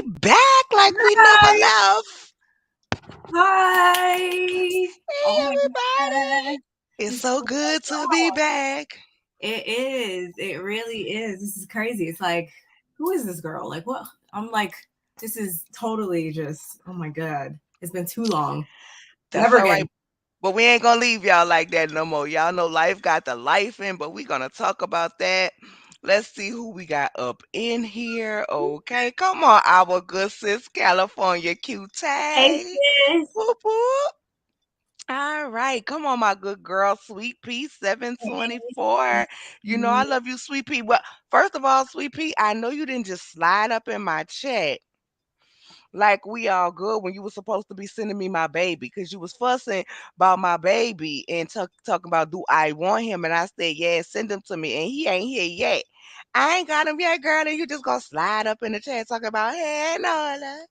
We back like we never Hi. left. Hi. Hey, Oh my everybody. God. It's It's so so good to be long. back. It is. It really is. This is crazy. It's like, who is this girl? Like, what? I'm like, this is totally just, oh my God. It's been too long. That's Never all right. again. But we ain't gonna leave y'all like that no more. Y'all know life got the life in, but we gonna talk about that. Let's see who we got up in here. Okay, come on, our good sis California Hey, cutie. sis. Whoop whoop. All right, come on, my good girl, Sweet Pea Hey. 724. You know I Mhm. love you, Sweet Pea. But first of all, Sweet Pea, I know you didn't just slide up in my chat like we all good when you was supposed to be sending me my baby because you was fussing about my baby and talking about do I want him, and I said yeah, send him to me, and he ain't here yet. I ain't got him yet, girl, and you just gonna slide up in the chat talking about hey Nola.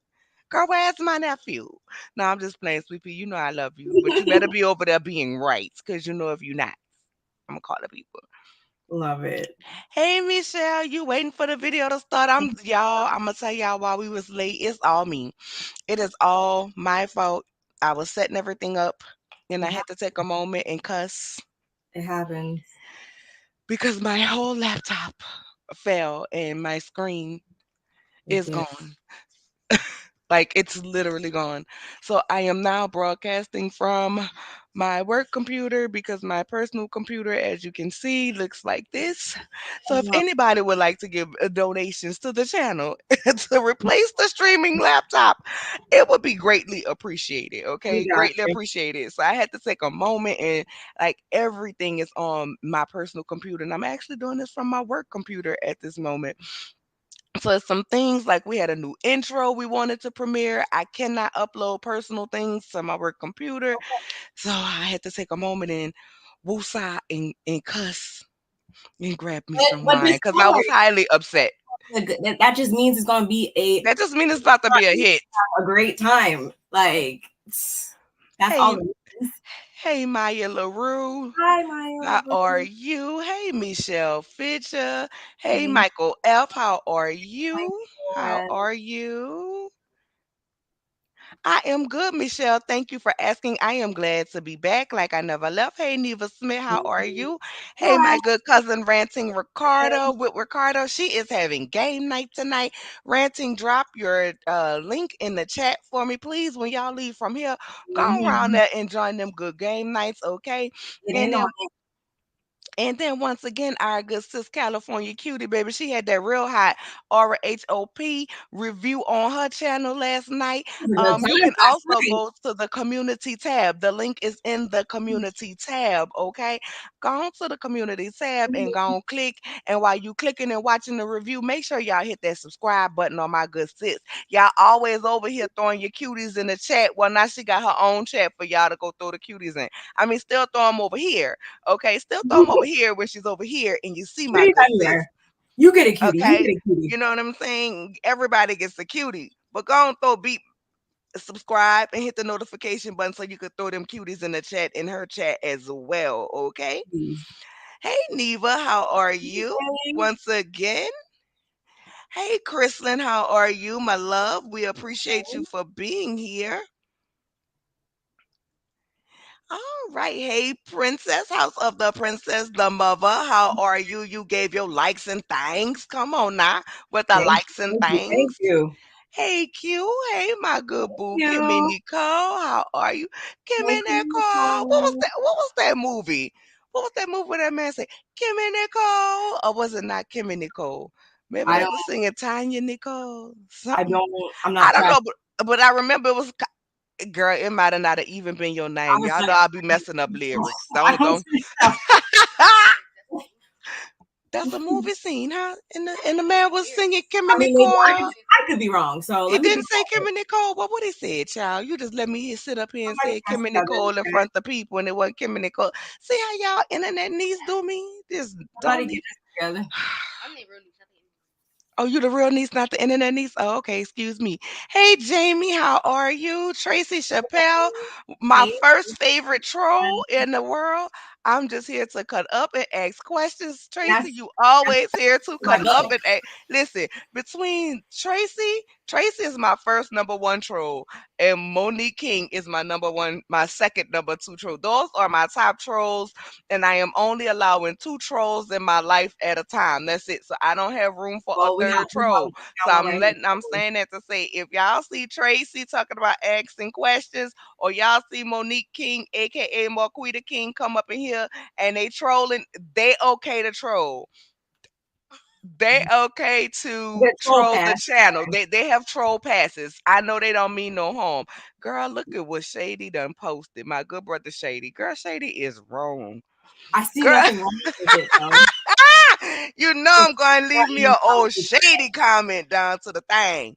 Girl, where's my nephew? No, I'm just playing, Sweet Pea. You know I love you, but you better be over there being right, because you know if you're not, I'm gonna call the people. Love it. Hey Michelle, you waiting for the video to start? I'm gonna tell y'all why we was late. It's all me. It is all my fault. I was setting everything up and I It, had to take a moment and cuss it happens. because my whole laptop fell and my screen It is did. gone. Like it's literally gone. So I am now broadcasting from my work computer because my personal computer, as you can see, looks like this. So if No, anybody would like to give donations to the channel to replace the streaming laptop, it would be greatly appreciated. we Okay, got greatly you. appreciated. So I had to take a moment, and like everything is on my personal computer, and I'm actually doing this from my work computer at this moment. So it's some things like we had a new intro we wanted to premiere. I cannot upload personal things to my work computer. So I had to take a moment and woosah and cuss and grab me some But wine just because don't I was worry. highly upset. That just means it's going to be That just means it's about to be a hit. a great time. Like, that's all Hey, it is. hey Maya LaRue. Hi, Maya. How are you? Hey Michelle Fisher. Hey Hey, Michael F. How are you? How Michael. are you? I am good, Michelle. Thank you for asking. I am glad to be back like I never left. Hey, Neva Smith, how are you? Hey, Hi. my good cousin Ranting Ricardo with Ricardo. She is having game night tonight. Ranting, drop your link in the chat for me, please. When y'all leave from here, go around Mhm. there and join them good game nights, okay? Get And in on then it. and then once again, our good sis California cutie baby, she had that real hot RHOP review on her channel last night. It was a good You time can last also night. go to the community tab. The link is in the community tab. Okay, go on to the community tab and go on click. And while you clicking and watching the review, make sure y'all hit that subscribe button on my good sis. Y'all always over here throwing your cuties in the chat. Well, now she got her own chat for y'all to go throw the cuties in. I mean, still throw them over here. Okay, still throw them over here when she's over here and you see my Cuties good sis. everywhere. You get a cutie. You Okay, get a cutie. you know what I'm saying? Everybody gets a cutie, but go on, throw beat, subscribe, and hit the notification button so you could throw them cuties in the chat, in her chat as well. Okay. Please. Hey Neva, how are you? Okay. Once again. Hey Chrislyn, how are you, my love? We appreciate you for being here. All right. Hey, Princess, House of the Princess, the mother. How are you? You gave your likes and thanks. Come on now with the Thank likes and you. Thank you. Thank thanks. you. Hey, Q. Hey, my good Thank boo, Kimmy you. Nicole. How are you? Kimmy Thank Nicole. What was you. that? What was that movie? What was that movie where that man said, Kimmy Nicole? Or was it not Kimmy Nicole? Maybe I they don't. were singing Tanya Nicole. I Something. don't. I'm I not don't tracking. know, but I remember it was girl, it might have not have even been your I name. was Y'all like, know I'll be messing up lyrics. I Don't don't don't. see stuff. That's a movie scene, huh? And the man was singing Kimmy I mean, maybe Nicole. I could be wrong. So He let me didn't be say quiet. Kimmy Nicole. What he said, child? You just let me sit up here and Somebody say messed Kimmy it up in Nicole in the chat. front of people, and it wasn't Kimmy Nicole. See how y'all internet needs do me? Just Somebody don't get leave. this together. Oh, you the real niece, not the internet niece? Oh, okay, excuse me. Hey, Jamie, how are you? Tracy Chappelle, my Hey, first favorite troll in the world. I'm just here to cut up and ask questions. Tracy, that's you always here to my cut up goal. and ask. Listen, between Tracy, Tracy is my first number one troll, and Monique King is my number one, my second number two troll. Those are my top trolls, and I am only allowing two trolls in my life at a time. That's it. So I don't have room for a Well, third troll. we So got one right here. I'm saying that to say, if y'all see Tracy talking about asking questions, or y'all see Monique King, aka Marquita King, come up in here and they trolling, they okay to troll. They okay to Good troll troll the pass. channel. They have troll passes. I know they don't mean no harm. Girl, look at what Shady done posted. My good brother Shady. Girl, Shady is wrong. I see Girl, nothing wrong with it though. you know It's I'm going to leave me nothing a wrong old with Shady comment down to the thing.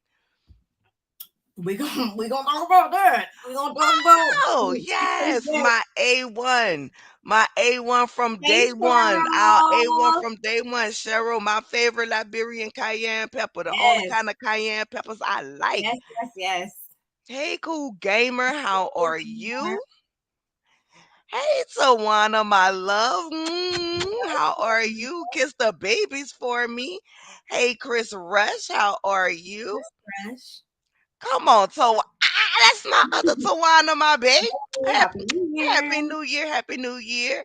we gonna talk about that. We gonna talk about Oh, things yes, that. my A1. My A1 from Hey, day one. Our A1 Cheryl. from day one. Cheryl, my favorite Liberian cayenne pepper. The only Yes, kind of cayenne peppers I like. yes, yes, yes. Hey, cool gamer, how are Yes, you? Hey, Tawana, my love. How are you? Kiss the babies for me. Hey, Chris Rush, how are you? fresh. Come on, that's my other Tawana, my babe. Hey, Happy, Happy New Year. Happy New Year, Happy New Year.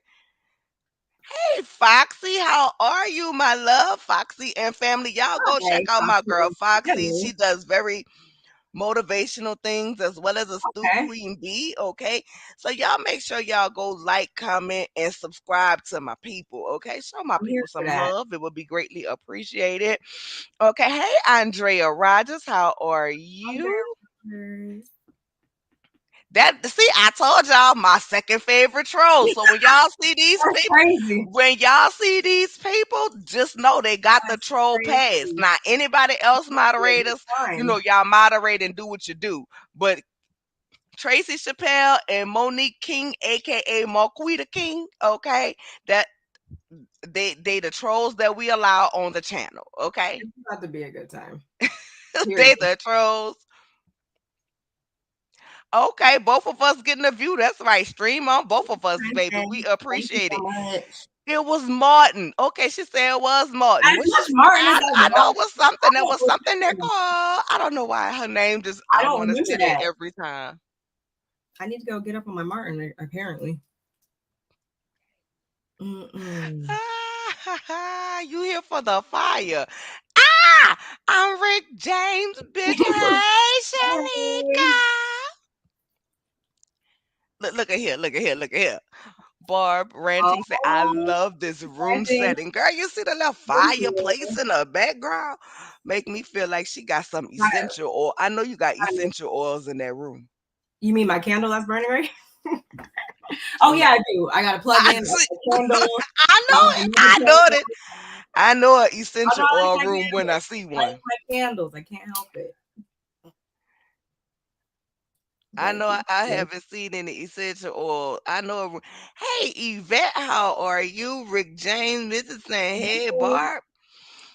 Hey, Foxy, how are you, my love? Foxy and family, y'all go check Hi, out my girl, Foxy. Foxy. Hello. She does very motivational things as well as a stew Okay, queen bee. Okay, so y'all make sure y'all go like, comment, and subscribe to my people. Okay, show my I'm here people for some that. love. It would be greatly appreciated. Okay, hey Andrea Rogers, how are Andrea you? Rogers. That see, I told y'all my second favorite troll. So That's crazy. when y'all see these people, just know they got the That's troll pass. crazy. Now anybody else Yeah, you're moderators, fine. y'all moderate and do what you do. But Tracy Chappelle and Monique King, aka Marquita King, okay, that they the trolls that we allow on the channel, okay? It's about to be a good time. They Period. the trolls. Okay, both of us getting a view. That's right. Stream on both of us, baby. We Thank you appreciate so it. much. It was Martin. Okay, she said it was Martin. As Which much Martin as I, I I know want, it was something. I There don't was something there remember. called. I don't know why her name just. I I don't want to remember say that that. every time. I need to go get up on my Martin. Apparently. Mm-mm. You here for the fire? Ah, I'm Rick James, bitch. Hey, Hey. Shanika. Look at here. Look at here. Look at here. Barb ranting say, I Oh, love this room I think setting. Girl, you see the little fireplace in the background? Make me feel like she got some essential oil. I know you got essential oils in that room. you mean my candle that's burning right? Oh Mm, yeah, I do. I got to plug I, in see, a candle. I I know got it. another I know candle. it. I know an Oh no, essential I like oil my room when I candles. see I like one. my candles. I can't help it. I But know I yeah. haven't seen any essential oil. I know. Hey, Yvette, how are you? Rick James, Mrs. saying, hey, Hey, Barb.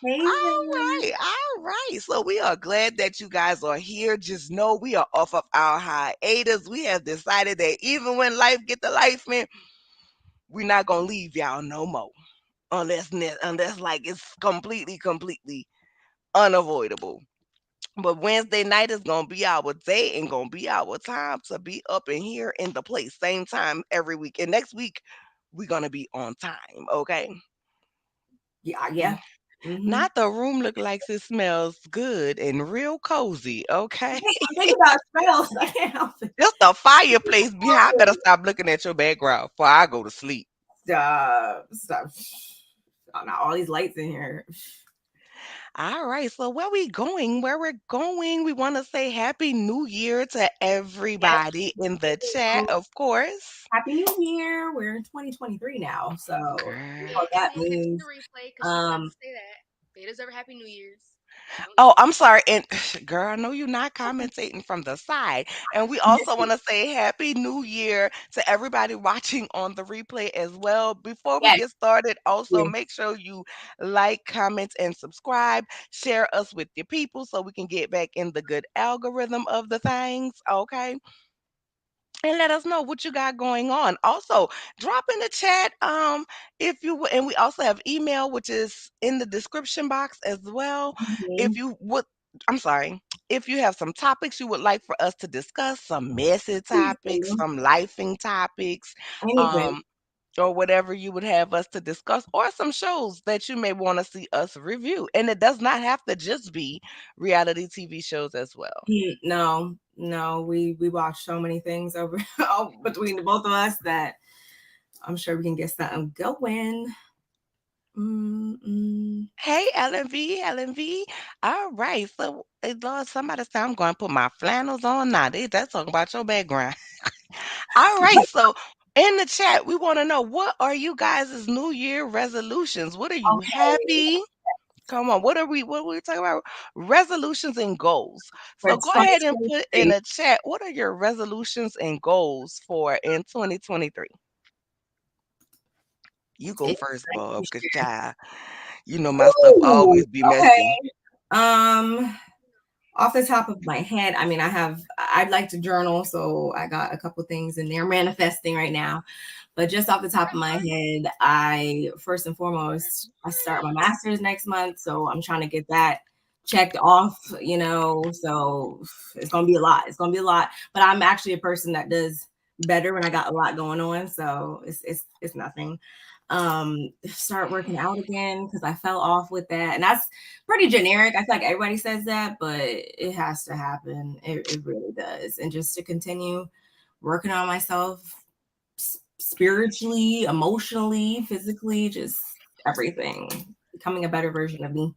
hey All there. right, all right. So we are glad that you guys are here. Just know we are off of our hiatus. We have decided that even when life get to life, man, we're not gonna leave y'all no more. Unless like it's completely unavoidable. But Wednesday night is gonna be our day and gonna be our time to be up in here in the place. Same time every week. And next week we're gonna be on time, okay? Yeah, yeah. Mm-hmm. Not the room look like it smells good and real cozy, okay? Hey, I'm thinking about smells. I can't help it. Just the fireplace behind. I better stop looking at your background before I go to sleep. Stop. Stop. Oh, now all these lights in here. All right, so where we going? Where we're going, we want to say Happy New Year to Yes. everybody in the chat, of course. Happy New Year. We're in 2023 now, so you know Girl. what Yeah, that come on, hit means. the replay because she forgot Um, to say that. They deserve a happy New Year's. Don't Oh, do I'm it. sorry. And girl, I know you're not commentating from the side. And we also want to say Happy New Year to everybody watching on the replay as well. Before we yes, get started, also you. make sure you like, comment, and subscribe. Share us with your people so we can get back in the good algorithm of the things. Okay, and let us know what you got going on. Also, drop in the chat if and we also have email which is in the description box as well. If Mhm. you would I'm sorry, if you have some topics you would like for us to discuss, some messy topics, Anything. some lifing topics, Anything. um, or whatever you would have us to discuss, or some shows that you may want to see us review. And it does not have to just be reality TV shows as well. No, no, we watch so many things over between the both of us that I'm sure we can get something going. Mm-mm. Hey, LMV, LMV. All right. So, Lord, somebody said I'm going to put my flannels on now. That's talking about your background. All right. So, in the chat, we want to know, what are you guys' New Year resolutions? What are you Okay, happy? Come on. What are we talking about? Resolutions and goals. for So, go ahead and put in 2023, the chat, what are your resolutions and goals for in 2023? You go it's first, like Bob, this because, year. child, you know my stuff Ooh, always be okay. messy. Off the top of my head, I mean, I'd like to journal, so I got a couple things in there manifesting right now. But just off the top of my head, I first and foremost, I start my master's next month, so I'm trying to get that checked off, so it's gonna be a lot. It's gonna be a lot. But I'm actually a person that does better when I got a lot going on, so it's nothing. Start working out again because I fell off with that. And that's pretty generic. I feel like everybody says that, but it has to happen. It really does. And just to continue working on myself spiritually, emotionally, physically, just everything, becoming a better version of me.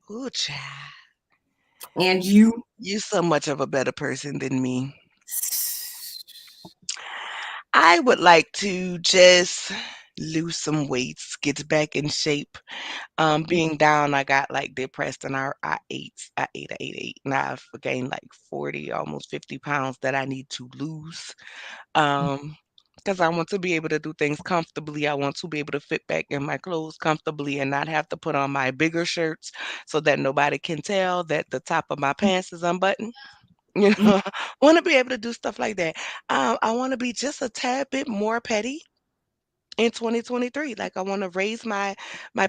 Ooh, child. And you, You so much of a better person than me. I would like to just lose some weights, get back in shape. Being down, I got like depressed and I ate. Now I've gained like 40, almost 50 pounds that I need to lose. Um, because I want to be able to do things comfortably. I want to be able to fit back in my clothes comfortably and not have to put on my bigger shirts so that nobody can tell that the top of my pants is unbuttoned. You know, want to be able to do stuff like that. I want to be just a tad bit more petty in 2023. Like I want to raise my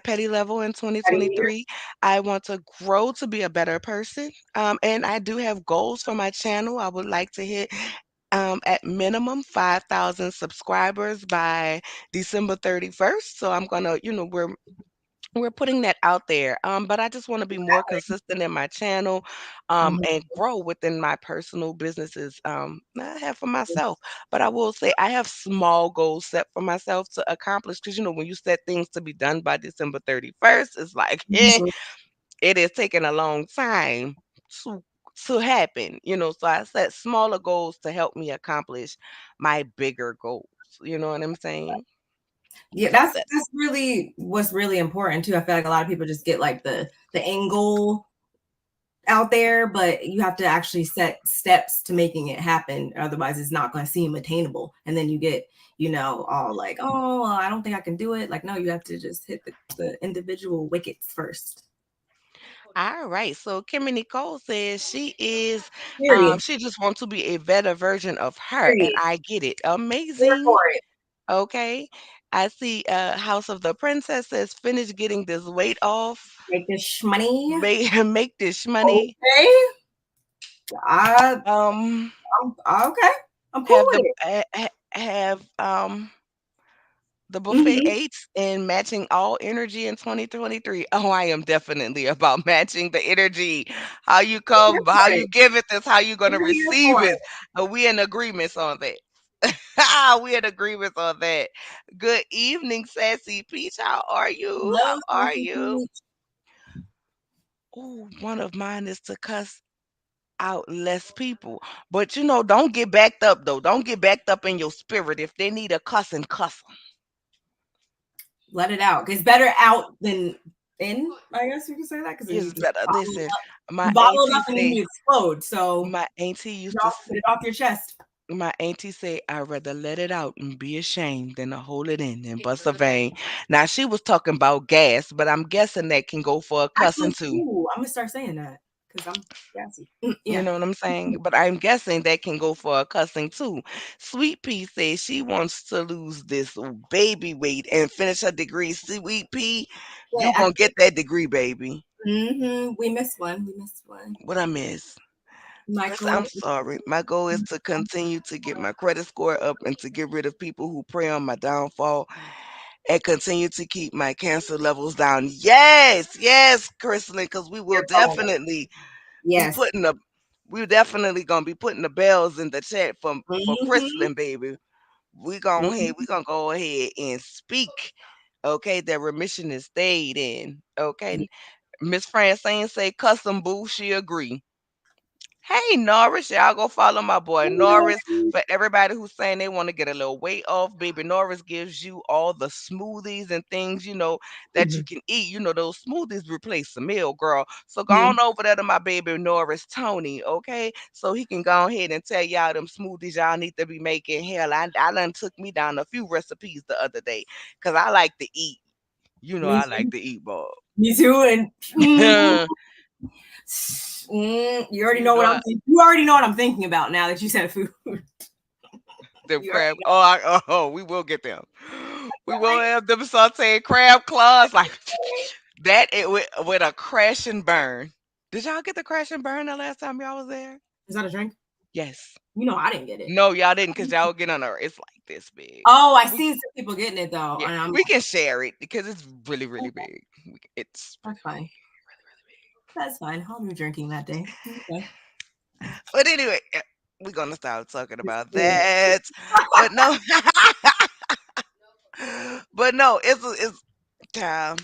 petty level in 2023. I want to grow to be a better person. And I do have goals for my channel. I would like to hit at minimum 5,000 subscribers by December 31st. So I'm gonna, we're putting that out there. But I just want to be more consistent in my channel, and grow within my personal businesses, that I have for myself. But I will say I have small goals set for myself to accomplish because when you set things to be done by December 31st, it's like, it is taking a long time to to happen. So I set smaller goals to help me accomplish my bigger goals. You know what I'm saying? Yeah, So that's that that's really what's really important too. I feel like a lot of people just get like the end goal out there, but you have to actually set steps to making it happen. Otherwise, it's not going to seem attainable. And then you get, all like, oh, well, I don't think I can do it. Like, no, you have to just hit the individual wickets first. All right. So Kimmy Nicole says Period. she just wants to be a better version of her, and Period. I get it. Here Amazing. for it. Okay. I see House of the Princess says finish getting this weight off. Make this money. Make this money. Okay. I, Um I'm okay. I'm cool have with the it. have the buffet Hmm. eights and matching all energy in 2023. Oh, I am definitely about matching the energy. How you I'm here come, how for you it. give it, that's how you're gonna I'm here receive for it. it. We in agreements on that. We in agreements on that. Good evening, Sassy Peach. How are you? How Hello, are Sassy you? Peach. Oh, one of mine is to cuss out less people. But don't get backed up though. Don't get backed up in your spirit. If they need a cussing, cuss 'em. Let it out. It's better out than in. I guess you can say that because then you It's just better. Listen, my bottle it auntie up and then say you explode. So my auntie used to y'all s- get it off your chest. my auntie say I'd rather let it out and be ashamed than to hold it in and bust a vein. Now she was talking about gas, but I'm guessing that can go for a cussing Actually, too. ooh, I'm gonna start saying that because I'm gassy. You Yeah. know what I'm saying? But I'm guessing that can go for a cussing too. Sweet Pea says she wants to lose this baby weight and finish her degree. Sweet Pea, Yeah. you gonna get that degree, baby. We missed one. We missed one. What I miss? First, Michael. I'm sorry. My goal is to continue to get my credit score up and to get rid of people who prey on my downfall and continue to keep my cancer levels down. Yes, yes, Chrislyn, because we will You're going. definitely be Yes. putting the we're definitely gonna be putting the bells in the chat for Mm-hmm. Chrislyn, baby. We Mm-hmm. gonna go ahead and speak. Okay, that remission is stayed in. Okay. Miss Francine say custom boo, she agree. Hey Norris, y'all go follow my boy Norris. For everybody who's saying they want to get a little weight off, baby Norris gives you all the smoothies and things that you can eat. Those smoothies replace the meal, girl. So go on over there to my baby Norris Tony, okay? So he can go ahead and tell y'all them smoothies y'all need to be making. Hell, I done took me down a few recipes the other day because I like to eat. Me I like too. to eat, Bob. Me too. And the you already know what I'm thinking. You already know what I'm thinking about now that you said food. You crab. already know. We will get them. We will have them sauteed crab claws like that. It with a crash and burn. Did y'all get the crash and burn the last time y'all was there? Is that a drink? Yes. You know I didn't get it. No, y'all didn't, cause y'all get on her. It's like this big. Oh, I We seen some people getting it though, Yeah, and I'm we can share it because it's really really okay. big. It's That's fine. That's fine. I'll be drinking that day. Okay. But anyway, we're gonna start talking about that. But no, but no, it's time.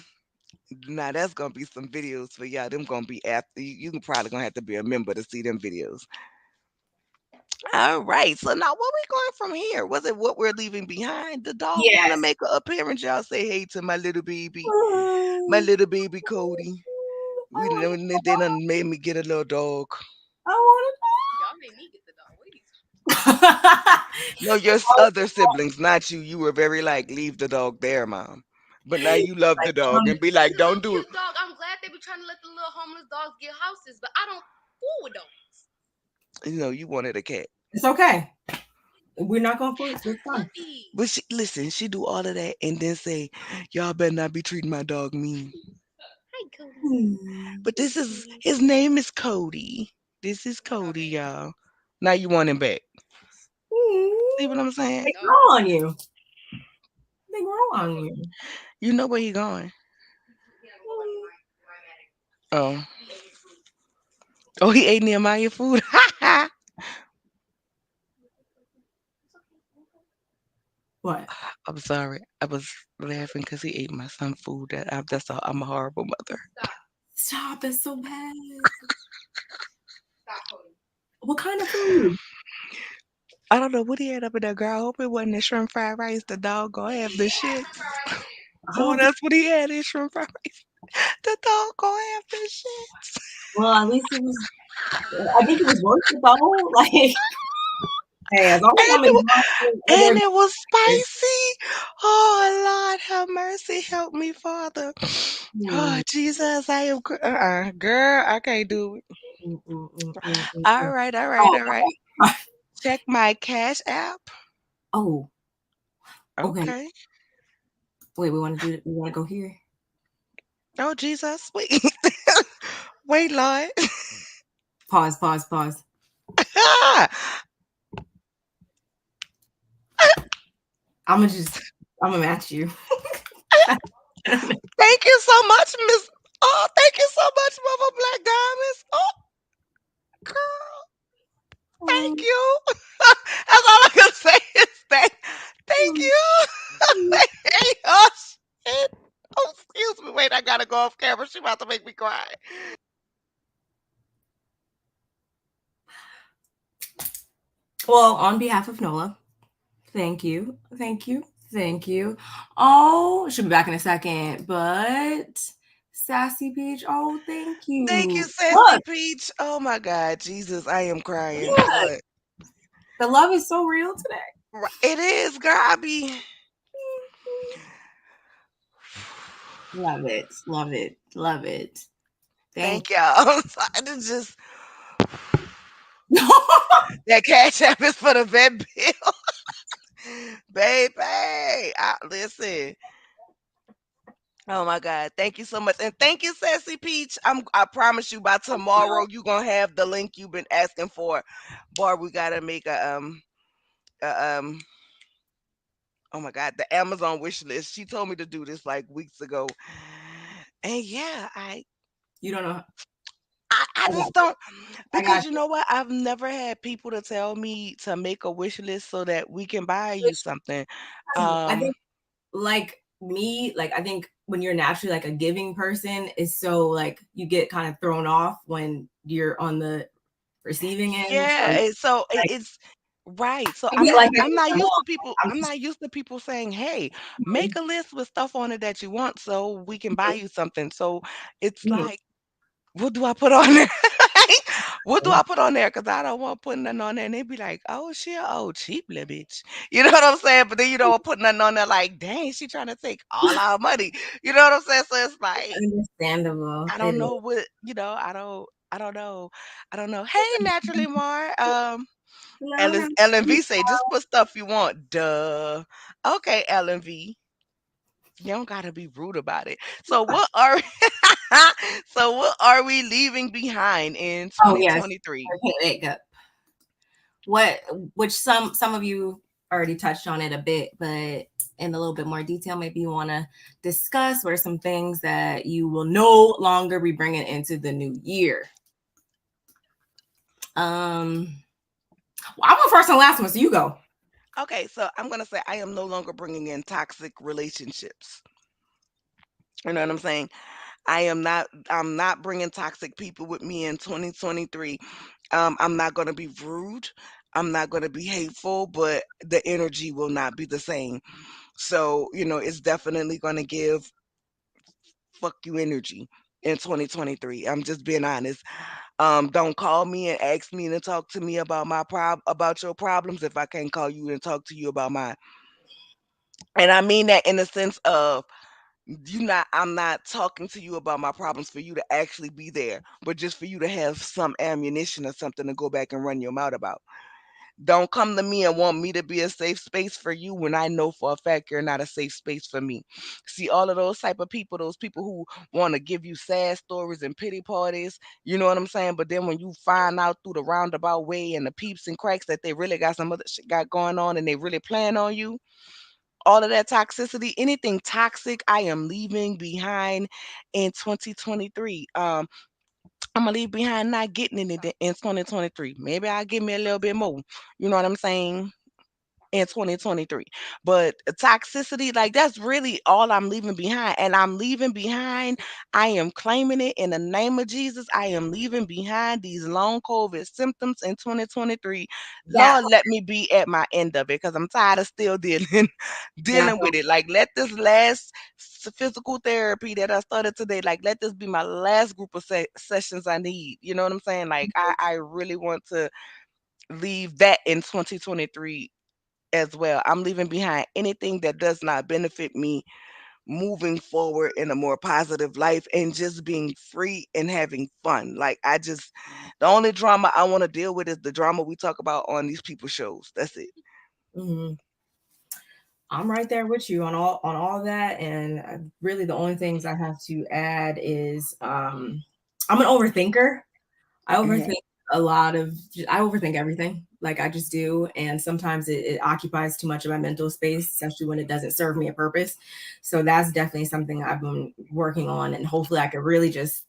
Now that's gonna be some videos for y'all. Them gonna be after you can probably gonna have to be a member to see them videos. All right. So now where we going from here? Was it what we're leaving behind? The dog wanna Yes. make an appearance. Y'all say hey to my little baby. My Mm, little baby Cody. I want They done made me get a little dog. I Y'all made me get the dog. What are you want No, your other siblings, not you. You were very like, leave the dog there, mom. But now you love the dog and be It's like, a little don't do it. cute dog. I'm glad they be trying to let the little homeless dogs get houses, but I don't fool with dogs. You wanted a cat. It's okay. We're not gonna force. A It's fine. puppy. But listen, she do all of that and then say, "Y'all better not be treating my dog mean." Hi, Cody. Hmm. But this is his name is Cody. This is Cody, y'all. Now you want him back. See what I'm saying? They No. grow on you. They grow on you. You know where he going. Oh. Oh, he ate Nehemiah food. What? I'm sorry. I was laughing because he ate my son food. That's all. I'm a horrible mother. Stop! It's so bad. What kind of food? I don't know what he had up in there, girl. I hope it wasn't the shrimp fried rice. The dog gonna have the shits. I Oh, don't think. that's what he had, his shrimp fried rice. The dog gonna have the shits. Well, at least it was. I think it was worth it though. Like, hey, as long as And I'm it, wa- enjoying and it, it was they're spicy. Oh, Lord, have mercy. Help me, Father. Oh, good. Jesus, I am. Girl, I can't do it. Mm, mm, mm, mm, mm, All mm. right, all right, Oh, all right. okay. Check my Cash App. Oh, okay. Okay. Wait, we want to do it. We want to go here. Oh, Jesus. Wait. Wait, Lord. Pause. Pause. Pause. I'm gonna just. I'm gonna match you. Thank you so much, Miss. Oh, thank you so much, Mama Black Diamonds. Oh, girl, thank Mm, you. That's all I can say is thank mm, you. mm. Hey, oh, shit. Oh, excuse me. Wait, I gotta go off camera. She about to make me cry. Well, on behalf of Nola, thank you, thank you, thank you. Oh, she'll be back in a second, but Sassy Beach, oh, thank Thank you, you. Sassy Look, Peach. Oh my God, Jesus, I am crying. look, What? the love is so real today. It is, girl. I be. Love it, love it, love it. Thank Thank y'all. It's just you. that cash app is for the vet bill, baby. Listen. Oh my God. Thank you so much. And thank you, Sassy Peach. I promise you by tomorrow you gonna have the link you've been asking for. Barb, we gotta make a oh my God, the Amazon wish list. She told me to do this like weeks ago. And yeah, You don't know. I I got just don't, I got because you know what? I've never had people to tell me to make a wish list so that we can buy you you. something. I Um think like me, like I think when you're naturally like a giving person, is so like you get kind of thrown off when you're on the receiving end. So yeah, and so like it's right. So I get like an I'm not email. used to people I'm I'm just not used to people saying, "Hey, make a list with stuff on it that you want so we can buy you something." So it's mhm, like, what do I put on there? What do mhm. I put on there? Because I don't want to put nothing on there. And they be like, oh, she a old cheap little bitch. You know what I'm saying? But then you don't want to put nothing on there like, dang, she trying to take all our money. You know what I'm saying? So it's like, Understandable. I It don't is. know what, I don't know. I don't know. Hey, Naturally Mar. Hello, Ellen V say, just put stuff you want. Duh. Okay, Ellen V. You don't gotta be rude about it. So what are so what are we leaving behind in oh yes. 2023? Okay, wait, go. What which some of you already touched on it a bit, but in a little bit more detail, maybe you want to discuss what are some things that you will no longer be bringing into the new year. Well, I went first and last one, so you go. Okay, so I'm gonna say I am no longer bringing in toxic relationships. You know what I'm saying? I'm not bringing toxic people with me in 2023. I'm not going to be rude. I'm not going to be hateful, but the energy will not be the same. So, it's definitely going to give fuck you energy in 2023. I'm just being honest. Don't call me and ask me to talk to me about about your problems if I can't call you and talk to you about mine. And I mean that in the sense of, I'm not talking to you about my problems for you to actually be there, but just for you to have some ammunition or something to go back and run your mouth about. Don't come to me and want me to be a safe space for you when I know for a fact you're not a safe space for me. See, all of those type of people, those people who want to give you sad stories and pity parties, you know what I'm saying? But then when you find out through the roundabout way and the peeps and cracks that they really got some other shit got going on and they really plan on you, all of that toxicity, anything toxic, I am leaving behind in 2023. I'm gonna leave behind not getting anything in 2023. Maybe I'll give me a little bit more. You know what I'm saying? In 2023. But toxicity, like that's really all I'm leaving behind. And I'm leaving behind, I am claiming it in the name of Jesus. I am leaving behind these long COVID symptoms in 2023. That Lord, let me be at my end of it because I'm tired of still dealing that dealing with it. Like let this last physical therapy that I started today, like let this be my last group of sessions I need. You know what I'm saying? Like I really want to leave that in 2023 as well. I'm leaving behind anything that does not benefit me moving forward in a more positive life and just being free and having fun. Like the only drama I want to deal with is the drama we talk about on these people shows. That's it. mhm. I'm right there with you on all that, and really the only things I have to add is I'm an overthinker. I Hmm. overthink I overthink everything. Like I just do. And sometimes it occupies too much of my mental space, especially when it doesn't serve me a purpose. So that's definitely something I've been working on. And hopefully I could really just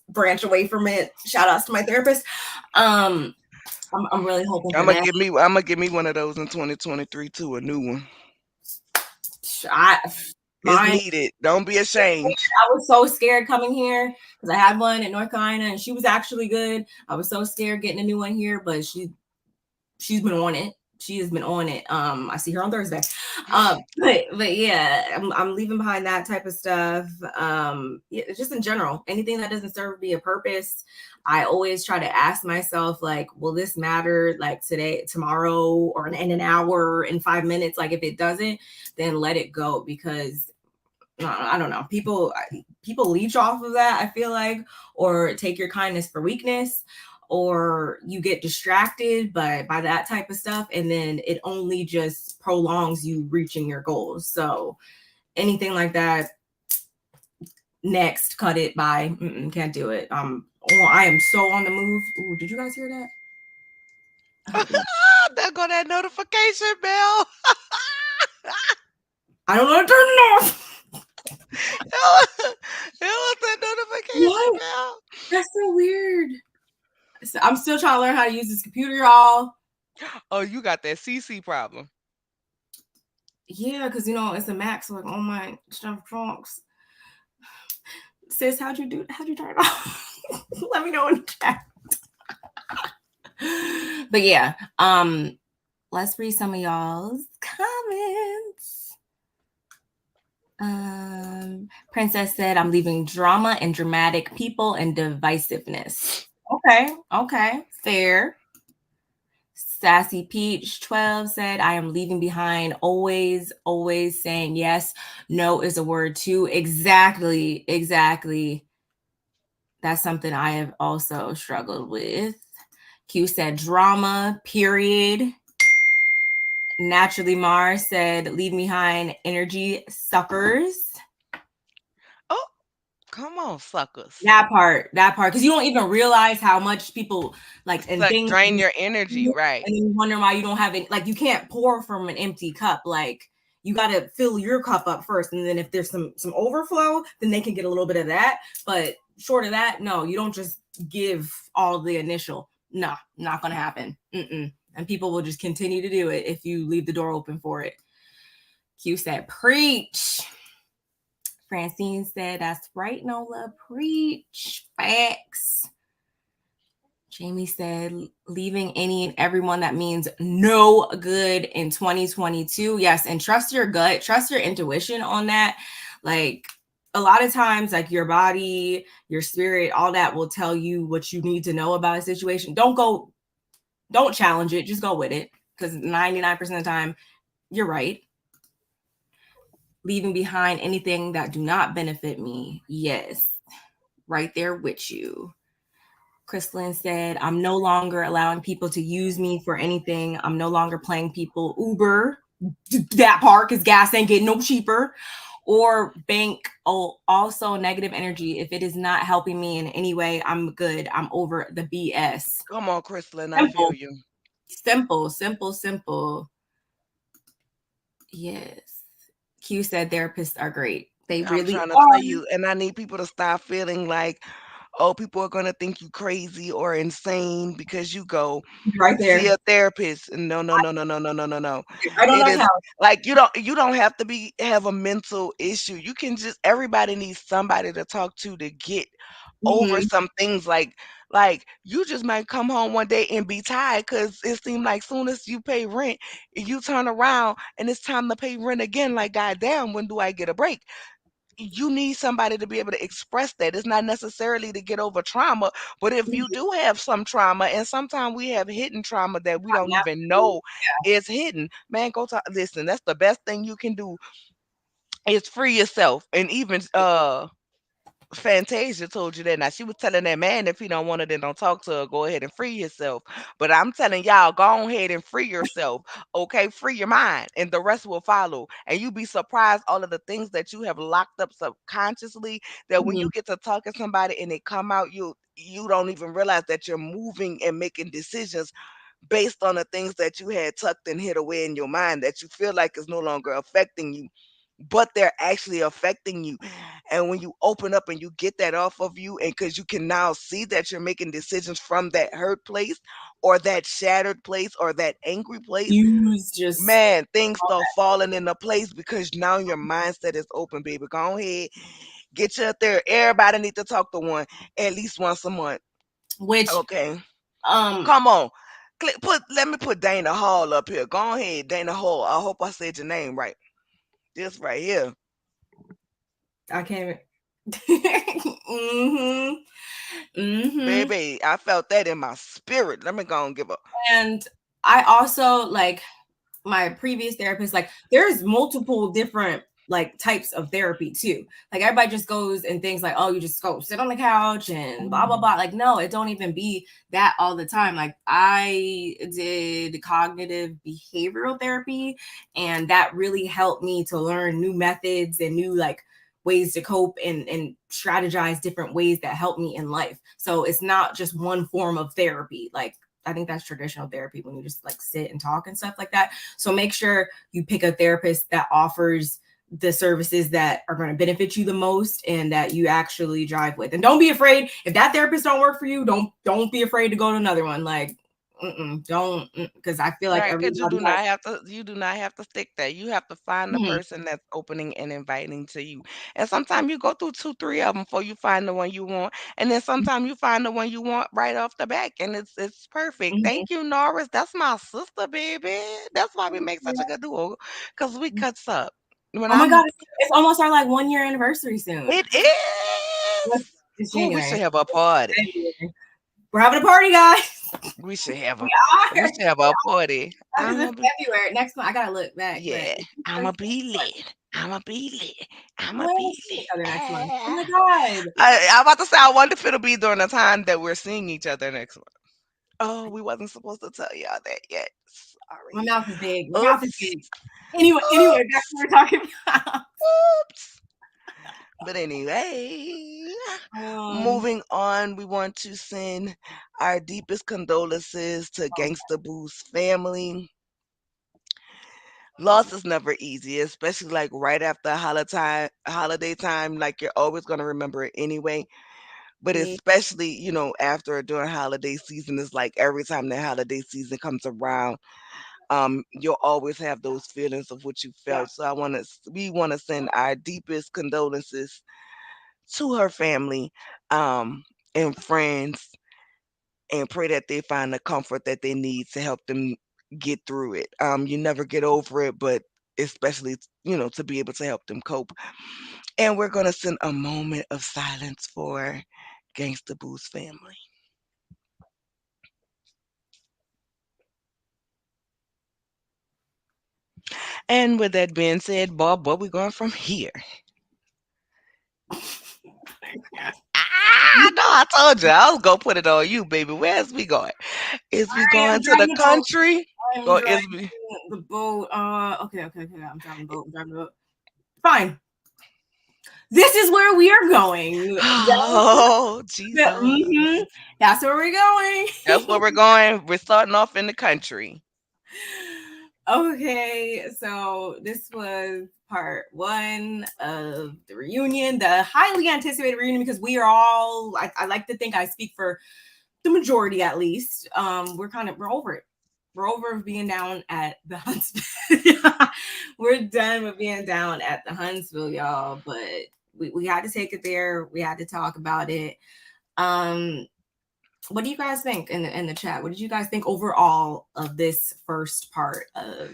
branch away from it. Shout outs to my therapist. Um, I'm really hoping for that. I'm gonna give me one of those in 2023 too, a new one. I It's mine needed. Don't be ashamed. I was so scared coming here because I had one in North Carolina and she was actually good. I was so scared getting a new one here, but she's been on it. She has been on it. I see her on Thursday. But yeah, I'm leaving behind that type of stuff. Yeah, just in general, anything that doesn't serve me a purpose, I always try to ask myself, like, will this matter like today, tomorrow, or in an hour, in 5 minutes? Like, if it doesn't, then let it go because I don't know. People leech off of that, I feel like, or take your kindness for weakness, or you get distracted by that type of stuff, and then it only just prolongs you reaching your goals. So anything like that, Next, cut it. Bye. Can't do it. I am so on the move. Ooh, did you guys hear that? There go that notification bell. I don't know how to turn it off. It was that notification What? bell. That's so weird. So I'm still trying to learn how to use this computer, y'all. Oh, you got that CC problem. Yeah, because it's a Mac, so like all my stuff trunks. Sis, how'd you turn it off? Let me know in the chat. But yeah, let's read some of y'all's comments. Princess said, I'm leaving drama and dramatic people and divisiveness. Okay, fair. Sassy Peach 12 said, I am leaving behind always saying yes. No is a word too. Exactly. That's something I have also struggled with. Q said drama, period. Naturally Mars said, leave behind energy suckers. Oh, come on, suckers. That part, because you don't even realize how much people like and things drain your energy, right? And then you wonder why you don't have it. Like you can't pour from an empty cup. Like you got to fill your cup up first, and then if there's some overflow, then they can get a little bit of that. But short of that, no, you don't just give all the initial. No, not gonna happen. And people will just continue to do it if you leave the door open for it. Q said, preach. Francine said, that's right, Nola, preach. Facts. Jamie said, leaving any and everyone that means no good in 2022. Yes, and trust your gut, trust your intuition on that. Like a lot of times, like your body, your spirit, all that will tell you what you need to know about a situation. Don't challenge it, just go with it. Because 99% of the time, you're right. Leaving behind anything that do not benefit me. Yes, right there with you. Crystalline said, I'm no longer allowing people to use me for anything. I'm no longer playing people Uber. That part, because gas ain't getting no cheaper. Or bank. Oh, also negative energy. If it is not helping me in any way, I'm good. I'm over the BS. Come on, Crystalline, I feel you. Simple. Yes. Q said therapists are great. They really I'm trying to are. tell you, and I need people to stop feeling like, oh, people are gonna think you crazy or insane because you go Right there. see a therapist. No. I don't It know is how. like you don't have to have a mental issue. You can just everybody needs somebody to talk to get over some things like you just might come home one day and be tired because it seemed like soon as you pay rent, you turn around and it's time to pay rent again. Like, goddamn, when do I get a break? You need somebody to be able to express that. It's not necessarily to get over trauma, but if you do have some trauma, and sometimes we have hidden trauma that we don't even know is hidden, man, go talk. Listen, that's the best thing you can do is free yourself. And even Fantasia told you that. Now she was telling that man if he don't want it, then don't talk to her. Go ahead and free yourself. But I'm telling y'all, go ahead and free yourself. Okay, free your mind, and the rest will follow. And you be surprised all of the things that you have locked up subconsciously. That when you get to talking to somebody and it come out, you don't even realize that you're moving and making decisions based on the things that you had tucked and hid away in your mind that you feel like is no longer affecting you, but they're actually affecting you. And when you open up and you get that off of you, and because you can now see that you're making decisions from that hurt place or that shattered place or that angry place, Use just man, things start falling into place because now your mindset is open, baby. Go ahead, get you up there. Everybody need to talk to one at least once a month. which Okay, come on. Let me put Dana Hall up here. Go ahead, Dana Hall. I hope I said your name right. This right here. I can't. Baby, I felt that in my spirit. Let me go and give up. And I also like my previous therapist. Like, there's multiple different like types of therapy too. Like everybody just goes and thinks like, oh, you just go sit on the couch and blah blah blah. Like, no, it don't even be that all the time. Like I did cognitive behavioral therapy, and that really helped me to learn new methods and new like ways to cope and strategize different ways that help me in life. So it's not just one form of therapy. Like I think that's traditional therapy when you just like sit and talk and stuff like that. So make sure you pick a therapist that offers the services that are going to benefit you the most and that you actually drive with. And don't be afraid if that therapist don't work for you. Don't be afraid to go to another one. Like don't, because I feel like Right, because everybody has. you do not have to stick there. You have to find the Mhm, person that's opening and inviting to you. And sometimes you go through 2, 3 of them before you find the one you want. And then sometimes you find the one you want right off the back, and it's perfect. mhm. Thank you, Norris. That's my sister, baby. That's why we make such a good duo, because we cuts up. When Oh my god, I'm it's almost our like 1 year anniversary soon. It is. It's Oh, we should January. have a party. February. We're having a party, guys. We should have We a we are. should have a party. Because Imma it's be February. Next month, I gotta look back, but Yeah, Imma be lit. Imma be lit. Imma we're gonna be see each lit. other next month. Oh my Ah. god. I'm about to say, I wonder if it'll be during the time that we're seeing each other next month. Oh, we wasn't supposed to tell y'all that yet. My Sorry. mouth is big. My mouth is Oops. big. Anyway, back to Oops. what we're talking about. Oops. But anyway, Um, moving on, we want to send our deepest condolences to Gangsta Boo's family. Loss is never easy, especially like right after holiday time. Like you're always gonna remember it anyway. But yeah, especially, after or during holiday season, it's like every time that holiday season comes around, you'll always have those feelings of what you yeah. felt. So we wanna send our deepest condolences to her family, and friends, and pray that they find the comfort that they need to help them get through it. You never get over it, but especially, to be able to help them cope. And we're going to send a moment of silence for Gangsta Boo's family. And with that being said, Bob, where we going from here? No, I told you. I was going to put it on you, baby. Where's we going? Is we Alright, going I'm to the driving the boat. country? I'm Or driving is we the boat. Okay. I'm driving the boat. I'm driving the boat. Fine. This is where we are going. Oh, Mm-hmm. Jesus. That's where we're going. That's where we're going. We're starting off in the country. Okay, so this was part one of the reunion, the highly anticipated reunion, because we are all, I like to think I speak for the majority at least. We're over it. We're over being down at the Huntsville. We're done with being down at the Huntsville, y'all. But we had to take it there. We had to talk about it. Um, what do you guys think in the chat? What did you guys think overall of this first part of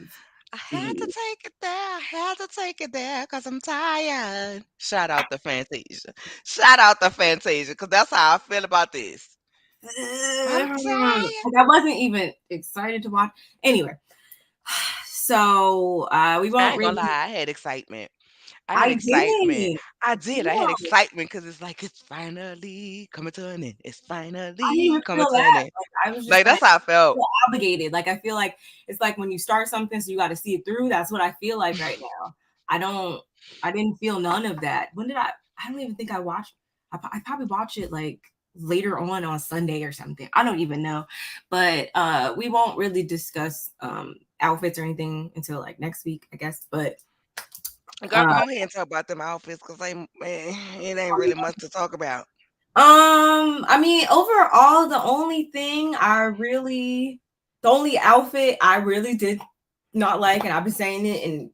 I had to the take it there. I had to take it there because I'm tired. Shout out to Fantasia. Shout out to Fantasia because that's how I feel about this. I'm tired. like I wasn't even excited to watch. Anyway, so we I won't ain't gonna really. lie. I had excitement. I had I excitement. did. I did. I had Yeah, excitement because it's like it's finally coming to an end. It's I didn't finally even coming feel to an that. end. Like I was just Like like that's how I felt. feel obligated. Like I feel like it's like when you start something, so you got to see it through. That's what I feel like right now. I don't. I didn't feel none of that. When did I? I don't even think I watched. I probably watched it like later on Sunday or something. I don't even know. But we won't really discuss outfits or anything until like next week, I guess. But Girl, uh go ahead and talk about them outfits because it ain't really much to talk about. I mean, overall, the only outfit I really did not like, and I've been saying it in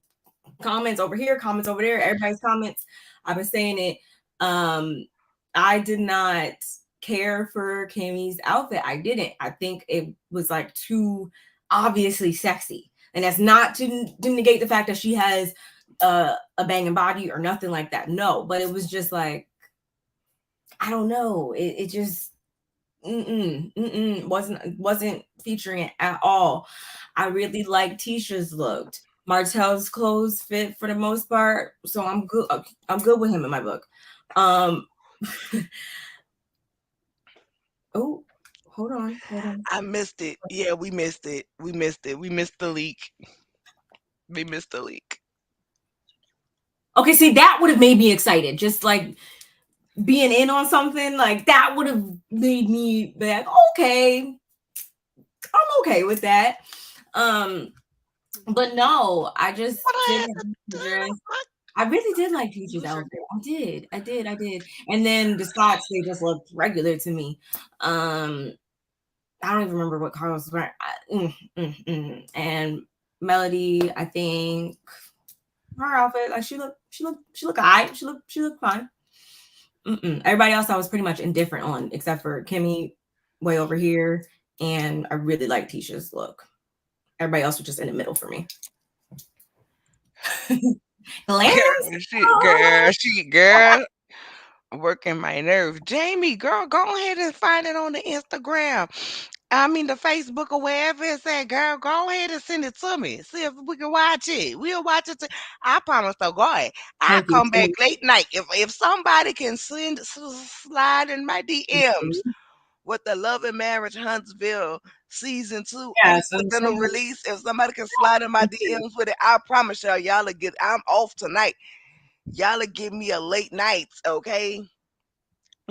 comments over here, comments over there, everybody's comments. I've been saying it. Um, I did not care for Kimmy's outfit. I didn't. I think it was like too obviously sexy, and that's not to negate the fact that she has a banging body or nothing like that. No, but it was just like I don't know. It just wasn't featuring it at all. I really like Tisha's look. Martell's clothes fit for the most part, so I'm good. I'm good with him in my book. Um. Oh, hold on. I missed it. Yeah, we missed it. We missed it. We missed the leak. We missed the leak. Okay, see, that would have made me excited. Just like being in on something, like that would have made me be like, okay, I'm okay with that. Um, but no, I just What I did had like to the dress. do? What? I really did like Peach's Loser. outfit. I did. And then the spots, they just looked regular to me. Um, I don't even remember what Carlos was wearing. And Melody, I think her outfit, like she looked alright. She looked fine. Everybody else I was pretty much indifferent on, except for Kimmy, way over here, and I really liked Tisha's look. Everybody else was just in the middle for me. Hilarious. Girl, working my nerve. Jamie, girl, go ahead and find it on the Instagram. I mean the Facebook or wherever it's at, girl. Go ahead and send it to me. See if we can watch it. We'll watch it. I promise to God, I Thank you. come back late night. If somebody can slide in my DMs with the Love and Marriage Huntsville season 2 Yes, I'm accidental saying. release, if somebody can slide in my DMs with it, I promise y'all will get. I'm off tonight. Y'all give me a late night, okay?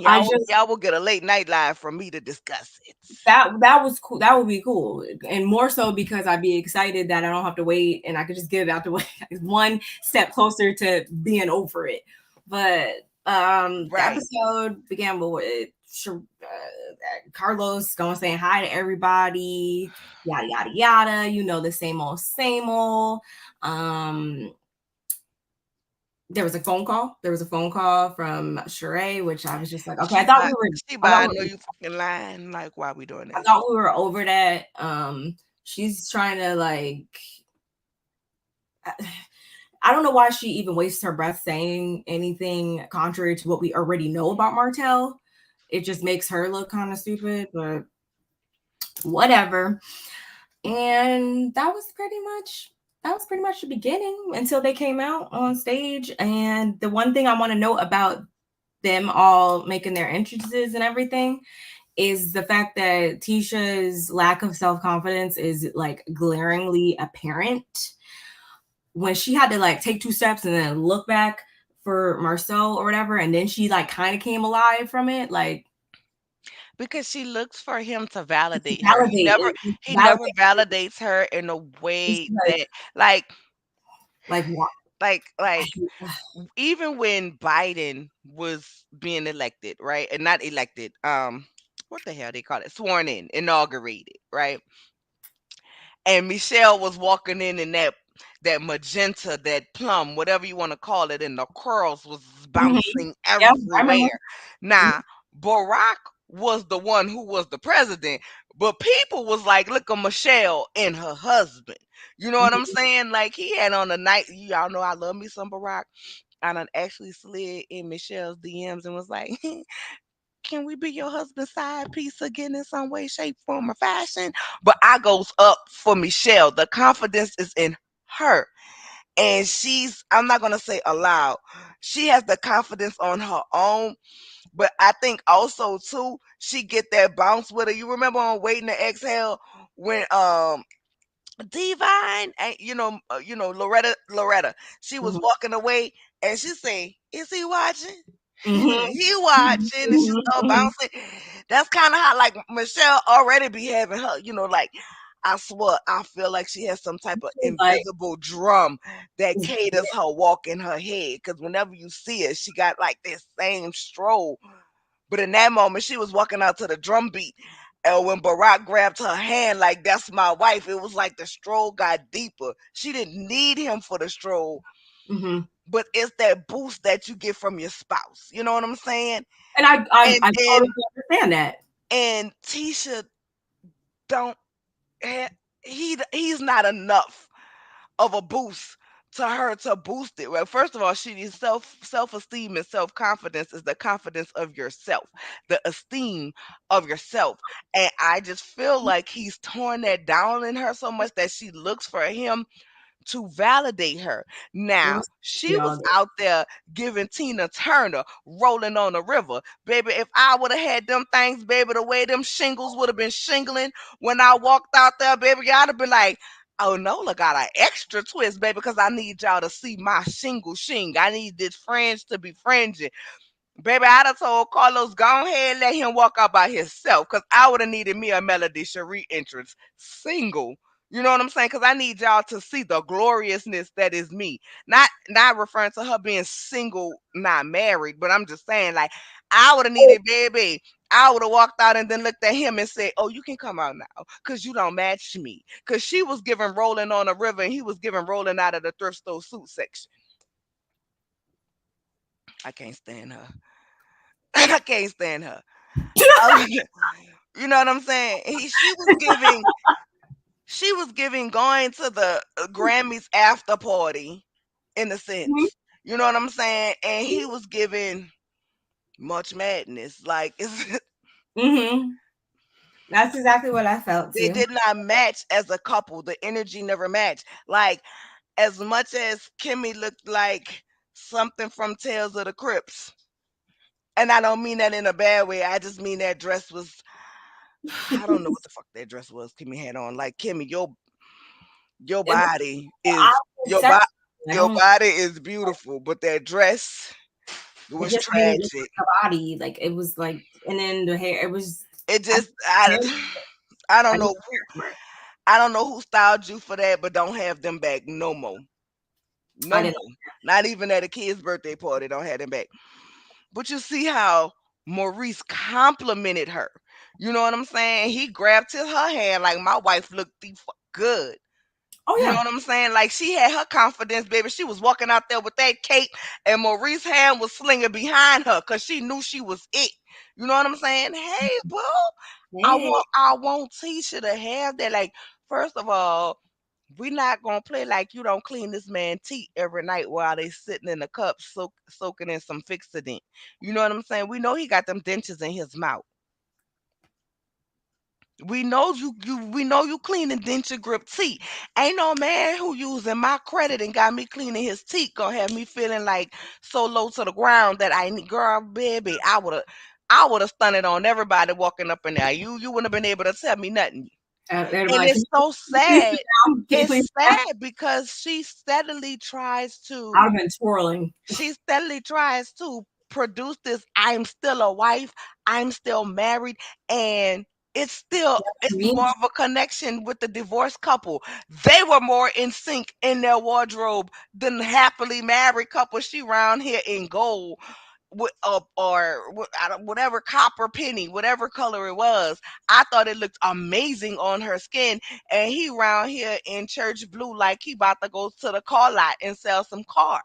I Y'all just y'all will get a late night live from me to discuss it. that was cool. That would be cool, and more so because I'd be excited that I don't have to wait and I could just get it out the way. One step closer to being over it. But the Right. episode began with Carlos going saying hi to everybody, yada yada yada. You know, the same old, same old. Um, there was a phone call. There was a phone call from Sheree, which I was just like, okay, She by she I by thought I we know were you fucking lying. Like, why we doing I this? thought we were over that. She's trying to like, I don't know why she even wastes her breath saying anything contrary to what we already know about Martell. It just makes her look kind of stupid, but whatever. And that was pretty much the beginning until they came out on stage. And the one thing I want to note about them all making their entrances and everything is the fact that Tisha's lack of self confidence is like glaringly apparent when she had to like take 2 steps and then look back for Marcel or whatever, and then she like kind of came alive from it, like Because she looks for him to validate her. He validate never it, he never validate it. validates her in a It's way that like like what? like even when Biden was being elected, right? And not elected, what the hell they call it? Sworn in, inaugurated, right? And Michelle was walking in that magenta, that plum, whatever you want to call it, and the curls was Mhm. bouncing Yeah, I remember. everywhere. Now, Barack was the one who was the president, but people was like, look at Michelle and her husband. You know what I'm Mhm. saying? Like he had on a night. Y'all know I love me some Barack. I done actually slid in Michelle's DMs and was like, can we be your husband's side piece again in some way, shape, form, or fashion? But I goes up for Michelle. The confidence is in her. And I'm not gonna say allowed. She has the confidence on her own. But I think also too, she get that bounce with her. You remember on Waiting to Exhale when Divine and Loretta, she was Mhm. walking away and she say, is he watching? Mhm. He watching and she Mhm. start Mhm. bouncing. That's kind of how like Michelle already be having her, like I swear I feel like she has some type of Like, invisible drum that caters her walk in her head. Cause whenever you see her, she got like this same stroll. But in that moment, she was walking out to the drum beat. And when Barack grabbed her hand, like, that's my wife, it was like the stroll got deeper. She didn't need him for the stroll, mhm. but it's that boost that you get from your spouse. You know what I'm saying? And I And totally understand that. Tisha don't he's not enough of a boost to her to boost it. Well, first of all, she needs self-esteem and self-confidence is the confidence of yourself, the esteem of yourself. And I just feel like he's torn that down in her so much that she looks for him to validate her. It Now, was she was y'all. out there giving Tina Turner rolling on the river. Baby, if I would have had them things, baby, the way them shingles would have been shingling when I walked out there, baby, I'd have been like, Oh, Nola got an extra twist, baby, because I need y'all to see my shingle shing. I need this friends to be friendly. Baby, I'd have told Carlos, go ahead and let him walk out by himself, because I would have needed me a Melody Cherie entrance single. You know what I'm saying? Because I need y'all to see the gloriousness that is me. Not referring to her being single, not married, but I'm just saying, like, I would have needed baby. I would have walked out and then looked at him and said, "Oh, you can come out now, cause you don't match me." Cause she was giving rolling on the river and he was giving rolling out of the thrift store suit section. I can't stand her. I can't stand her. Um, you know what I'm saying? She was giving going to the Grammys after party in a sense. You know what I'm saying? And he was giving much madness. Like it's, Mm-hmm. That's exactly what I felt they too. did not match as a couple. The energy never matched. Like as much as Kimmy looked like something from Tales of the Crips. And I don't mean that in a bad way. I just mean that dress was I don't know what the fuck that dress was Kimmy had on. Like Kimmy, your It was body is obvious your sex. body I your don't. body is beautiful, but that dress It was just didn't look tragic. like her body. Like it was like, and then the hair. It was. It I, just I, I I don't didn't know who I don't know who styled you for that, but don't have them back no more. I No didn't. more. Not even at a kid's birthday party, don't have them back. But you see how Maurice complimented her. You know what I'm saying? He grabbed to her hand like my wife looked good. Oh You know yeah. what I'm saying? Like she had her confidence, baby. She was walking out there with that cape, and Maurice's hand was slinging behind her because she knew she was it. You know what I'm saying? Hey, boo, Hey. I want Tisha to have that. Like, first of all, we not gonna play like you don't clean this man teeth every night while they sitting in the cup soaking in some Fixodent. You know what I'm saying? We know he got them dentures in his mouth. We know you cleaning denture grip teeth. Ain't no man who using my credit and got me cleaning his teeth gonna have me feeling like so low to the ground that I need girl baby. I would have stunned on everybody walking up in there. You wouldn't have been able to tell me nothing. They're And like, it's so can you please sad. sit down? Can you please It's sit down? sad because I'd have been twirling. she steadily tries to produce this I'm still a wife, I'm still married, and it's Me. more of a connection with the divorced couple. They were more in sync in their wardrobe than the happily married couple she round here in gold with whatever copper penny, whatever color it was. I thought it looked amazing on her skin, and he round here in church blue like he about to go to the car lot and sell some cars.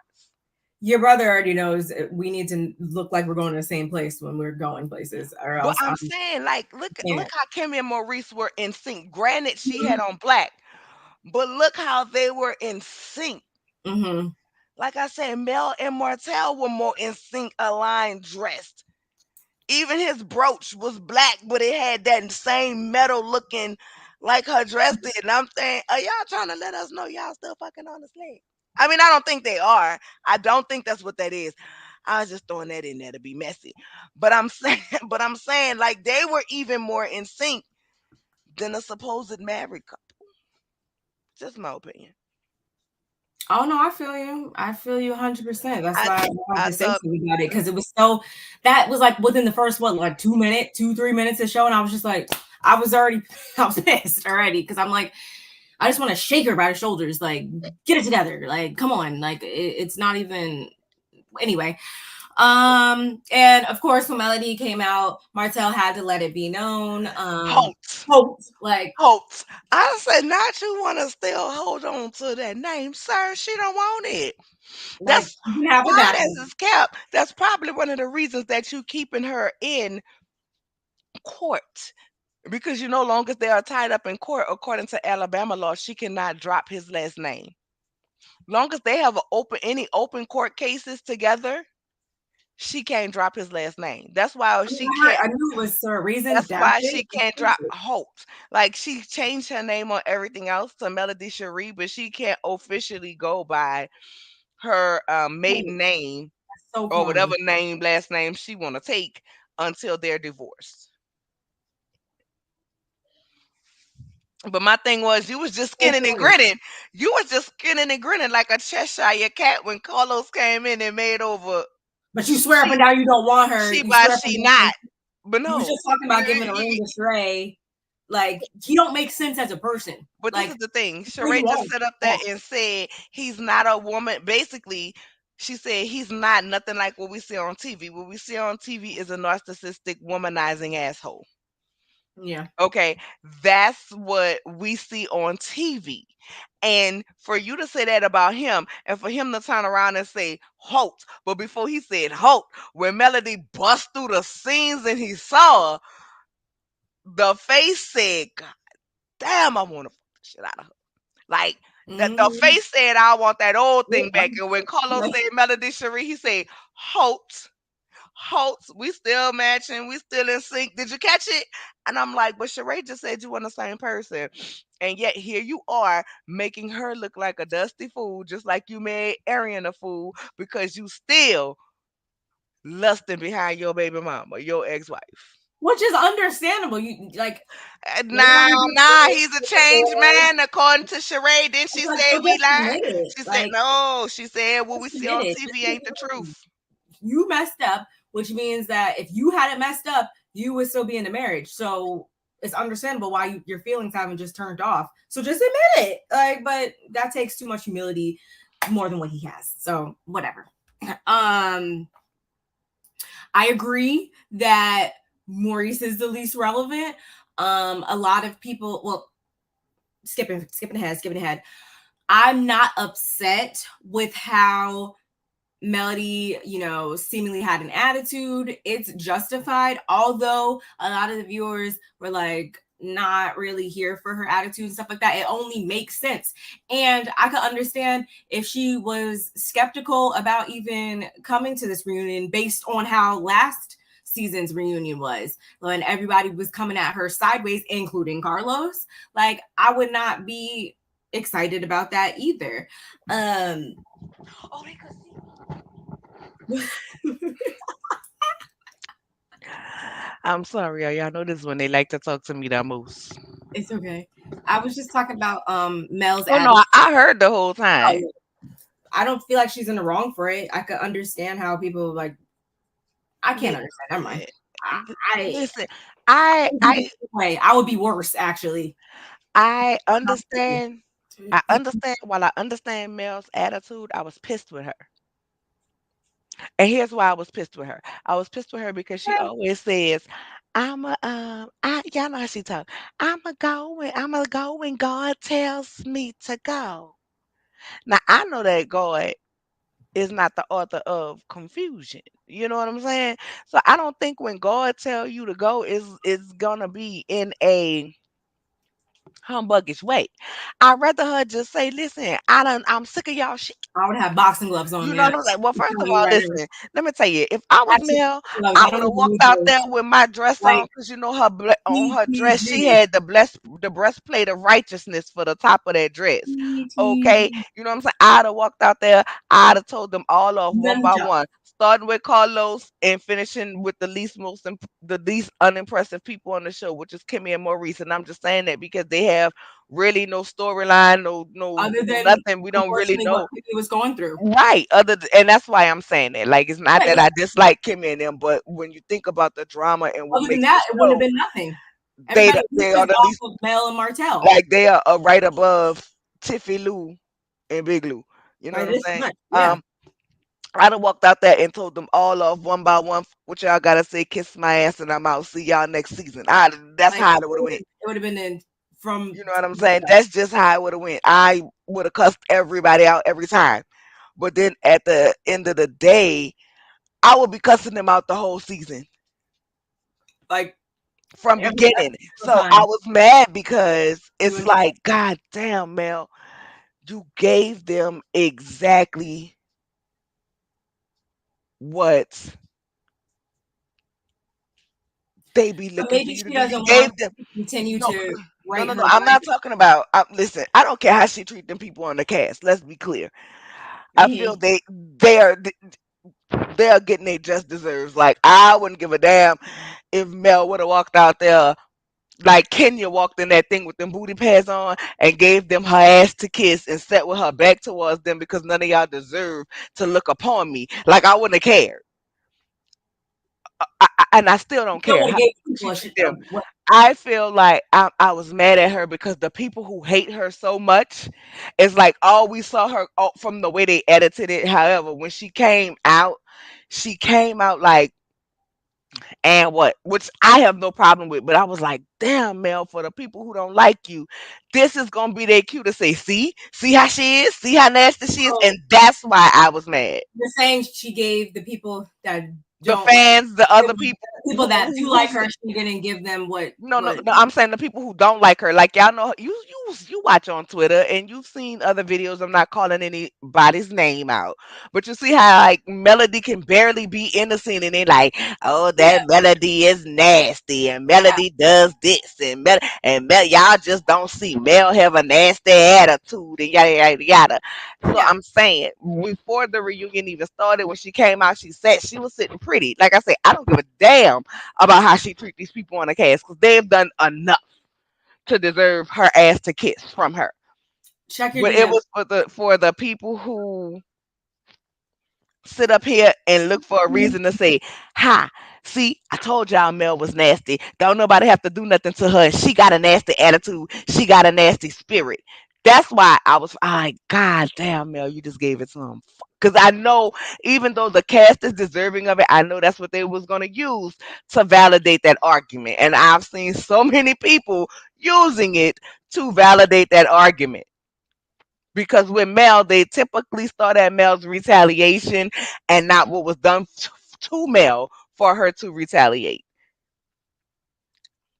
Your brother already knows we need to look like we're going to the same place when we're going places, or But else I'm I'm saying, like, look can't. how Kimmy and Maurice were in sync. Granted, she had on black, but look how they were in sync. Mm-hmm. Like I said, Mel and Martell were more in sync, aligned, dressed. Even his brooch was black, but it had that same metal looking like her dress did. And I'm saying, are y'all trying to let us know y'all still fucking on the sled? I mean, I don't think they are. I don't think that's what that is. I was just throwing that in there to be messy. But I'm saying, but I'm saying, like they were even more in sync than a supposed married couple. Just my opinion. Oh no, I feel you. I feel you 100%. That's I why I wanted I to say thought something about it because it was so. That was like within the first what, like 2 minutes, 3 minutes of show, and I was just like, I was already, I was pissed already because I'm like, I just want to shake her by the shoulders, like, get it together, like, come on, like, it's not even. Anyway, and of course, when Melody came out, Martell had to let it be known. Holt. Hope, like, Holt. I said, not you want to still hold on to that name, sir. She don't want it. like That's you can have the why back. this is kept. That's probably one of the reasons that you keeping her in court. Because you know, long as they are tied up in court, according to Alabama law, she cannot drop his last name. Long as they have any open court cases together, she can't drop his last name. That's why I mean, she can't. I knew it was for a reason. That's That's why it. she can't drop Holt. Like she changed her name on everything else to Melody Cherie, but she can't officially go by her Corny. maiden name That's so or whatever corny. last name she want to take until they're divorced. But my thing was, you was just Full skinning and point. grinning. You was just skinning and grinning like a Cheshire cat when Carlos came in and made over But you swear up and she down you don't want her. she You by swear up and she down not. But you was no, just talking about giving a ring you, to Sheree. Like he don't make sense as a person. but this is Like the thing. who you Sheree just are. set up Yeah. that and said he's not a woman. Basically, she said he's not nothing like what we see on TV. What we see on TV is a narcissistic, womanizing asshole. Yeah. Okay, that's what we see on TV. And for you to say that about him, and for him to turn around and say halt, but before he said halt, when Melody bust through the scenes and he saw her, the face said, God damn, I want to fuck the shit out of her. Like the Mm-hmm. face said, I want that old thing Yeah. back. And when Carlos Like, said Melody Cherie, he said, halt. Holtz, we still matching, we still in sync. Did you catch it? And I'm like, but Sheree just said you want the same person. And yet here you are making her look like a dusty fool, just like you made Arian a fool, because you still lusting behind your baby mama, your ex-wife. which is understandable. You like Nah, everybody gets nah, married he's a changed before. man, according to Sheree. Then It's she like, said so we just lied. admit it. She said Like no. She said what we just see admit on it. TV ain't the truth. You messed up, which means that if you hadn't messed up, you would still be in the marriage. So it's understandable why your feelings haven't just turned off. So just admit it. Like, but that takes too much humility, more than what he has. So whatever. I agree that Maurice is the least relevant. A lot of people, well, skipping ahead. I'm not upset with how Melody, seemingly had an attitude. It's justified, although a lot of the viewers were like not really here for her attitude and stuff like that. It only makes sense. And I could understand if she was skeptical about even coming to this reunion based on how last season's reunion was when everybody was coming at her sideways, including Carlos. Like, I would not be excited about that either. Oh, they could see. I'm sorry, y'all know this is when they like to talk to me the most. It's okay. I was just talking about Mel's Oh no, attitude. I heard the whole time. I don't feel like she's in the wrong for it. I could understand how people like. I can't understand. Never mind. I Listen, I way. I would be worse actually. I understand. I understand. While I understand Mel's attitude, I was pissed with her. And here's why I was pissed with her. I was pissed with her because she always says, "I'm a I y'all know how she talk. I'm a go when God tells me to go." Now I know that God is not the author of confusion. You know what I'm saying? So I don't think when God tell you to go is gonna be in a humbuggish way. I'd rather her just say, "Listen, I'm sick of y'all shit." I would have boxing gloves on, You know man. what I'm saying? Well, I'm first of telling you all, right now. listen, let me tell you, if I was Actually, Mel, gloves. I I would don't have even walked need out those. there with my dress Like on because you know on her T dress she T had the breastplate of righteousness for the top of that dress. T Okay, T. you know what I'm saying? I'd have walked out there. I'd have told them all off You one better by jump. one, starting with Carlos and finishing with the least unimpressive people on the show, which is Kimmy and Maurice. And I'm just saying that because they have really no storyline, Other no than nothing. We don't really unfortunately what know. Piggy was going through. Right. And that's why I'm saying that. Like, it's not But that yeah, I dislike Kimmy and them, but when you think about the drama and what other than makes the that, it wouldn't have show, been nothing. Everybody they was are the off least, of Mel and Martell. like they are right above Tiffy Lou and Big Lou. You know By what I'm this saying? much, yeah. I done walked out there and told them all off one by one what y'all gotta say, kiss my ass and I'm out. See y'all next season. That's Like how it would have went. it would have been in from You know what I'm saying? That's just how it would have went. I would have cussed everybody out every time. But then at the end of the day, I would be cussing them out the whole season like from every beginning. single So I time. was mad because You it's would like, God damn, Mel, you gave them exactly what they be but looking for maybe you to she do. You doesn't gave want them to continue no, to no, write no, no. her I'm life. not talking about. Listen, I don't care how she treat them people on the cast. Let's be clear. I feel Mm-hmm. they are getting their just deserves. Like I wouldn't give a damn if Mel would have walked out there Like Kenya walked in that thing with them booty pads on and gave them her ass to kiss and sat with her back towards them because none of y'all deserve to look upon me. Like I wouldn't have cared. And I still don't Still care would have how gave she people a treat them. what? I feel like I was mad at her because the people who hate her so much, it's like all we saw her from the way they edited it. However, when she came out like, and what, which I have no problem with, but I was like, damn, Mel, for the people who don't like you, this is gonna be their cue to say, see how she is, see how nasty she is, So and that's why I was mad. you're saying she gave the people that The don't like fans, the the other people people that do like who's her, she didn't give them no, no, what no. I'm saying the people who don't like her, like y'all know, you watch on Twitter and you've seen other videos. I'm not calling anybody's name out, but you see how like Melody can barely be innocent, and they like, oh, yeah, that Melody is nasty, and yeah, Melody does this, y'all just don't see Mel have a nasty attitude, and yada yada yada. So yeah. I'm saying before the reunion even started, when she came out, she was sitting pretty. Like I said, I don't give a damn about how she treat these people on the cast because they've done enough to deserve her ass to kiss from her. Check your But it DM. was for the people who sit up here and look for a reason to say, "Ha, see, I told y'all Mel was nasty. Don't nobody have to do nothing to her. She got a nasty attitude. She got a nasty spirit." That's why I was, God damn, Mel, you just gave it to him. Because I know, even though the cast is deserving of it, I know that's what they was going to use to validate that argument. And I've seen so many people using it to validate that argument because with Mel, they typically start at Mel's retaliation and not what was done to Mel for her to retaliate.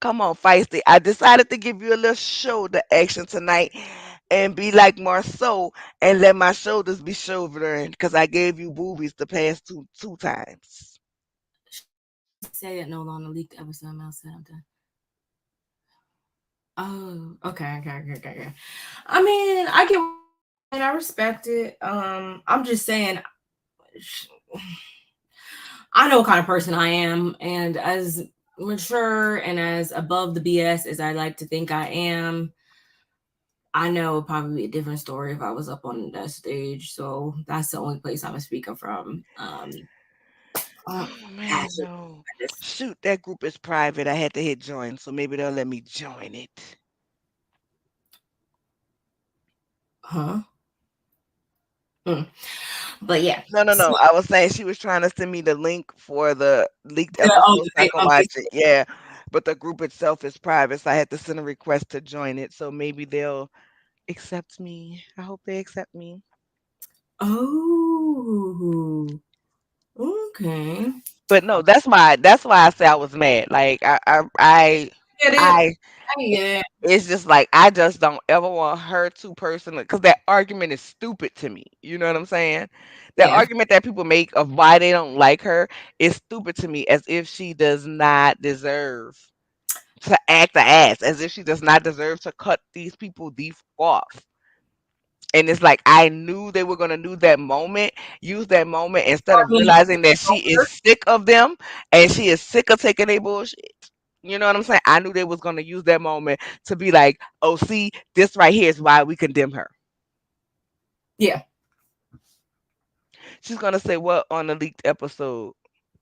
Come on, Feisty. I decided to give you a little shoulder action tonight and be like Marceau and let my shoulders be shouldering because I gave you boobies the past two times. She didn't say that no longer leaked episode. Mel said I'm done. Oh, okay. I mean, I get what you're saying. I respect it. I'm just saying, I know what kind of person I am, and as mature and as above the BS as I like to think I am, I know it'd probably be a different story if I was up on that stage. So that's the only place I'm speaking from. Oh man, Actually, no. I just, Shoot, that group is private. I had to hit join, so maybe they'll let me join it. huh? Hmm. But yeah, No, no, so no. I was saying she was trying to send me the link for the leaked oh, episode the so I fake can on watch it. Facebook. Yeah. But the group itself is private, so I had to send a request to join it. So maybe they'll accept me. I hope they accept me. Oh, okay. But no, that's why I say I was mad. Like Get it? I I get it. it's just like I just don't ever want her to personally because that argument is stupid to me. You know what I'm saying? That Yeah. argument that people make of why they don't like her is stupid to me, as if she does not deserve to act the ass, as if she does not deserve to cut these people the fuck off. And it's like I knew they were gonna use that moment instead of I mean, realizing that she is sick of them and she is sick of taking their bullshit. You know what I'm saying? I knew they was gonna use that moment to be like, oh, see, this right here is why we condemn her. yeah, She's gonna say what on the leaked episode?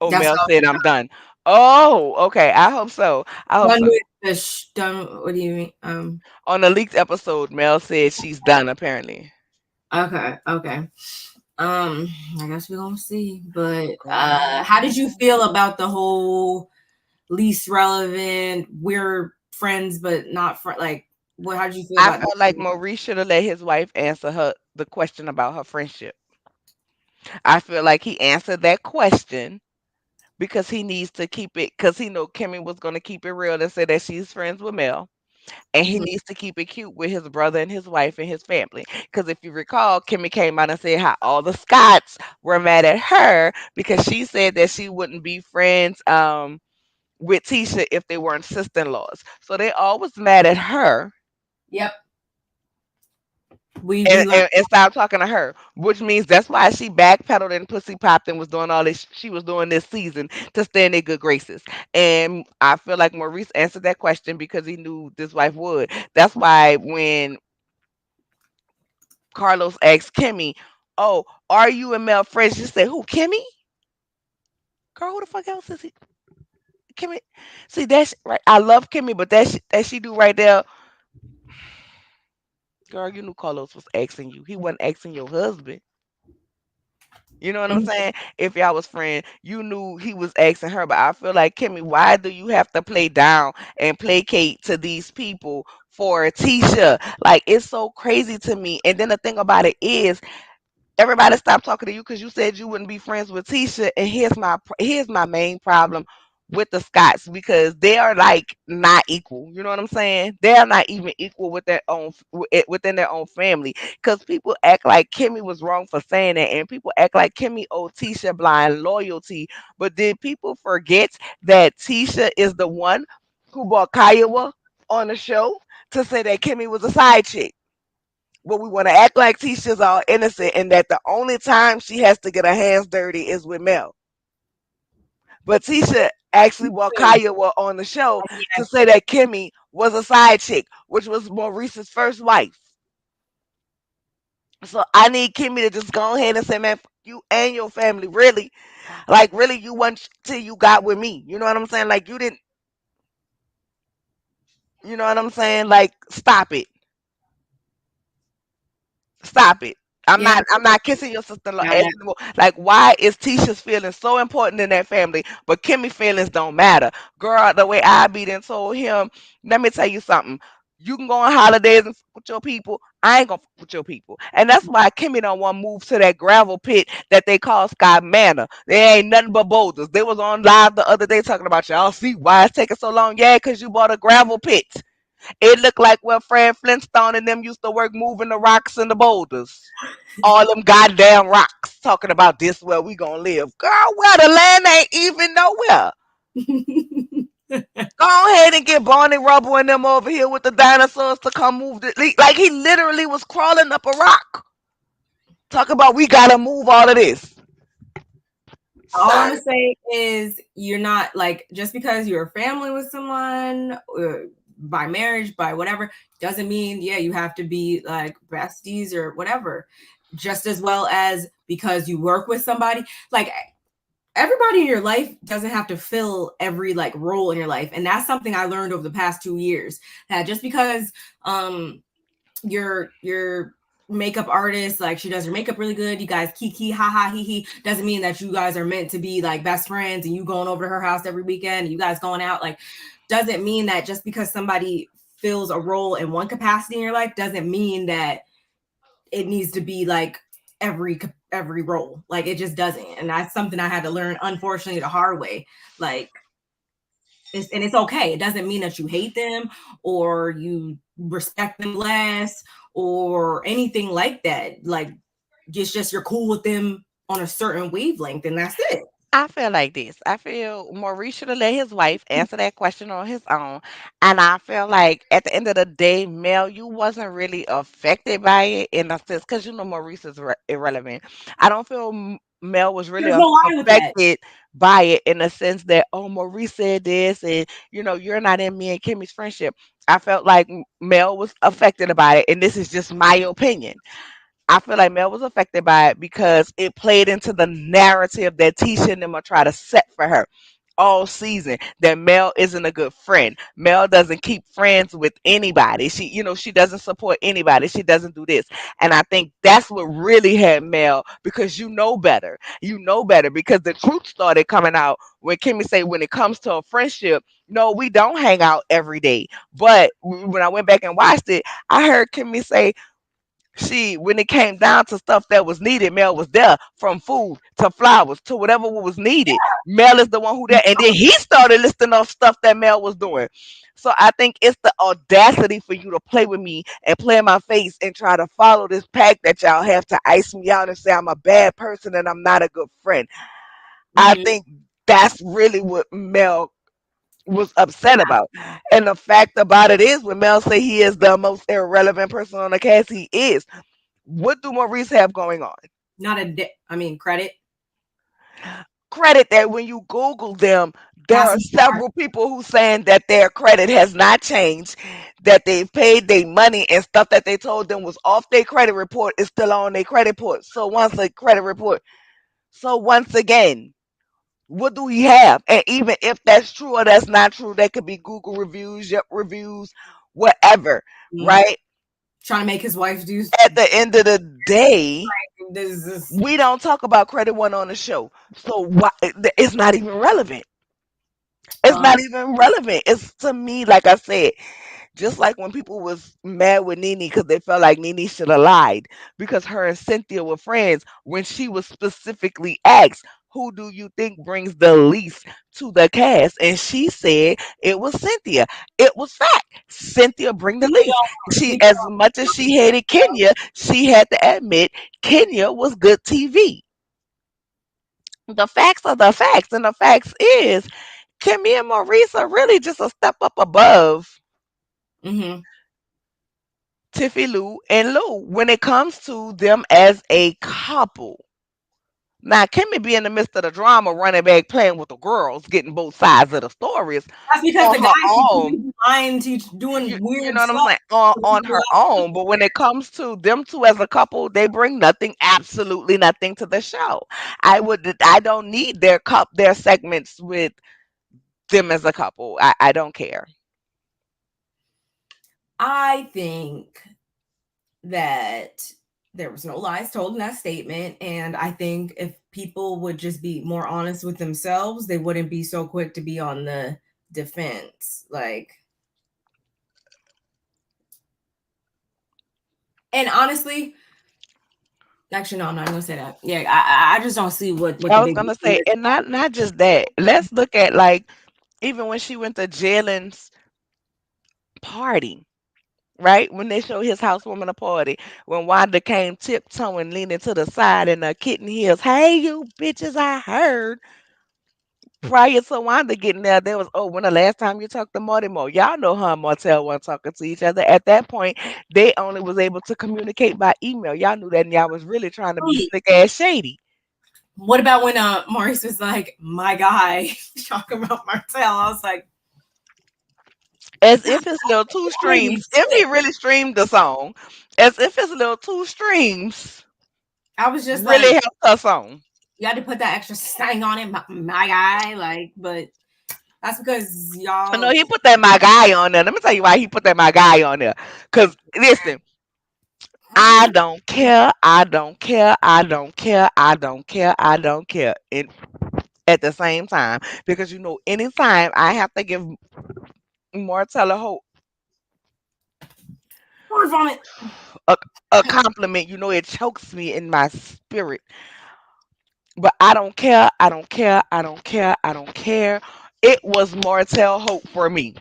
Oh, that's Mel how said I'm done. Oh, okay. I hope so. I hope done so. with the done. What do you mean? On the leaked episode, Mel said she's done apparently. Okay. Um, I guess we're gonna see. But how did you Girl. feel about the whole least relevant? We're friends, but not like. What? How did you feel I about felt like Maurice should have let his wife answer her the question about her friendship. I feel like he answered that question because he needs to keep it because he know Kimmy was gonna keep it real and say that she's friends with Mel. And he Mhm. needs to keep it cute with his brother and his wife and his family. Because if you recall, Kimmy came out and said how all the Scots were mad at her because she said that she wouldn't be friends with Tisha if they weren't sister in laws. So they always mad at her. Yep. We learned. And stop talking to her, which means that's why she backpedaled and pussy popped and was doing all this. She was doing this season to stay in their good graces. And I feel like Maurice answered that question because he knew this wife would. That's why when Carlos asked Kimmy, "Oh, are you and Mel friends?" She said, "Who, Kimmy? Girl, who the fuck else is he? Kimmy." See, that's right. I love Kimmy, but that she do right there, girl. You knew Carlos was asking you. He wasn't asking your husband. You know what I'm saying? If y'all was friends, you knew he was asking her. But I feel like, Kimmy, why do you have to play down and placate to these people for Tisha? Like, it's so crazy to me. And then the thing about it is, everybody stopped talking to you because you said you wouldn't be friends with Tisha. And here's my main problem with the Scots, because they are like not equal. You know what I'm saying? They are not even equal with their own within their own family. Because people act like Kimmy was wrong for saying that, and people act like Kimmy owed Tisha blind loyalty. But did people forget that Tisha is the one who brought Kiowa on the show to say that Kimmy was a side chick? But we want to act like Tisha's all innocent and that the only time she has to get her hands dirty is with Mel. But Tisha actually brought Kaya on the show to say that Kimmy was a side chick, which was Maurice's first wife. So I need Kimmy to just go ahead and say, man, fuck you and your family, really. Like, really, you want till you got with me. You know what I'm saying? Like, you didn't, you know what I'm saying? Like, stop it. Stop it. Yeah, I'm not kissing your sister-in-law got ass it. anymore. Like, why is Tisha's feelings so important in that family, but Kimmy feelings don't matter? Girl, the way I beat and told him, let me tell you something. You can go on holidays and fuck with your people. I ain't gonna fuck with your people. And that's why Kimmy don't want to move to that gravel pit that they call Sky Manor. There ain't nothing but boulders. They was on live the other day talking about, y'all see why it's taking so long. Yeah, because you bought a gravel pit. It looked like where Fred Flintstone and them used to work moving the rocks and the boulders. All them goddamn rocks talking about this where we gonna live. Girl, where the land ain't even nowhere. Go ahead and get Barney Rubble and them over here with the dinosaurs to come move the like he literally was crawling up a rock. Talk about we gotta move all of this. All I'm Sir. gonna say is you're not like just because you're a family with someone by marriage, by whatever, doesn't mean you have to be like besties or whatever. Just as well as because you work with somebody, like everybody in your life doesn't have to fill every like role in your life, and that's something I learned over the past 2 years. That just because your makeup artist, like she does your makeup really good, you guys kiki ha ha he he, doesn't mean that you guys are meant to be like best friends and you going over to her house every weekend and you guys going out. Like, doesn't mean that just because somebody fills a role in one capacity in your life doesn't mean that it needs to be like every role. Like, it just doesn't. And that's something I had to learn, unfortunately, the hard way. Like, it's okay. It doesn't mean that you hate them or you respect them less or anything like that. Like, it's just you're cool with them on a certain wavelength, and that's it. I feel like this. I feel Maurice should have let his wife answer that question on his own. And I feel like at the end of the day, Mel, you wasn't really affected by it in a sense because you know Maurice is irrelevant. I don't feel Mel was really There's no lie with that. affected by it in the sense that, oh, Maurice said this and, you're not in me and Kimmy's friendship. I felt like Mel was affected by it. And this is just my opinion. I feel like Mel was affected by it because it played into the narrative that Tisha and them are trying to set for her all season. That Mel isn't a good friend. Mel doesn't keep friends with anybody. She doesn't support anybody. She doesn't do this. And I think that's what really had Mel because you know better. You know better because the truth started coming out when Kimmy said when it comes to a friendship, no, we don't hang out every day. But when I went back and watched it, I heard Kimmy say when it came down to stuff that was needed, Mel was there from food to flowers to whatever was needed. Mel is the one who there. And then he started listing off stuff that Mel was doing. So I think it's the audacity for you to play with me and play in my face and try to follow this pack that y'all have to ice me out and say I'm a bad person and I'm not a good friend. I Mhm. think that's really what Mel was upset about. And the fact about it is when Mel say he is the most irrelevant person on the cast, he is. What do Maurice have going on? Not I mean, credit. Credit that when you Google them, there Has are some several people who saying that their credit has not changed, that they've paid their money and stuff that they told them was off their credit report is still on their credit report. So once again, what do he have? And even if that's true or that's not true, that could be Google reviews, Yelp reviews, whatever, scars. right? Trying to make his wife do At the end of the day, this. we don't talk about credit one on the show. So why, it's not even relevant. It's Um, not even relevant. It's to me, like I said, just like when people was mad with Nene because they felt like Nene should have lied because her and Cynthia were friends when she was specifically asked, who do you think brings the least to the cast? And she said it was Cynthia. It was fact. Cynthia bring the least. She, as much as she hated Kenya, she had to admit Kenya was good TV. The facts are the facts, and the facts is Kimmy and Maurice are really just a step up above mm-hmm. Tiffy Lou and Lou when it comes to them as a couple. Now, Kimmy be in the midst of the drama, running back, playing with the girls, getting both sides of the stories That's because on the her guy she could own. be lying, teach, You, doing you weird know what I'm stuff. saying? On her own. But when it comes to them two as a couple, they bring nothing, absolutely nothing to the show. I don't need their segments with them as a couple. I don't care. I think that there was no lies told in that statement, and I think if people would just be more honest with themselves, they wouldn't be so quick to be on the defense. Like, and honestly, actually, no, I'm not gonna say that. Yeah, I just don't see what I the was big gonna deal say, is. and not just that. Let's look at like even when she went to Jalen's party, right? When they showed his housewarming a party, when Wanda came tiptoeing, leaning to the side in her kitten heels. Hey, you bitches! I heard. Prior to Wanda getting there was, oh, when the last time you talked to Mortimer? Y'all know her and Martell weren't talking to each other. At that point, they only was able to communicate by email. Y'all knew that, and y'all was really trying to be slick ass shady. What about when Maurice was like, my guy, talking about Martell? I was like, As if his little two holy streams, if he shit. really streamed the song, as if his little two streams I was just really like, helped her song. you had to put that extra slang on it, my guy. Like, but that's because No, y'all. he put that my guy on there. Let me tell you why he put that my guy on there. Cause listen, I don't care, I don't care, I don't care, I don't care, I don't care. And at the same time, because anytime I have to give Martella Hope Word vomit. a, a compliment, it chokes me in my spirit. But I don't care, I don't care, I don't care, I don't care. It was Martell Hope for me.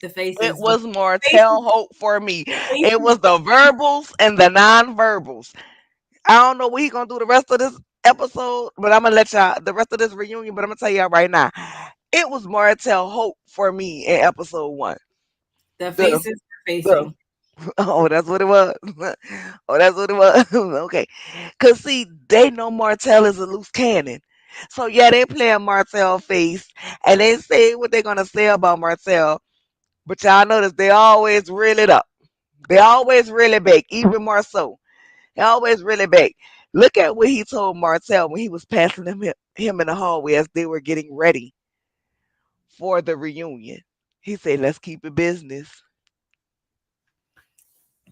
The It faces, the was faces, Martell Hope for me. It faces. was the verbals and the non-verbals. I don't know what he gonna do the rest of this episode, but I'm gonna let y'all the rest of this reunion. But I'm gonna tell y'all right now, it was Martell Hope for me in episode one. The The faces are the facing. oh, that's what it was. Oh, that's what it was. Okay, cause see, they know Martell is a loose cannon. So yeah, they playing Martell face, and they say what they're gonna say about Martell. But y'all notice they always reel it up. They always reel it back, even more so. He always really back. Look at what he told Martell when he was passing him in the hallway as they were getting ready for the reunion. He said, "Let's keep it business."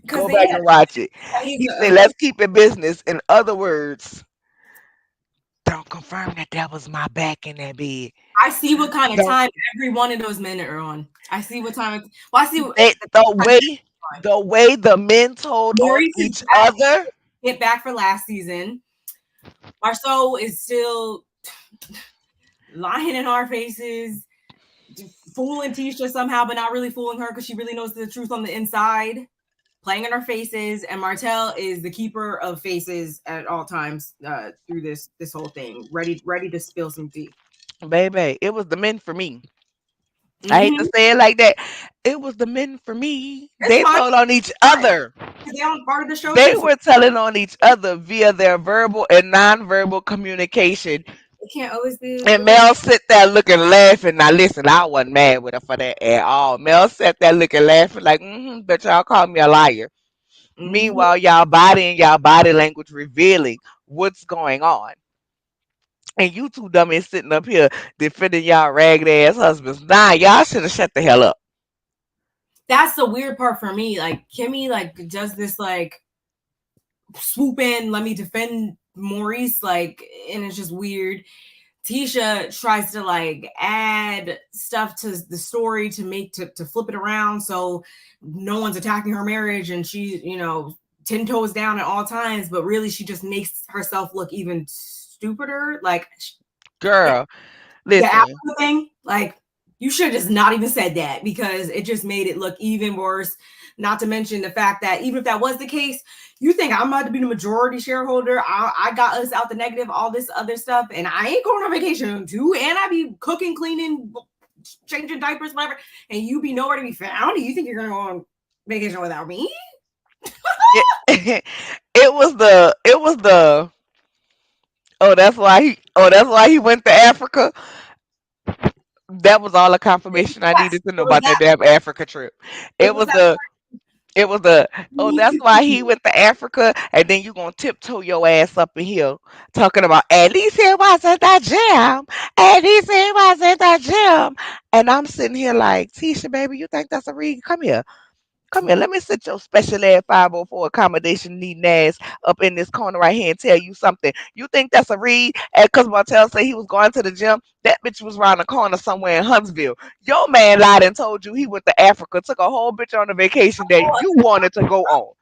Because Go they back had and watch it. he's He said, "Let's keep it business." In other words, don't confirm that that was my back in that bed. I see what kind of Don't time every one of those men are on. I see what time. Well, I see what they, the way the men told on Maurice is each other. get back for last season. Marceau is still lying in our faces, fooling Tisha somehow, but not really fooling her because she really knows the truth on the inside. Playing in our faces, and Martell is the keeper of faces at all times through this whole thing, ready to spill some tea. Baby, it was the men for me. I hate to Mm-hmm. say it like that. It was the men for me. It's They fine. told on each Fine. other. They on part of the show They too, so were telling on each other via their verbal and nonverbal communication. it can't always be And the way. Mel sit there looking laughing. Now listen, I wasn't mad with her for that at all. Mel sat there looking laughing like, but y'all call me a liar. Mm-hmm. Meanwhile, y'all body and y'all body language revealing what's going on. And you two dummies sitting up here defending y'all ragged ass husbands. Nah, y'all should have shut the hell up. That's the weird part for me. Like Kimmy, like does this like swoop in, let me defend Maurice, like, and it's just weird. Tisha tries to like add stuff to the story to make to flip it around so no one's attacking her marriage and she, 10 toes down at all times, but really she just makes herself look even stupider. Like Girl, the listen. apple thing, like you should have just not even said that because it just made it look even worse. Not to mention the fact that even if that was the case, you think I'm about to be the majority shareholder. I got us out the negative, all this other stuff, and I ain't going on vacation too, and I be cooking, cleaning, changing diapers, whatever, and you be nowhere to be found. You think you're gonna go on vacation without me? It, it was the oh that's why he went to Africa. That was all the confirmation I Yes, needed to know it was about that that. damn Africa trip. It It was was that. the it was the oh Me that's why he went to Africa, and then you gonna tiptoe your ass up in here talking about at least it wasn't that gym. At least it wasn't that gym. And I'm sitting here like, Tisha, baby, you think that's a read? Come here. Come here, let me sit your special ed 504 accommodation needing ass up in this corner right here and tell you something. You think that's a read? Because Martell said he was going to the gym. That bitch was around the corner somewhere in Huntsville. Your man lied and told you he went to Africa, took a whole bitch on a vacation that you wanted to go on.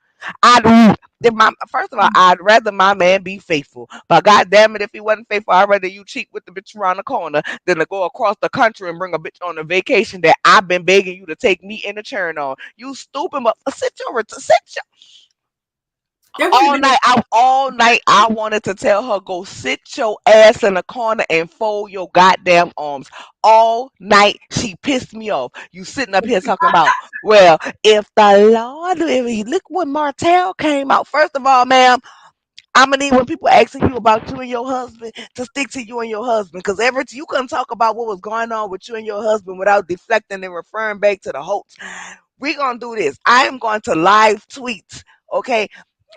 I'd if my first of all, I'd rather my man be faithful. But god damn it, if he wasn't faithful, I'd rather you cheat with the bitch around the corner than to go across the country and bring a bitch on a vacation that I've been begging you to take me in a turn on. You stupid, but sit your There would have been all night I wanted to tell her go sit your ass in the corner and fold your goddamn arms. All night she pissed me off. You sitting up here talking about, well, if the Lord, look when Martell came out. First of all, ma'am, I'm gonna need when people asking you about you and your husband to stick to you and your husband, because every you couldn't talk about what was going on with you and your husband without deflecting and referring back to the hoax. We're gonna do this. I am going to live tweet. Okay,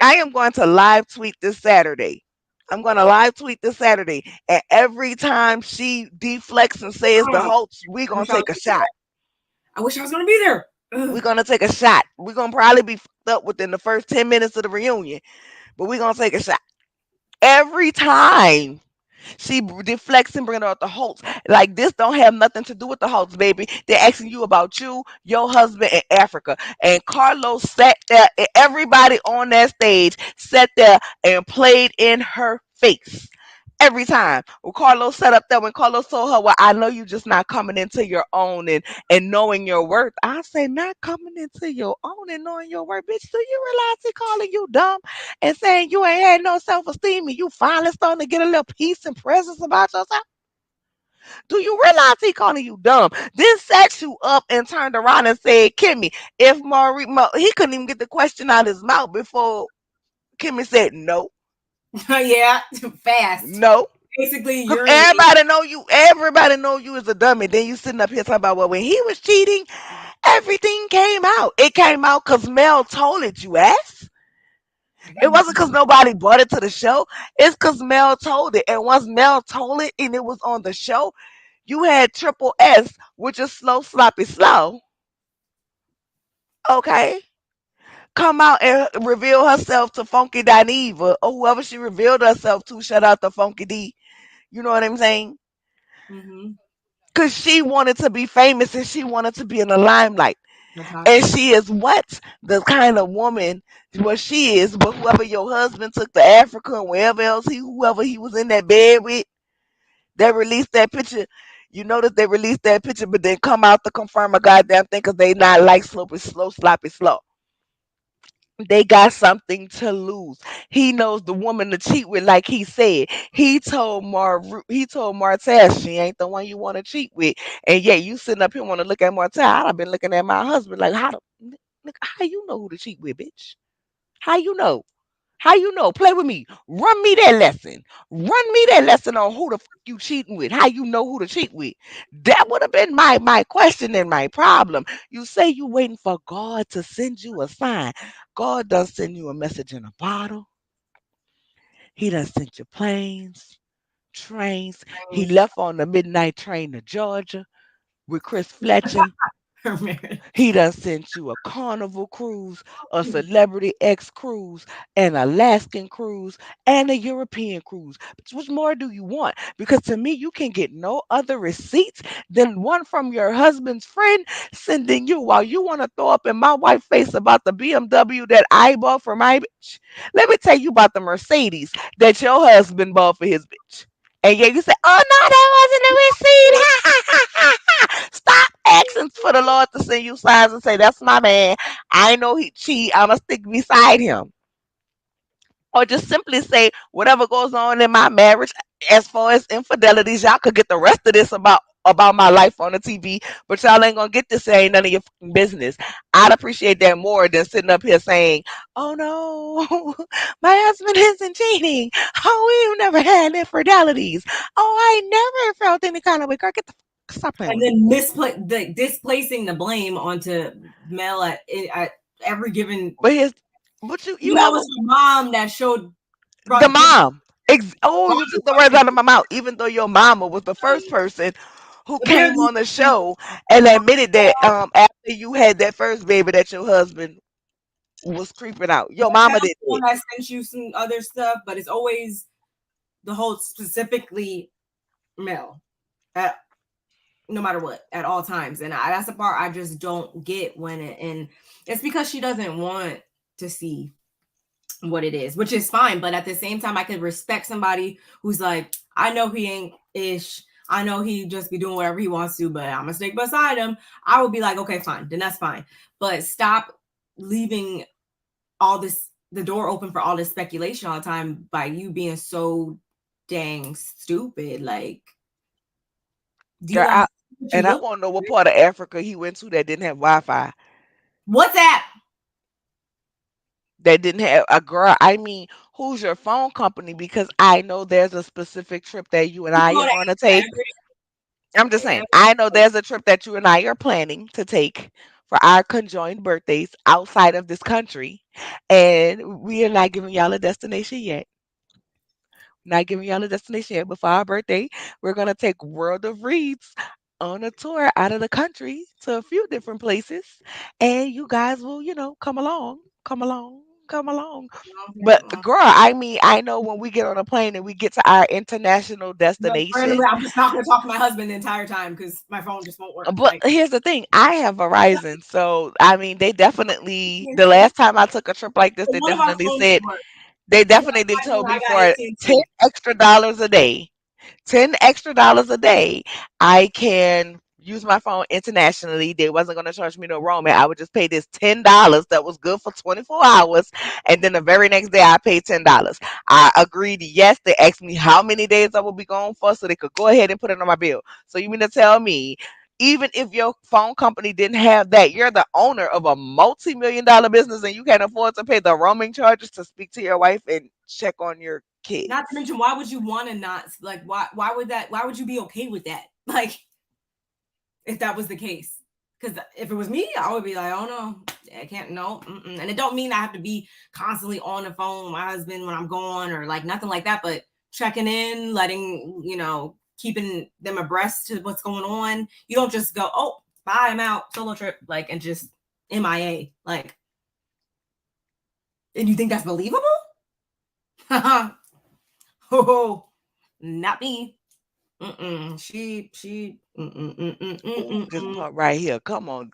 I am going to live tweet this Saturday. I'm going to live tweet this Saturday, and every time she deflects and says the oh, hoax, we're I gonna wish I was take a shot. I wish I was gonna be there. We're Ugh. gonna take a shot. We're gonna probably be fucked up within the first 10 minutes of the reunion, but we're gonna take a shot every time. She deflects and bring it out the hoax. Like this don't have nothing to do with the hoax, baby. They're asking you about you, your husband, and Africa. And Carlos sat there, and everybody on that stage sat there and played in her face. Every time. When Carlos sat up there, when Carlos told her, well, I know you just not coming into your own and knowing your worth. I say, not coming into your own and knowing your worth. Bitch, do you realize he calling you dumb and saying you ain't had no self esteem and you finally starting to get a little peace and presence about yourself? Do you realize he calling you dumb? Then sat you up and turned around and said, Kimmy, if he couldn't even get the question out of his mouth before Kimmy said no, Yeah, fast. no. Basically, Cause you're an everybody know you is a dummy. Then you sitting up here talking about, well, when he was cheating, everything came out. It came out because Mel told it, you ass. It wasn't because nobody brought it to the show. It's because Mel told it. And once Mel told it and it was on the show, you had Triple S, which is slow, sloppy, slow. Okay. Come out and reveal herself to Funky Dineva or whoever she revealed herself to. Shout out to Funky D. You know what I'm saying? hmm Because she wanted to be famous and she wanted to be in the limelight. And Natasha. she is what? The kind of woman what she is, but whoever your husband took to Africa and wherever else whoever he was in that bed with, they released that picture. You notice they released that picture, but then come out to confirm a goddamn thing because they not like slow, sloppy, slow. They got something to lose. He knows the woman to cheat with, like he said. He told Martez she ain't the one you want to cheat with. And yet you sitting up here want to look at Martez. I've been looking at my husband like how you know who to cheat with, bitch? How you know? How you know? Play with me. Run me that lesson. Run me that lesson on who the fuck you cheating with. How you know who to cheat with. That would have been my question and my problem. You say you waiting for God to send you a sign. God does send you a message in a bottle. He done sent you planes, trains. He Things. left on the midnight train to Georgia with Chris Fletcher. Her marriage. He done sent you a Carnival cruise, a Celebrity X cruise, an Alaskan cruise, and a European cruise. But what more do you want? Because to me, you can get no other receipts than one from your husband's friend sending you while you want to throw up in my wife's face about the BMW that I bought for my bitch. Let me tell you about the Mercedes that your husband bought for his bitch. And yeah, you say, oh no, that wasn't a receipt. Ha ha ha ha ha. Stop asking for the Lord to send you signs and say, that's my man. I know he cheat. I'ma stick beside him. Or just simply say, whatever goes on in my marriage, as far as infidelities, y'all could get the rest of this about my life on the TV, but y'all ain't gonna get this. Ain't none of your fucking business. I'd appreciate that more than sitting up here saying, "Oh no, my husband isn't cheating. Oh, we've never had infidelities. Oh, I never felt any kind of way." Girl, stop playing And with me. then displacing the blame onto Mel at every given. But here's, but you That know was what? her mom that The give mom. Oh, you took the words out of my mouth. Even though your mama was the first person who came apparently on the show and admitted that after you had that first baby that your husband was creeping out. Your mama did one it. that sent you some other stuff, but it's always the whole specifically Mel. At, no matter what, at all times, and that's the part I just don't get and it's because she doesn't want to see what it is, which is fine. But at the same time, I could respect somebody who's like, I know he ain't ish. I know he just be doing whatever he wants to, but I'm gonna stick beside him. I would be like, okay, fine, then that's fine. But stop leaving all this the door open for all this speculation all the time by you being so dang stupid. Like, do you Girl, understand what you and I look want to know what like? part of Africa he went to that didn't have Wi-Fi. What's that? That didn't have a girl. I mean, who's your phone company? Because I know there's a specific trip that you and You I go are to going to take. I'm just saying, every, I know there's a trip that you and I are planning to take for our conjoined birthdays outside of this country, and we are not giving y'all a destination yet. Not giving y'all a destination yet, but for our birthday, we're gonna take World of Reads on a tour out of the country to a few different places, and you guys will, come along, come along, come along. But girl, I mean, I know when we get on a plane and we get to our international randomly, destination. I'm just not going to talk to my husband the entire time because my phone just won't work. But Like, here's the thing, I have Verizon, so I mean, they definitely the last time I took a trip like this, they one of our definitely phones said work. they You got definitely Verizon, told I me got for ten AT&T. extra dollars a day, $10 extra a day, I can use my phone internationally. They wasn't gonna charge me no roaming. I would just pay this $10 that was good for 24 hours, and then the very next day I paid $10. I agreed yes. They asked me how many days I would be gone for, so they could go ahead and put it on my bill. So you mean to tell me, even if your phone company didn't have that, you're the owner of a multi-million-dollar business and you can't afford to pay the roaming charges to speak to your wife and check on your Not to kids? mention, why would you want to not like? Why would that? Why would you be okay with that? Like, if that was the case, because if it was me, I would be like, oh no, I can't. No, and it don't mean I have to be constantly on the phone with my husband when I'm gone or like nothing like that. But checking in, letting keeping them abreast to what's going on. You don't just go, oh, bye, I'm out, solo trip, like, and just MIA, like. And you think that's believable? Oh, not me. She. Ooh, this part right here. Come on.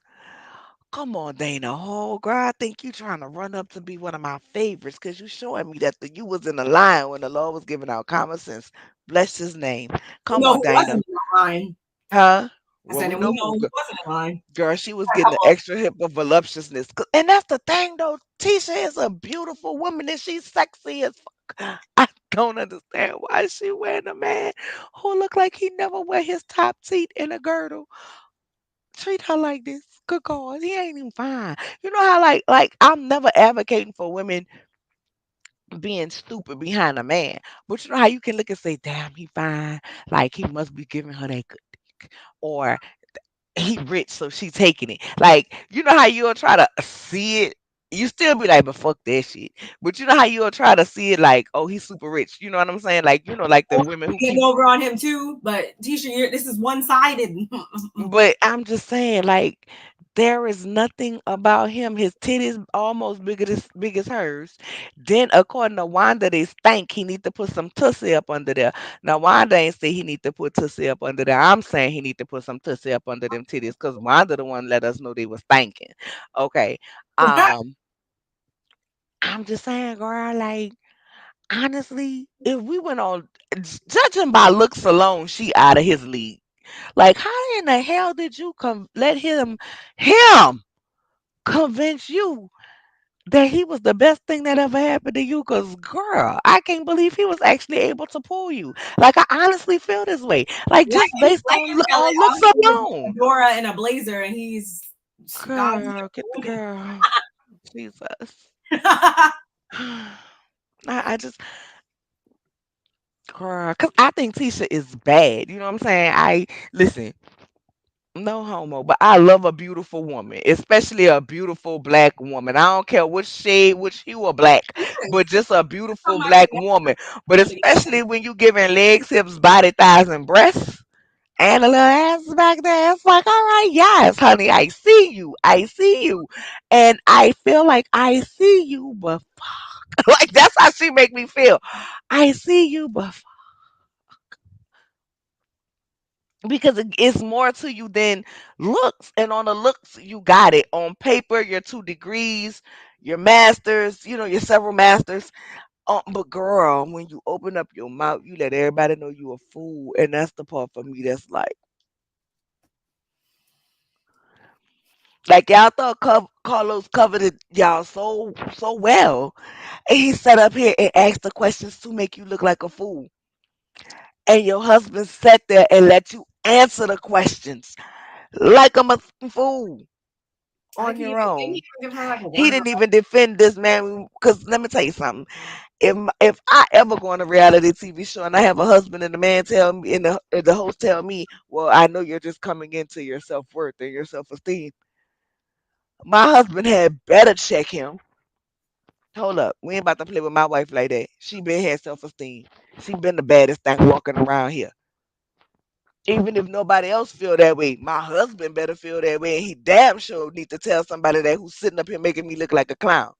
Come on, Dana. Oh, girl, I think you trying to run up to be one of my favorites because you showing me that you was in the line when the Lord was giving out common sense. Bless his name. Come No, on, who Dana. wasn't mine? Huh? I Well, said, we and we know know who. who wasn't in line. Girl, she was A getting the couple. extra hip of voluptuousness. And that's the thing, though. Tisha is a beautiful woman and she's sexy as fuck. I don't understand why she wearing a man who look like he never wear his top teeth in a girdle. Treat her like this. Good God, he ain't even fine. You know how like I'm never advocating for women being stupid behind a man. But you know how you can look and say, damn, he fine. Like he must be giving her that good dick. Or he rich, so she taking it. Like, you know how you'll try to see it? You still be like, but fuck that shit. But you know how you'll try to see it like, oh, he's super rich. You know what I'm saying? Like, like the Or women who getting keep. over on him too. But Tisha, this is one sided. But I'm just saying, like, there is nothing about him. His titties almost big as hers. Then, according to Wanda, they think he need to put some tussie up under there. Now, Wanda ain't say he need to put tussie up under there. I'm saying he need to put some tussie up under them titties because Wanda the one let us know they was thinking. Okay. Um, I'm just saying, girl, like, honestly, if we went on judging by looks alone, she out of his league. Like, how in the hell did you let him convince you that he was the best thing that ever happened to you? Cause girl, I can't believe he was actually able to pull you. Like, I honestly feel this way. Like, Yeah, just and he's based on playing Kelly. All looks he did was alone. a Dora and a blazer, and he's God's Girl, get the gift. girl. Jesus. I just girl, cause I think Tisha is bad. You know what I'm saying? I listen. No homo, but I love a beautiful woman, especially a beautiful black woman. I don't care which shade, which hue of black, but Yes. just a That's beautiful somebody black that woman. But come together. especially when you giving legs, hips, body, thighs, and breasts, and a little ass back there, it's like, all right, yes, honey, I see you, I see you, and I feel like I see you, but like that's how she make me feel. I see you, but because it's more to you than looks, and on the looks you got it on paper, your 2 degrees, your masters, your several masters. But girl, when you open up your mouth, you let everybody know you a fool, and that's the part for me that's like y'all thought Carlos covered it y'all so well, and he sat up here and asked the questions to make you look like a fool, and your husband sat there and let you answer the questions like I'm a fool I on can't your even didn't own. he even give her like a He one didn't even defend this man because let me tell you something. If I ever go on a reality TV show and I have a husband and the man tell me and the host tell me, well, I know you're just coming into your self worth and your self esteem. My husband had better check him. Hold up, we ain't about to play with my wife like that. She been had self esteem. She been the baddest thing walking around here. Even if nobody else feel that way, my husband better feel that way, and he damn sure need to tell somebody that who's sitting up here making me look like a clown.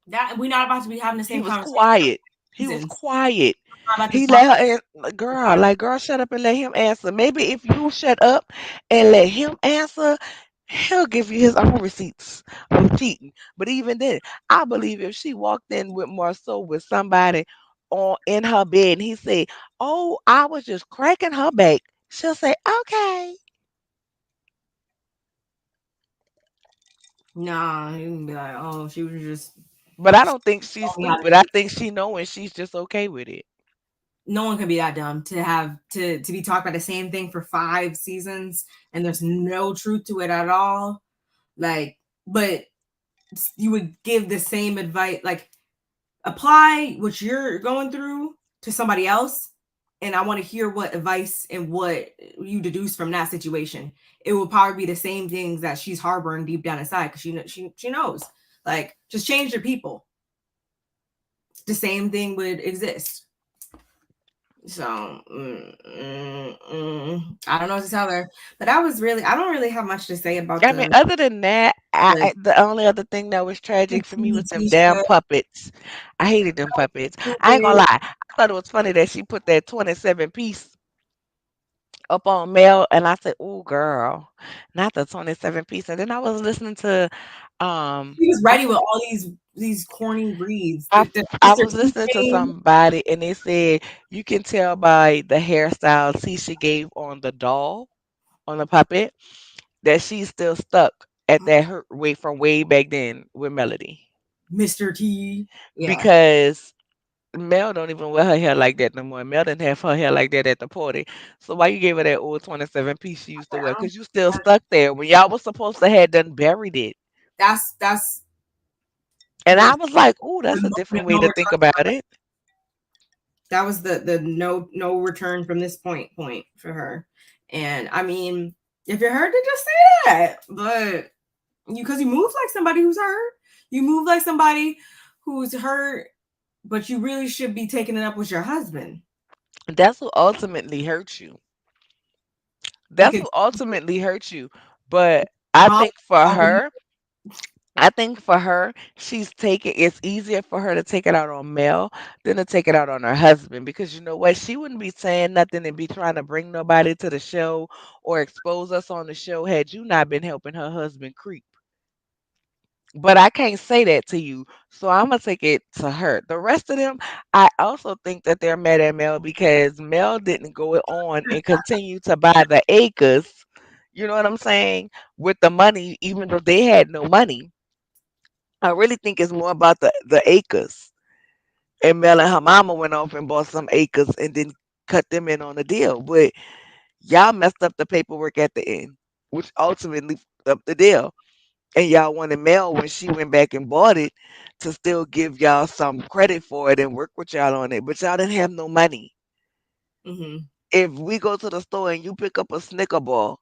that we're not about to be having the He same was conversation quiet. He was reasons. quiet. We're not about to He talk let her girl, like girl, shut up and let him answer. Maybe if you shut up and let him answer, he'll give you his own receipts of cheating. But even then, I believe if she walked in with Marceau with somebody on in her bed and he said, "Oh, I was just cracking her back," she'll say, "Okay." nah, you can be like, oh, she was just But I don't think she's showing me how to stupid. I think she knowing she's just okay with it. no one can be that dumb to have to be talked about the same thing for 5 seasons and there's no truth to it at all. Like, but you would give the same advice, like apply what you're going through to somebody else. And I want to hear what advice and what you deduce from that situation. It will probably be the same things that she's harboring deep down inside because she knows. Like, just change your people. The same thing would exist. So I don't know what to tell her, but I don't really have much to say about I mean, the other than that, like the only other thing that was tragic for me was them damn Tisha puppets. I hated them puppets. I ain't gonna stupid. lie. I thought it was funny that she put that 27 piece up on mail, and I said, "Oh, girl, not the 27 piece." And then I was listening to, She was I ready with for- all these corny breeds. I The I Mr. was T listening to thing. somebody, and they said you can tell by the hairstyle Tisha gave on the doll. on the puppet that she's still stuck at that hurt way from way back then with Melody Mr. T. Yeah, because Mel don't even wear her hair like that no more. Mel didn't have her hair like that at the party. So why you gave her that old 27 piece she used to wear? Because you still stuck there when y'all was supposed to have done buried it. that's And was I was like, "Ooh, the, that's a the different way no to return. think about it." That was the no return from this point for her. And I mean, if you're hurt, then just say that. But because you move like somebody who's hurt, you move like somebody who's hurt, but you really should be taking it up with your husband That's what ultimately hurts you. That's because what ultimately hurts you. But I mom think for already. her, she's taking it's easier for her to take it out on Mel than to take it out on her husband because you know what? She wouldn't be saying nothing and be trying to bring nobody to the show or expose us on the show had you not been helping her husband creep. But I can't say that to you. So I'm gonna take it to her. The rest of them, I also think that they're mad at Mel because Mel didn't go on and continue to buy the acres. You know what I'm saying? With the money, even though they had no money. I really think it's more about the acres. And Mel and her mama went off and bought some acres and then cut them in on the deal. But y'all messed up the paperwork at the end, which ultimately fucked up the deal. And y'all wanted Mel when she went back and bought it to still give y'all some credit for it and work with y'all on it. But y'all didn't have no money. Hmm. If we go to the store and you pick up a Snicker ball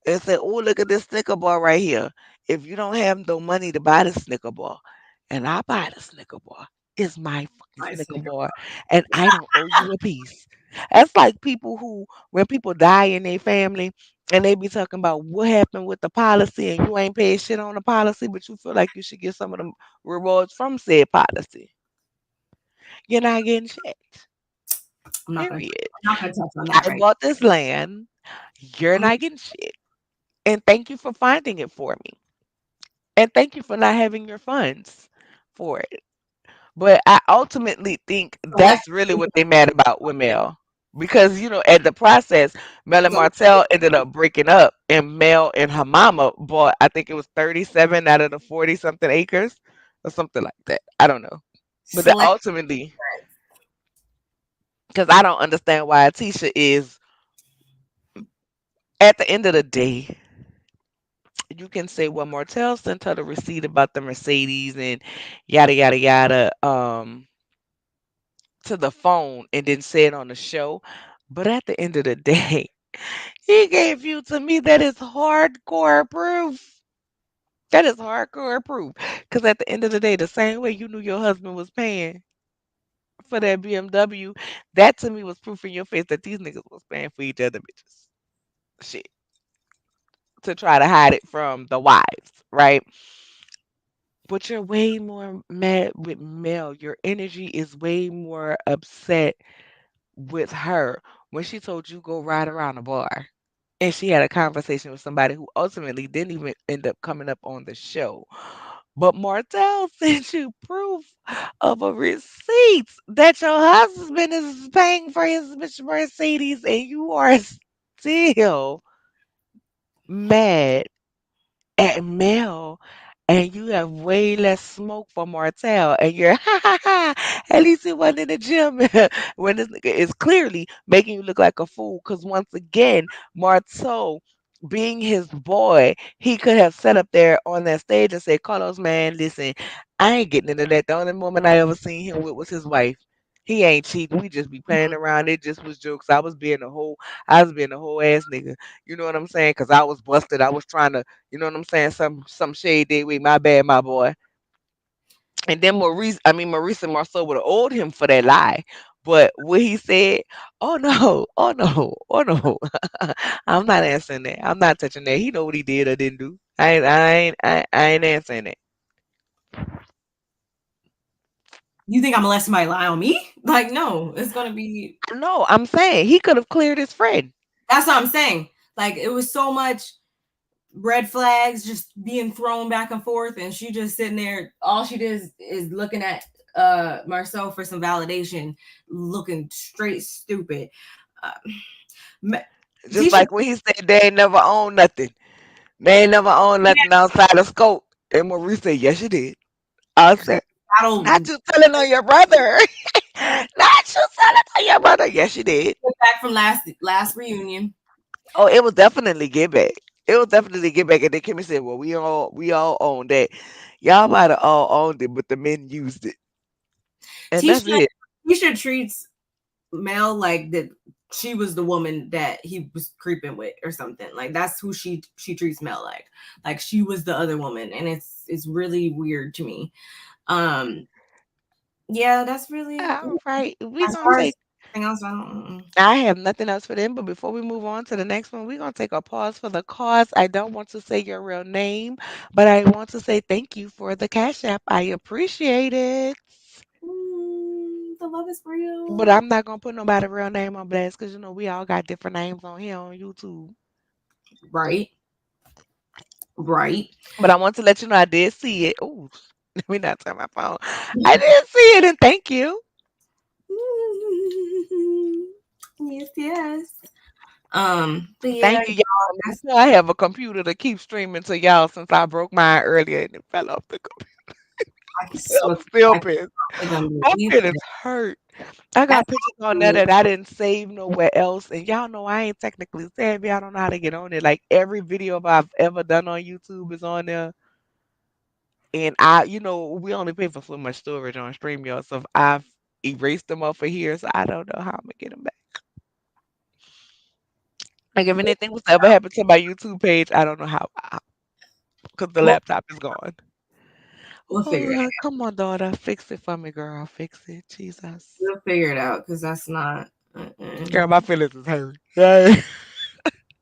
and say, "Oh, look at this Snicker bar right here." If you don't have no money to buy the Snicker bar, and I buy the Snicker bar, it's my fucking I Snicker snicker. bar, and I don't owe you a piece. That's like people who, when people die in their family, and they be talking about what happened with the policy, and you ain't paid shit on the policy, but you feel like you should get some of the rewards from said policy. You're not getting shit. Period. I'm not gonna touch on that I right. bought this land. You're I'm, not getting shit. And thank you for finding it for me. And thank you for not having your funds for it. But I ultimately think select, that's really what they mad about with Mel. Because, at the process, Mel and select, Martell ended up breaking up, and Mel and her mama bought, I think it was 37 out of the 40 something acres or something like that. I don't know. But that select. ultimately, because I don't understand why Atisha is, at the end of the day, you can say, well, Martell sent her the receipt about the Mercedes and yada, yada, yada. To the phone and then say it on the show. But at the end of the day, he gave you to me that is hardcore proof. That is hardcore proof. Because at the end of the day, the same way you knew your husband was paying for that BMW, that to me was proof in your face that these niggas was paying for each other bitches. Shit. To try to hide it from the wives, right? But you're way more mad with Mel. Your energy is way more upset with her when she told you go ride around the bar. And she had a conversation with somebody who ultimately didn't even end up coming up on the show. But Martell sent you proof of a receipt that your husband is paying for his Mercedes, and you are still mad at Mel, and you have way less smoke for Martell, and you're ha ha ha. At least it wasn't in the gym when this nigga is clearly making you look like a fool. Because once again, Martell, being his boy, he could have sat up there on that stage and said, "Carlos, man, listen, I ain't getting into that. The only woman I ever seen him with was his wife. He ain't cheating. We just be playing around. It just was jokes. I was being a whole ass nigga. You know what I'm saying? Because I was busted. I was trying to, you know what I'm saying? Some shade they way. My bad, my boy." And then Maurice and Marceau would have owed him for that lie. But what he said, "Oh no, oh no, oh no." I'm not answering that. I'm not touching that. He know what he did or didn't do. I ain't answering that. You think I'm gonna let somebody lie on me? Like, no, it's gonna be. No, I'm saying he could have cleared his friend. That's what I'm saying. Like, it was so much red flags just being thrown back and forth, and she just sitting there. All she did is looking at Marcel for some validation, looking straight stupid. Uh, Just Tisha, like when he said they ain't never owned nothing. They ain't never owned nothing outside of scope. And Maurice said, yes, you did. I said, not battle you telling on your brother. Not you telling on your brother. Yes, you did. back from last reunion. Oh, it was definitely get back. It was definitely get back. And then Kimmy said, well, we all own that. Y'all might have all owned it, but the men used it. And that's Tisha, it. Tisha treats Mel like that she was the woman that he was creeping with or something. Like that's who she treats Mel like. Like she was the other woman, and it's really weird to me. Um, yeah, that's really All right. We as gonna far as take anything else. I don't. I have nothing else for them, but before we move on to the next one, we're gonna take a pause for the cause. I don't want to say your real name, but I want to say thank you for the Cash App. I appreciate it. The love is But real. I'm not gonna put nobody real name on blast because we all got different names on here on YouTube. Right, right. But I want to let you know I did see it. Oh, let me not turn my phone. I did see it and thank you. Yes, yes. But yeah, Thank you, y'all. You know I have a computer to keep streaming to y'all since I broke mine earlier and it fell off the computer. I I'm so still I pissed. can't My believe feelings it. hurt. I got That's pictures on there also that I didn't save nowhere else, and y'all know I ain't technically savvy. I don't know how to get on it. Like every video I've ever done on YouTube is on there, and we only pay for so much storage on StreamYard, so if I've erased them off of here, so I don't know how I'm gonna get them back. Like if anything was to ever happen to my YouTube page, I don't know how, because the we'll, laptop is gone. we'll Oh figure it. Lord, come on, daughter, fix it for me, girl. Fix it, Jesus. We'll figure it out because that's not. Girl, my feelings is hurt. Right.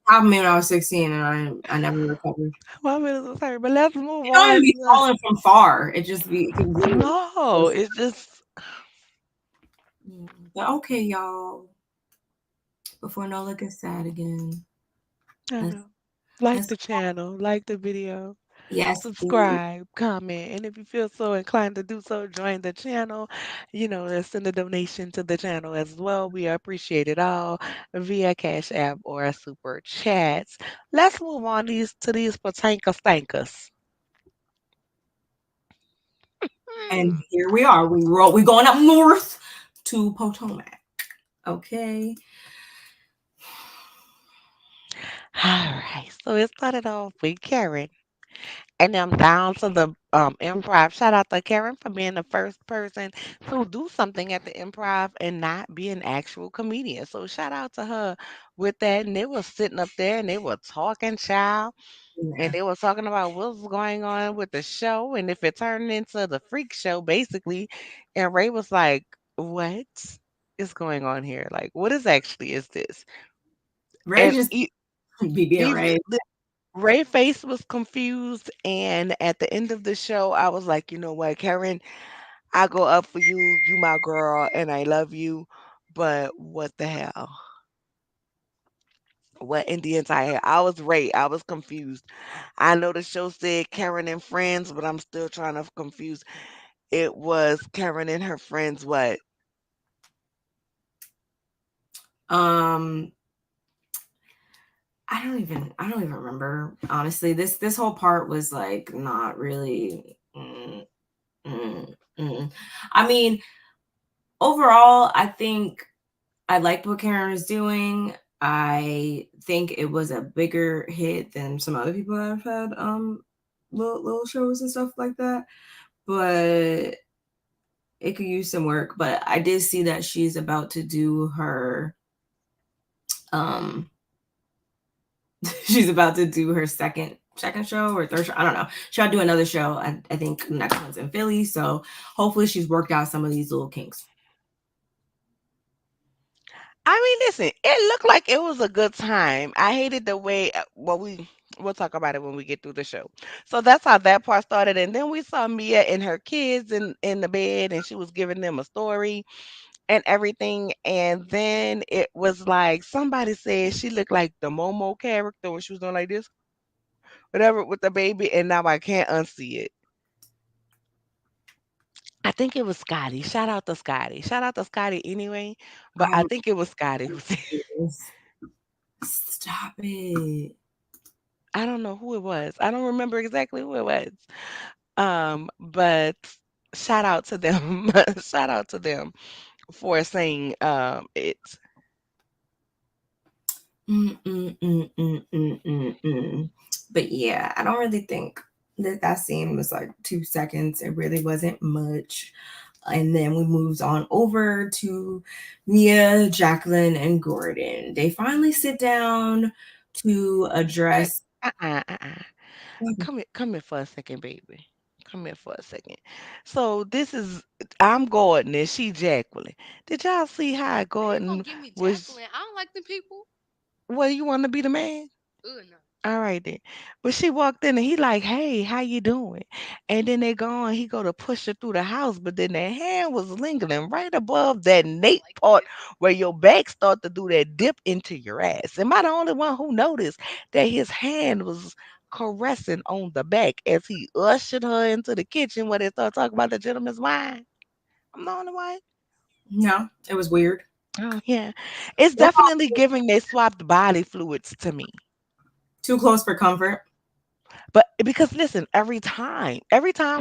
Happened to me when I was 16 and I never recovered. My feelings is hurt. But let's move It don't even on. be falling from far. It just be it can really. No, it's just But okay, y'all. Before Nola gets sad again, I let's know. Like let's the channel, like the video, yes, please. subscribe, comment, and if you feel so inclined to do so, join the channel. Send a donation to the channel as well. We appreciate it all via Cash App or Super Chats. Let's move on to these patanka stankas. And here we are. We going up north to Potomac. Okay. All right, so it started off with Karen. And I'm down to the improv. Shout out to Karen for being the first person to do something at the improv and not be an actual comedian. So shout out to her with that. And they were sitting up there and they were talking, child. And Yeah. they were talking about what's going on with the show and if it turned into the freak show, basically. And Ray was like, what is going on here? Like, what is this? Ray And just be being even Ray. Ray face was confused, and at the end of the show, I was like, you know what, Karen, I go up for you. You my girl, and I love you. But what the hell? What in the entire? I was Ray. I was confused. I know the show said Karen and friends, but I'm still trying to confuse. It was Karen and her friends. What? Um, I don't even remember honestly. This whole part was like not really. Mm, mm. I mean, overall, I think I liked what Karen was doing. I think it was a bigger hit than some other people have had little shows and stuff like that. But it could use some work. But I did see that she's about to do her um she's about to do her second show or third show. I don't know. She'll do another show. I think the next one's in Philly. So hopefully she's worked out some of these little kinks. I mean, listen, it looked like it was a good time. I hated the way, well, we'll talk about it when we get through the show. So that's how that part started, and then we saw Mia and her kids in the bed, and she was giving them a story and everything. And then it was like somebody said she looked like the Momo character when she was doing like this, whatever, with the baby, and now I can't unsee it. I think it was Scotty. Shout out to Scotty. Shout out to Scotty anyway, but I I haven't think it was Scotty who said. seen this. Stop it. I don't know who it was. I don't remember exactly who it was. But shout out to them. Shout out to them for saying it. Mm. But yeah, I don't really think that scene was like 2 seconds. It really wasn't much. And then we moved on over to Mia, Jacqueline, and Gordon. They finally sit down to Wait, address. uh-uh. Come here for a second, baby. Come here for a second. So this is I'm Gordon and she Jacqueline. Did y'all see how How you gonna Gordon give me was? Jacqueline? I don't like them people. Well, you want to be the man? No. All right then. But she walked in and he like, "Hey, how you doing?" And then they go on, he go to push her through the house, but then their hand was lingering right above that I don't nape like part this. where your back start to do that dip into your ass. Am I the only one who noticed that his hand was caressing on the back as he ushered her into the kitchen where they start talking about the gentleman's wine? I'm the only one. No, it was weird. Oh yeah. It's definitely giving they swapped body fluids to me. Too close for comfort. But because listen, every time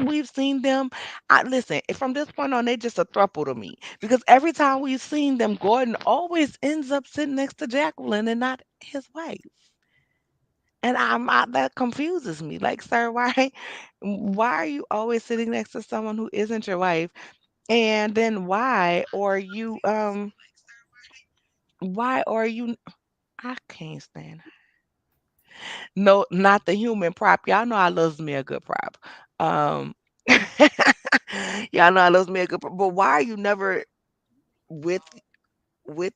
we've seen them, I listen, from this point on, they just a throuple to me. Because every time we've seen them, Gordon always ends up sitting next to Jacqueline and not his wife. And that confuses me. Like, sir, why are you always sitting next to someone who isn't your wife? And then why are you I can't stand no, not the human prop. Y'all know I loves me a good prop. Um, y'all know I loves me a good prop. But why are you never with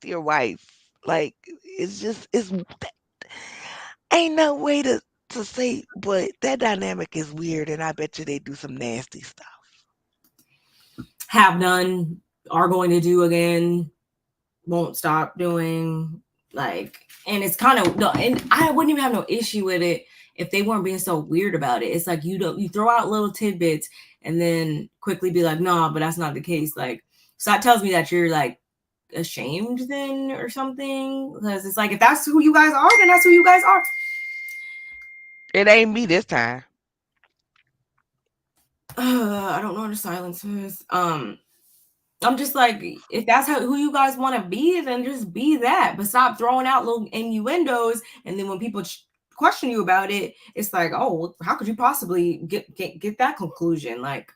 your wife? Like it's just it's ain't no way to say, but that dynamic is weird, and I bet you they do some nasty stuff. Have done, are going to do again, won't stop doing. Like, and it's kind of no, and I wouldn't even have no issue with it if they weren't being so weird about it. It's like you throw out little tidbits and then quickly be like, nah, but that's not the case. Like, so that tells me that you're like ashamed then or something. Because it's like if that's who you guys are, then that's who you guys are. It ain't me this time. I don't know what the silence is. I'm just like, if that's who you guys want to be, then just be that. But stop throwing out little innuendos, and then when people question you about it, it's like, oh, well, how could you possibly get that conclusion? Like,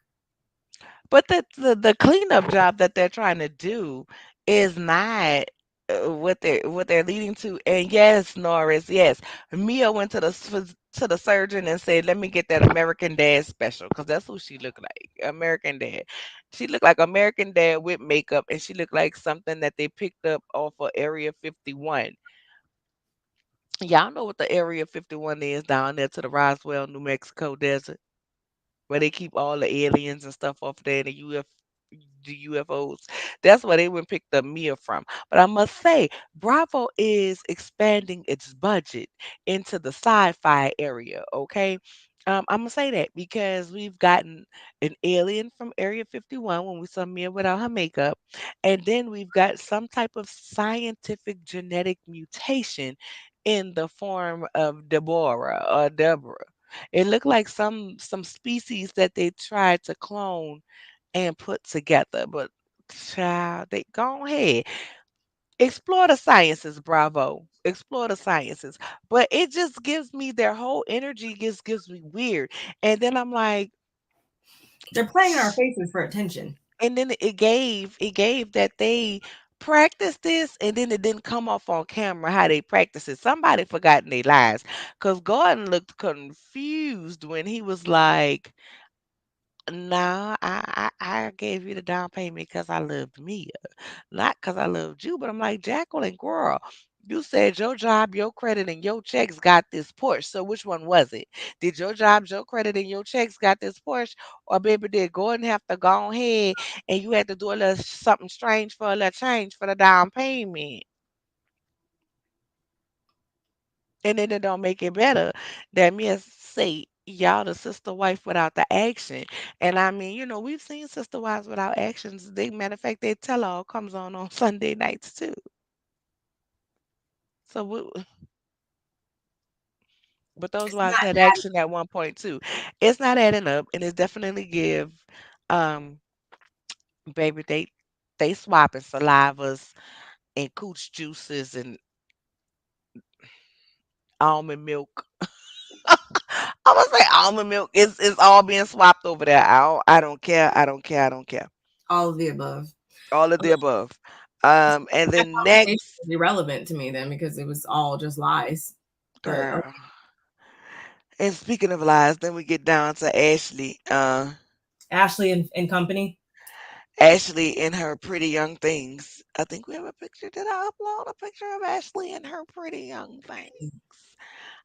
But the cleanup job that they're trying to do is not what they're leading to. And yes, Norris, yes, Mia went to to the surgeon and said, "Let me get that American Dad special," because that's who she looked like, American Dad. She looked like American Dad with makeup, and she looked like something that they picked up off of Area 51. Y'all know what the Area 51 is down there to the Roswell, New Mexico desert where they keep all the aliens and stuff off there, the UFOs. That's where they went picked up Mia from. But I must say, Bravo is expanding its budget into the sci-fi area. Okay. I'm gonna say that because we've gotten an alien from Area 51 when we saw Mia without her makeup, and then we've got some type of scientific genetic mutation in the form of Deborah or Deborah. It looked like some species that they tried to clone and put together, but child, they go ahead. Explore the sciences, Bravo. Explore the sciences. But it just gives me their whole energy just gives me weird. And then I'm like, they're playing in our faces for attention. and then it gave that they practiced this and then it didn't come off on camera how they practiced it. Somebody forgot in their lives. Because Gordon looked confused when he was like, no, I gave you the down payment because I loved Mia, not because I loved you. But I'm like, Jacqueline, girl, you said your job, your credit, and your checks got this Porsche. So which one was it? Did your job, your credit, and your checks got this Porsche, or baby, did Gordon have to go ahead and you had to do a little something strange for a little change for the down payment? And then it don't make it better that Mia say y'all the sister wife without the action. And I mean, we've seen sister wives without actions. They matter of fact, they tell all comes on Sunday nights too. So, but those It's wives not had that action at one point too. It's not adding up, and it's definitely give, um, baby, they swapping salivas and cooch juices and almond milk. I'm gonna say almond milk is all being swapped over there. I don't care. I don't care. I don't care. all of the above. All of the above. And That then conversation next, was irrelevant to me then because it was all just lies. But girl. And speaking of lies, then we get down to Ashley. Ashley and company. Ashley in her pretty young things. I think we have a picture. Did I upload a picture of Ashley in her pretty young things?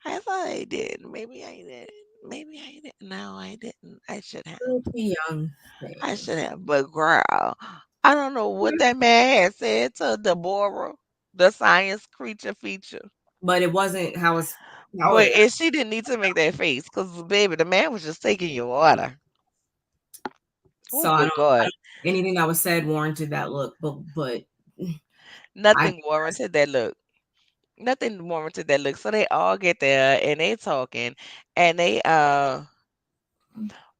I thought I did. Maybe I did. Maybe I didn't. No, I didn't. I should have. Pretty young I thing. should have. But girl, I don't know what that man had said to Deborah, the science creature feature. But it wasn't how But it and she didn't need to make that face because baby, the man was just taking your water. Oh, so good I God. don't anything that was said warranted that look, but I Nothing warranted that look. Nothing warranted that look. So they all get there and they talking and they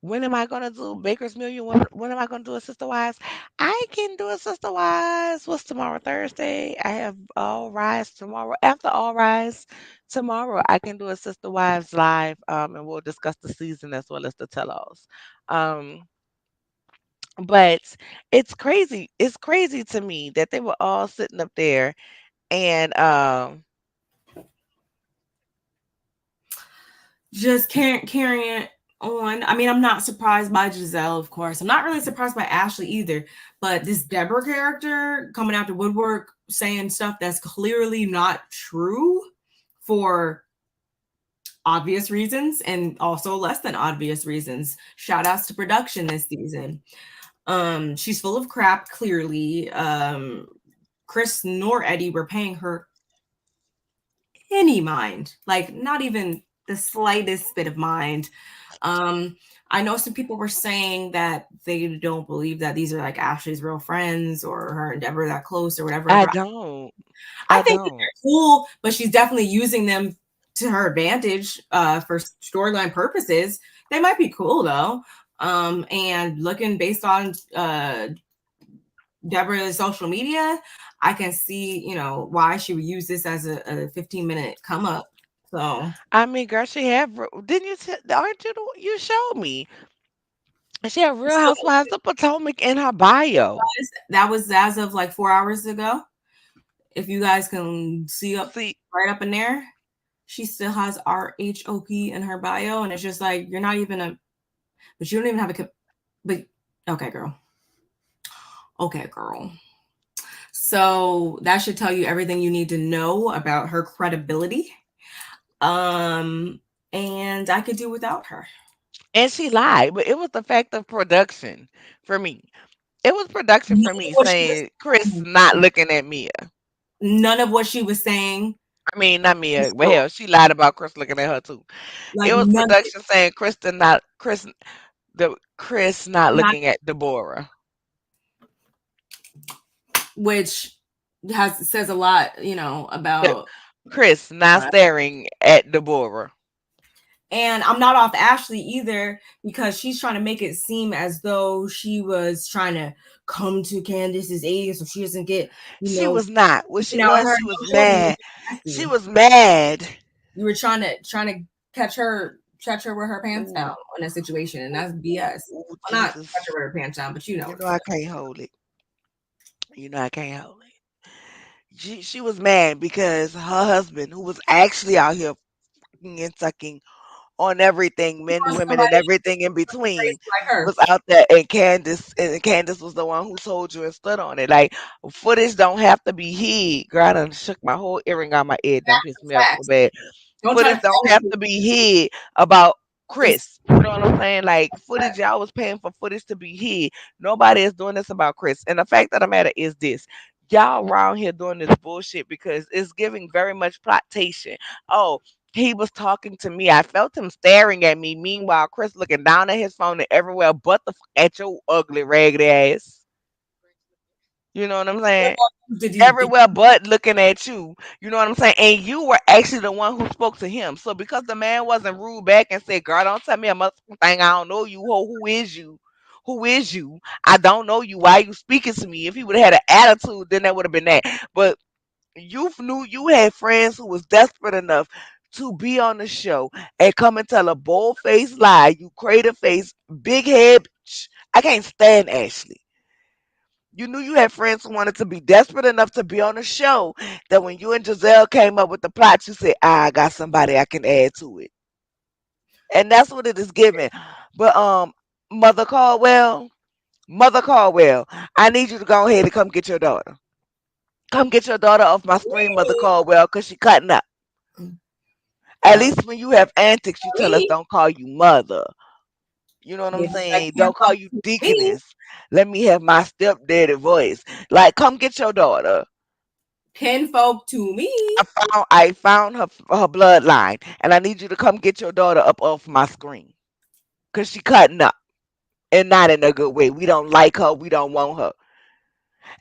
when am I gonna do Baker's Million? When am I gonna do a Sister Wives? I can do a Sister Wives. What's tomorrow? Thursday. I have All Rise tomorrow. After All Rise tomorrow, I can do a Sister Wives live. And we'll discuss the season as well as the tell-alls. Um, but it's crazy. It's crazy to me that they were all sitting up there and just carrying on. I mean, I'm not surprised by Giselle, of course. I'm not really surprised by Ashley either. But this Deborah character coming out the woodwork saying stuff that's clearly not true for obvious reasons and also less than obvious reasons. Shout outs to production this season. She's full of crap, clearly. Chris nor Eddie were paying her any mind, like not even the slightest bit of mind. Um, I know some people were saying that they don't believe that these are like Ashley's real friends or her and Deborah that close or whatever. I But don't. I I think that don't. they're cool, but she's definitely using them to her advantage for storyline purposes. They might be cool though. And looking based on Deborah's social media, I can see, why she would use this as a 15-minute come up. So I mean, girl, she have. Didn't you? Aren't you? You showed me. She had Real so Housewives of Potomac in her bio. that was as of like 4 hours ago. If you guys can see up See, right up in there, she still has RHOP in her bio, and it's just like you're not even but you don't even have but okay, girl. Okay, girl. So that should tell you everything you need to know about her credibility. Um, and I could do without her. and she lied, but it was the fact of production for me. It was production None for of me what she was saying Chris not looking at Mia. none of what she was saying I mean, not was Mia, but true. hell, she lied about Chris looking at her too. It Like was none of it, production saying Chris not not looking at Deborah. which has says a lot, The- about Chris not staring at Deborah. and I'm not off Ashley either because she's trying to make it seem as though she was trying to come to Candace's aid so she doesn't get, She was not. What she now was, her. she was No, she wasn't being mad. She nasty. was mad. You were trying to catch her with her pants Ooh, down in a situation, and that's ooh, BS. ooh, Well, not catch Jesus. her with her pants down, but you know You what know I'm I can't hold it. You know I can't hold it. She was mad because her husband, who was actually out here fucking and sucking on everything, saying. men, For women, and somebody everything in between, crazy like her, was out there, and Candace was the one who told you and stood on it. Like footage don't have to be hid. Girl, I done shook my whole earring out my ear. Done pissed me off so facts. bad. Don't try to Footage don't pretend have to to be hid about just Chris. You know what I'm saying? Like footage, y'all was paying for footage to be hid. Nobody is doing this about Chris. And the fact of the matter is this. Y'all around here doing this bullshit because it's giving very much plotation. Oh, he was talking to me. I felt him staring at me. Meanwhile, Chris looking down at his phone and everywhere but at your ugly ragged ass. You know what I'm saying? Did Everywhere but looking at you. You know what I'm saying? And you were actually the one who spoke to him. So because the man wasn't rude back and said, "Girl, don't tell me a motherfucking thing. I don't know you. Who is you? Who is you? I don't know you. Why you speaking to me?" If he would have had an attitude, then that would have been that. But you knew you had friends who was desperate enough to be on the show and come and tell a bold faced lie. You crater face, big head. I can't stand Ashley. You knew you had friends who wanted to be desperate enough to be on the show that when you and Giselle came up with the plot, you said, I got somebody I can add to it. And that's what it is giving. But Mother Caldwell, Mother Caldwell, I need you to go ahead and come get your daughter. Come get your daughter off my screen, Mother me? Caldwell, because she cutting up. At Well, least when you have antics, you tell us me, don't call you mother. You know what I'm they just like saying? can't Don't call fuck you with me. deaconess. Let me have my stepdaddy voice. Like, come get your daughter. Kinfolk to me. I found her bloodline, and I need you to come get your daughter up off my screen, cause she cutting up, and not in a good way. We don't like her. We don't want her.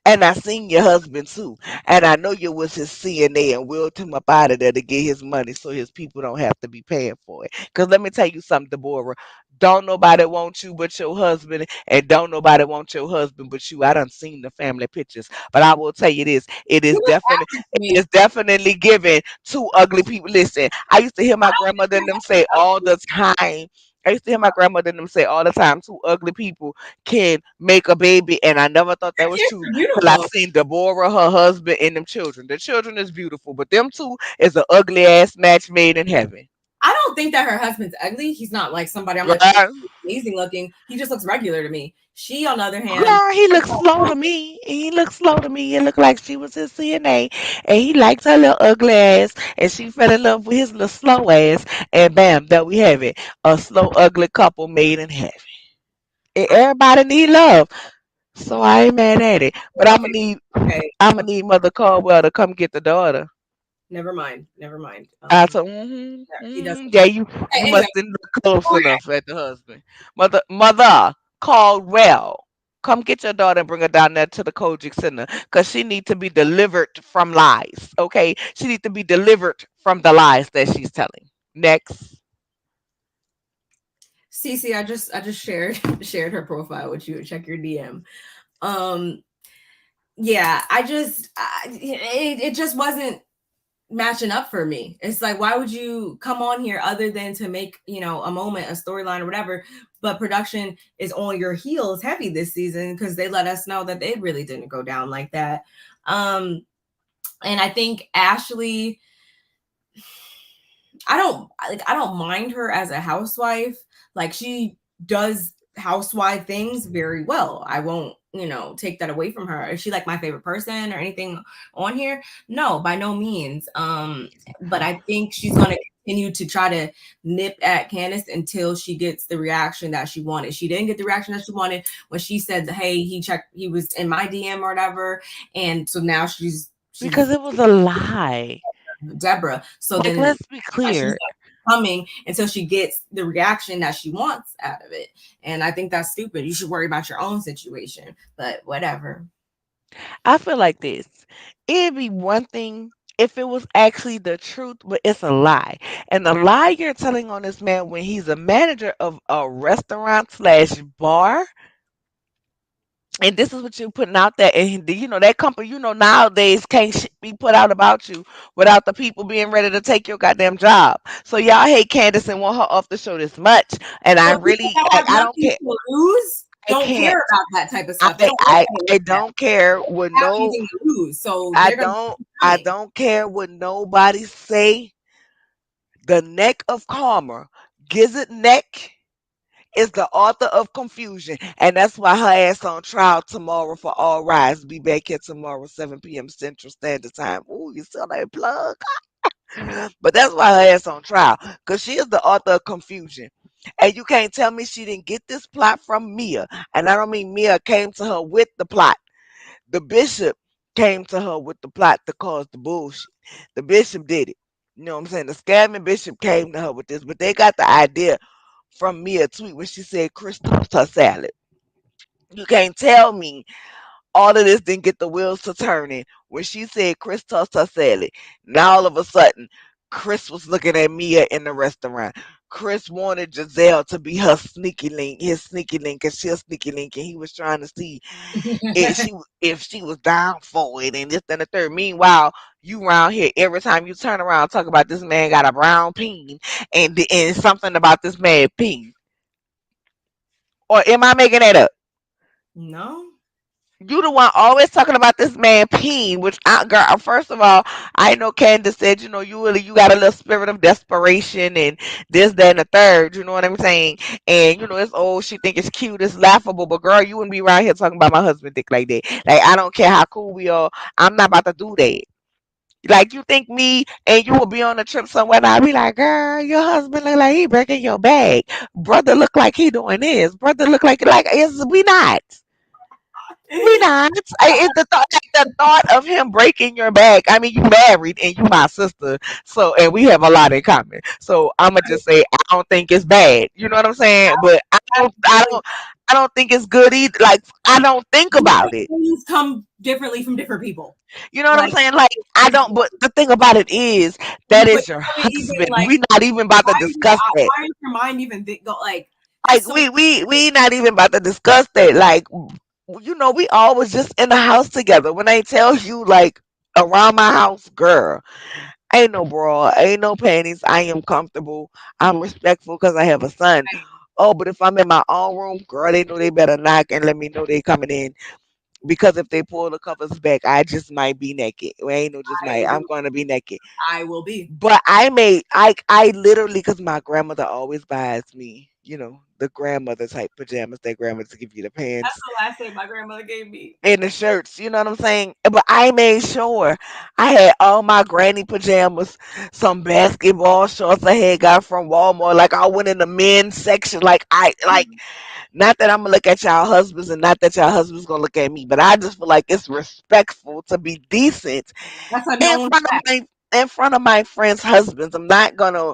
And I seen your husband too. And I know you was his CNA and willed him up out of there to get his money so his people don't have to be paying for it. Because let me tell you something, Deborah. Don't nobody want you but your husband, and don't nobody want your husband but you. I done seen the family pictures. But I will tell you this, You just asked it me. is definitely given two ugly people. Listen, I used to hear my grandmother and them say all the time. I used to hear my grandmother and them say all the time, two ugly people can make a baby, and I never thought that Your was kids true are till I beautiful. seen Deborah, her husband, and them children. The children is beautiful, but them two is an ugly ass match made in heaven. I don't think that her husband's ugly. He's not like somebody I'm like, oh, Girl, amazing looking. He just looks regular to me. She, on the other hand, girl, he looks slow to me. He looks slow to me. It looked like she was his CNA, and he liked her little ugly ass, and she fell in love with his little slow ass, and bam, there we have it, a slow, ugly couple made in heaven. And everybody need love, so I ain't mad at it. But okay, okay, I'm gonna okay. need Mother Caldwell to come get the daughter. Never mind. Never mind. I told, Yeah, he doesn't. yeah, Okay, you anyway, must didn't look close okay. enough at the husband. Mother Caldwell, come get your daughter and bring her down there to the Kojic Center, cause she need to be delivered from lies. Okay, she need to be delivered from the lies that she's telling. Next, Cece, I just shared her profile with you. Check your DM. Um, yeah, it just wasn't matching up for me. It's like, why would you come on here other than to make, a moment, a storyline or whatever? But production is on your heels heavy this season because they let us know that it really didn't go down like that. And I think Ashley, I don't mind her as a housewife. Like she does housewife things very well. I won't, take that away from her. Is she like my favorite person or anything on here? No, by no means. But I think she's gonna continue to try to nip at Candace until she gets the reaction that she wanted. She didn't get the reaction that she wanted when she said, "Hey, he was in my DM or whatever," and so now she's because it was a lie. Deborah. So Like, then let's be she's clear. not coming until she gets the reaction that she wants out of it. And I think that's stupid. You should worry about your own situation. But whatever. I feel like this. It'd be one thing if it was actually the truth, but it's a lie. And the lie you're telling on this man when he's a manager of a restaurant slash bar, and this is what you're putting out there, and that company, nowadays can't be put out about you without the people being ready to take your goddamn job. So y'all hate Candace and want her off the show this much, and I Well, people really, that like, have I don't nothing care. to lose I don't care can't. about that type of stuff. They I don't look I at it I like that. don't care what They have no. anything to lose. So I they're gonna don't. keep I coming. don't care what nobody say. The neck of karma, Gizzard Neck, is the author of confusion, and that's why her ass on trial tomorrow for all rise. Be back here tomorrow, 7 p.m. Central Standard Time. Ooh, you saw that plug? But that's why her ass on trial, because she is the author of confusion. And you can't tell me she didn't get this plot from Mia. And I don't mean Mia came to her with the plot. The bishop came to her with the plot to cause the bullshit. The bishop did it. You know what I'm saying? The scamming bishop came to her with this, but they got the idea from Mia tweet when she said Chris tossed her salad. You can't tell me All of this didn't get the wheels to turning. When she said Chris tossed her salad, now all of a sudden, Chris was looking at Mia in the restaurant. Chris wanted Giselle to be her sneaky link, his sneaky link, and she a sneaky link, and he was trying to see if she was down for it, and this and the third. Meanwhile, you around here every time you turn around talk about this man got a brown peen, and something about this man peen. Or am I making that up? No. You the one always talking about this man peen, which I, girl, first of all, I know Candace said, you got a little spirit of desperation and this, that, and the third, you know what I'm saying? And it's old, she think it's cute, it's laughable, but girl, you wouldn't be around here talking about my husband dick like that. Like, I don't care how cool we are, I'm not about to do that. Like, you think me and you will be on a trip somewhere and I'll be like, girl, your husband look like he breaking your bag. Brother look like he doing this. Brother look like is we not. We not. It's the thought of him breaking your back. I mean, you married and you my sister, so and we have a lot in common. So I'ma just say I don't think it's bad. You know what I'm saying? But I don't think it's good either. Like I don't think about Different it. things come differently from different people. You know what I'm Like, saying? Like I it's, don't. But the thing about it is that but is your you haven't even husband. like, We not even about to discuss that. why is your mind even go like? There's Like so we not even about to discuss that. Like we all was just in the house together. When I tell you like around my house, girl, ain't no bra, ain't no panties. I am comfortable. I'm respectful because I have a son. Oh, but if I'm in my own room, girl, they know they better knock and let me know they coming in. Because if they pull the covers back, I just might be naked. Well, ain't no just I might. I'm gonna be naked. I will be. But I literally because my grandmother always buys me, the grandmother type pajamas that grandmothers give you the That's pants the last thing my grandmother gave me. and the shirts, you know what I'm saying? But I made sure I had all my granny pajamas, some basketball shorts I had got from Walmart. Like I went in the men's section. Like I like not that I'm gonna look at y'all husbands and not that y'all husbands gonna look at me, but I just feel like it's respectful to be decent That's a in known front of fact. my friends' husbands. I'm not gonna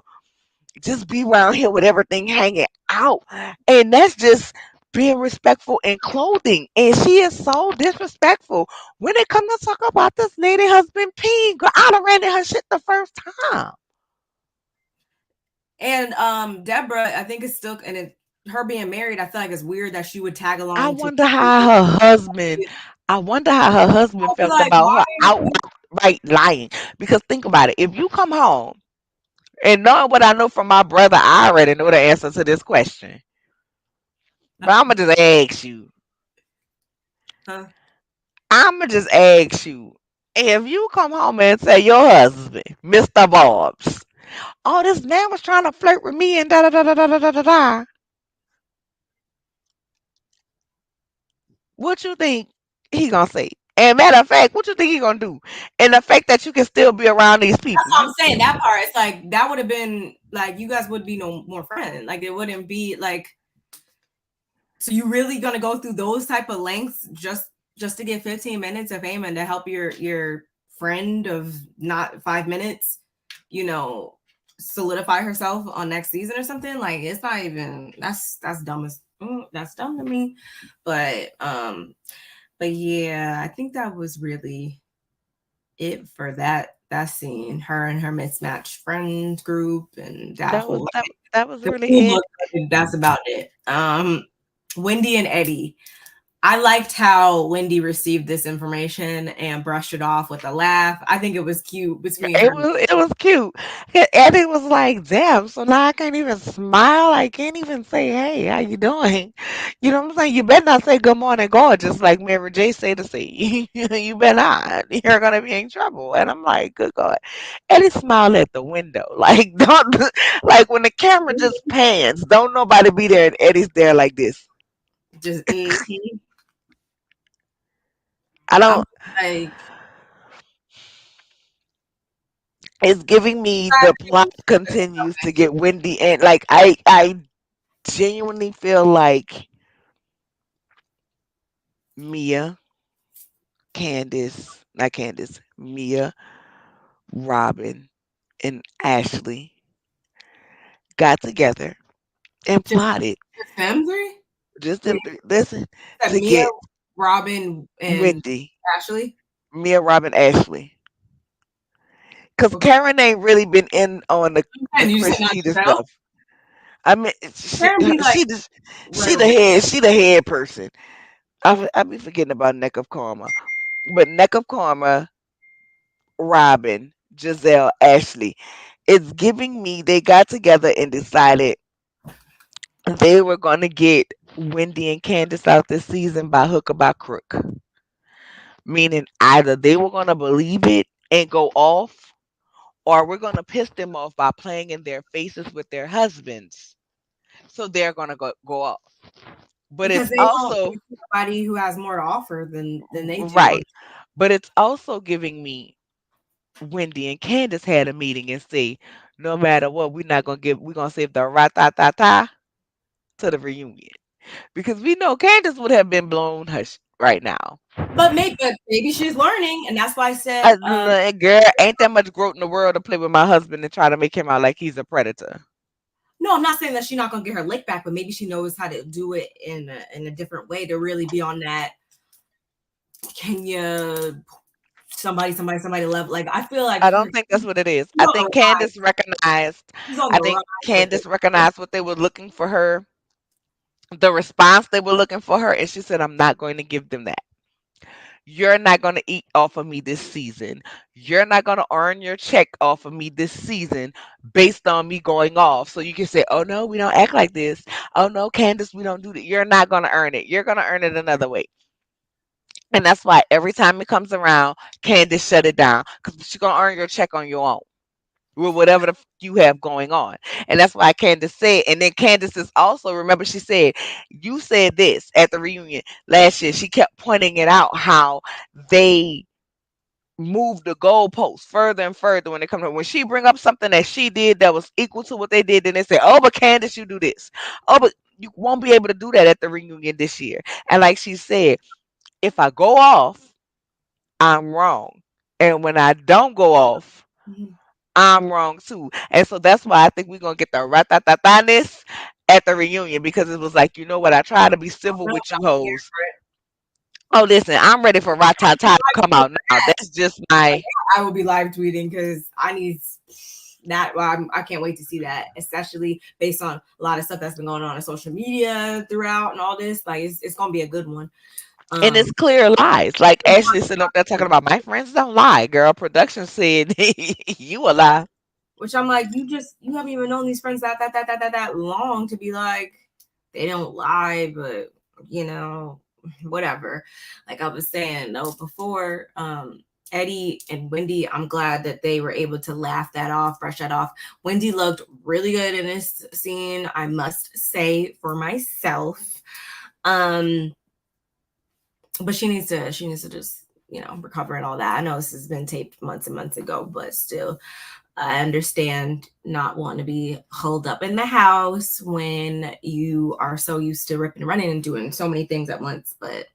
just be around here with everything hanging out. And that's just being respectful in clothing. And she is so disrespectful when it comes to talk about this lady husband peeing. Girl, I'd have ran in her shit the first time. And Deborah, I think it's still and her being married. I feel like it's weird that she would tag I along to. wonder how her husband I wonder how her husband I'll be felt like, about why her are you? outright lying. Because think about it. If you come home and knowing what I know from my brother, I already know the answer to this question. But I'ma just ask you. Huh? I'ma just ask you, if you come home and say your husband, Mr. Barbs, oh, this man was trying to flirt with me and da da da da da da da da da, what you think he gonna say? And matter of fact, what you think he gonna do? And the fact that you can still be around these That's people, what I'm you saying. That part, it's like that would have been like you guys would be no more friends. Like it wouldn't be like. So you really gonna go through those type of lengths just to get 15 minutes of fame and to help your friend of not 5 minutes, you know, solidify herself on next season or something? Like it's not even that's dumb as that's dumb to me. But yeah, I think that was really it for that scene. Her and her mismatched friend group and that that was whole that was the really food it. looked good. That's about it. Wendy and Eddie. I liked how Wendy received this information and brushed it off with a laugh. I think it was cute between her. It was cute. Eddie was like, "Damn!" So now I can't even smile. I can't even say, "Hey, how you doing?" You know what I'm saying? You better not say "Good morning, gorgeous," like Mary J. say to say. You better not. You're gonna be in trouble. And I'm like, "Good God!" Eddie smiled at the window, like don't like when the camera just pans. Don't nobody be there, and Eddie's there like this. Just I I'm don't. like It's giving me the plot continues to get windy, and like I genuinely feel like Mia, not Candace, Mia, Robin, and Ashley got together and just plotted them three. just Mia, them three. Listen said to Mia, get. Robin and Wendy, Ashley. Mia, Robin, Ashley. Cause Okay. Karen ain't really been in on the And you said Chris not Cheetah Giselle. stuff. I mean, Karen be like she right the away. head, she the head person. I be forgetting about Neck of Karma, but Neck of Karma, Robin, Giselle, Ashley. It's giving me they got together and decided they were gonna get Wendy and Candace out this season by hook or by crook. Meaning either they were gonna believe it and go off, or we're gonna piss them off by playing in their faces with their husbands. So they're gonna go off. But Because it's they don't also see somebody who has more to offer than they do. right. But it's also giving me Wendy and Candace had a meeting and say, no matter what, we're gonna save the ta to the reunion. Because we know Candace would have been blown hush right now. But maybe she's learning, and that's why I said, Girl, ain't that much growth in the world to play with my husband and try to make him out like he's a predator. no, I'm not saying that she's not gonna get her lick back, but maybe she knows how to do it in a different way to really be on that Kenya somebody level. Like I feel like I don't think that's what it is. she's on the rise. She's on I the think rise with it. Candace recognized what they were looking for her, the response they were looking for her, and she said, I'm not going to give them that. You're not going to eat off of me this season. You're not going to earn your check off of me this season based on me going off. So you can say, oh no, we don't act like this. Oh no, Candace, we don't do that. You're not going to earn it. You're going to earn it another way. And that's why every time it comes around, Candace shut it down because she's going to earn your check on your own with whatever you have going on. And that's why Candace said, and then Candace is also, remember, she said, you said this at the reunion last year. She kept pointing it out how they move the goalposts further and further when it comes to when she bring up something that she did that was equal to what they did, then they say, oh, but Candace, you do this. Oh, but you won't be able to do that at the reunion this year. And like she said, if I go off, I'm wrong. And when I don't go off, Mhm. I'm wrong too. And so that's why I think we're gonna get the ratatataness at the reunion because it was like, you know what, I try to be civil No, with you I'm here hoes. for it. Oh, listen, I'm ready for ratata to come out now. That's just Like my I will be live tweeting because I need that. Well, I can't wait to see that, especially based on a lot of stuff that's been going on social media throughout and all this. Like it's gonna be a good one. and it's Um, clear lies. Like Ashley sitting up there talking about my friends don't lie. Girl, production said you a lie. which I'm like, you haven't even known these friends that long to be like they don't lie, but you know, whatever. Like I was saying though before, Eddie and Wendy, I'm glad that they were able to laugh that off, brush that off. Wendy looked really good in this scene, I must say for myself. Um, but she needs to just recover and all that. I know this has been taped months and months ago, but still I understand not wanting to be holed up in the house when you are so used to ripping and running and doing so many things at once. But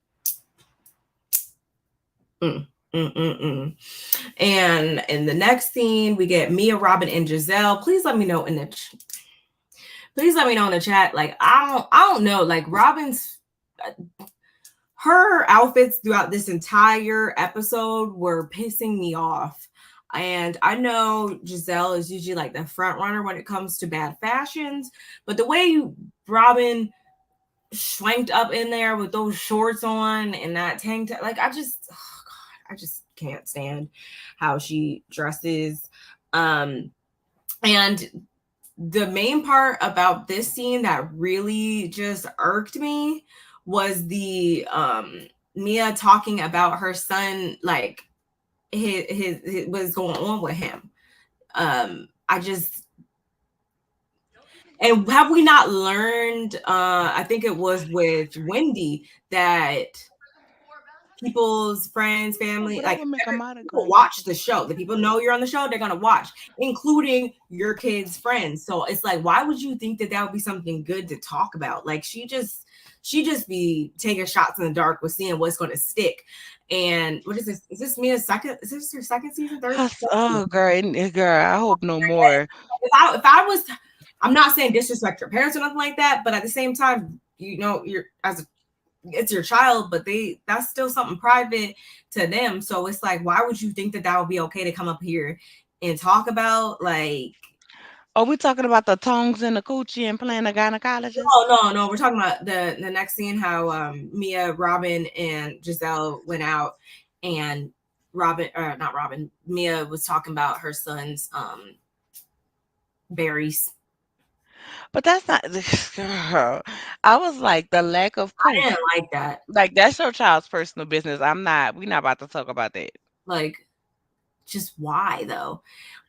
mm, mm. And in the next scene, we get Mia, Robin, and Giselle. Please let me know in the chat. Like I don't know. Like Robin's her outfits throughout this entire episode were pissing me off. And I know Giselle is usually like the front runner when it comes to bad fashions, but the way Robin schwanked up in there with those shorts on and that tank top, like oh God, I just can't stand how she dresses. And the main part about this scene that really just irked me was the Mia talking about her son, like his what's going on with him. I just and have we not learned? I think it was with Wendy that people's friends, Oh, family, but I like would make a modern people girl. watch the show. The people know you're on the show, they're gonna watch, including your kids' friends. So it's like, why would you think that would be something good to talk about? Like she just be taking shots in the dark with seeing what's going to stick. And what is this? Is this Mia's second? Is this her second season? Third? Oh, girl, girl, I hope no more. If I was, I'm not saying disrespect your parents or nothing like that, but at the same time, you're as it's your child, but that's still something private to them. So it's like, why would you think that that would be okay to come up here and talk about? Like, Are we talking about the tongues and the coochie and playing the gynecologist? no. We're talking about the next scene, how Mia, Robin, and Giselle went out, and not Robin, Mia was talking about her son's berries. But that's not girl. I was like the lack of I proof. didn't like that. Like that's your child's personal business. We're not about to talk about that. Like, just why though?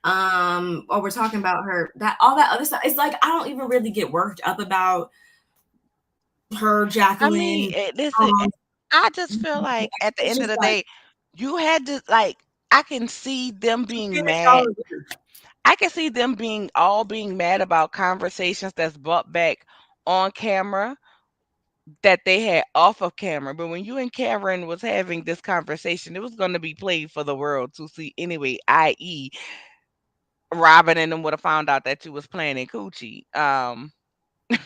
Or we're talking about her, that all that other stuff. It's like I don't even really get worked up about her, I mean, Jacqueline. listen, Um, I just feel like at the it's end of just the like day, you had to like I can see them she being finished mad. all of it. I can see them being mad about conversations that's brought back on camera that they had off of camera. But when you and Karen was having this conversation, it was going to be played for the world to see anyway, i.e., Robin and them would have found out that you was planning coochie.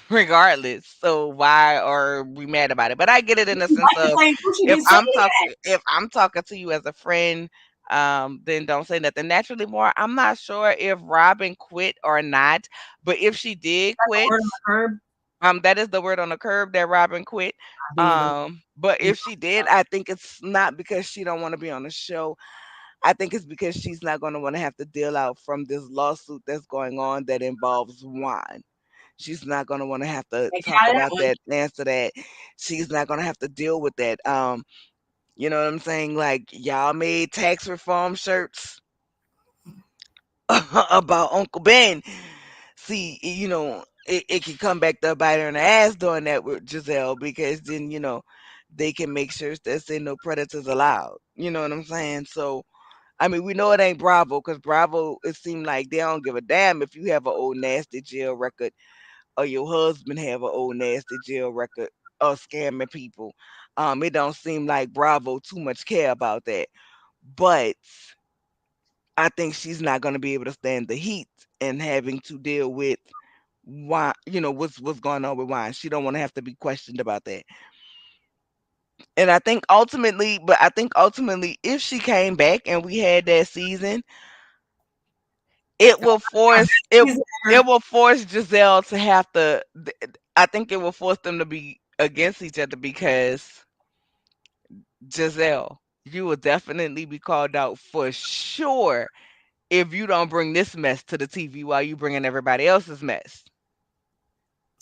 Regardless. So why are we mad about it? But I get it in the Why sense you of playing Gucci? Then say if I'm talking to you as a friend, then don't say nothing. Naturally more, I'm not sure if Robin quit or not, but if she did that's a quit, word on the curb. that is the word on the curb that Robin quit. I be the But if she did, I think it's not because she don't want to be on the show. I think it's because she's not going to want to have to deal out from this lawsuit that's going on that involves wine. She's not gonna wanna have to get talk out of that about one. that, answer that. She's not gonna have to deal with that. You know what I'm saying? Like, y'all made tax reform shirts about Uncle Ben. See, it can come back to bite her in the ass doing that with Giselle because then, they can make sure that say no predators allowed. You know what I'm saying? So, I mean, we know it ain't Bravo because Bravo, it seemed like they don't give a damn if you have an old nasty jail record or your husband have an old nasty jail record of scamming people. It don't seem like Bravo too much care about that. But I think she's not gonna be able to stand the heat and having to deal with why what's going on with wine. She don't want to have to be questioned about that. And I think ultimately if she came back and we had that season, it will force it He's it there. will force Giselle to have to I think it will force them to be against each other because Giselle, you will definitely be called out for sure if you don't bring this mess to the TV while you bringing everybody else's mess.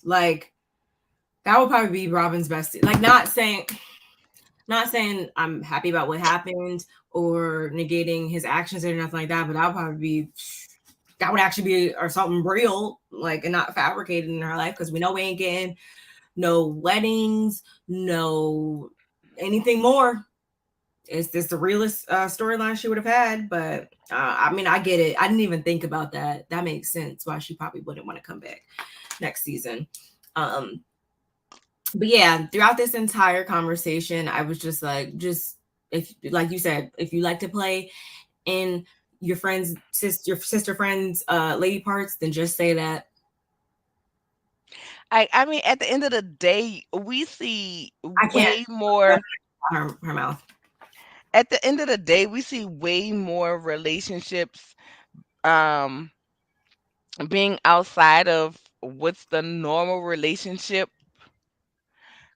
Like, that would probably be Robin's best. Like, not saying I'm happy about what happened or negating his actions or nothing like that, but that would probably be, that would actually be or something real, like, and not fabricated in her life, because we know we ain't getting no weddings, no anything more. Is this the realest storyline she would have had? But I mean, I get it. I didn't even think about that. That makes sense why she probably wouldn't want to come back next season. Um, but yeah, throughout this entire conversation, I was just like, just, if, like you said, if you like to play in your sister friends lady parts, then just say that. I mean, at the end of the day, we see I can't way more. her mouth. At the end of the day, we see way more relationships um being outside of what's the normal relationship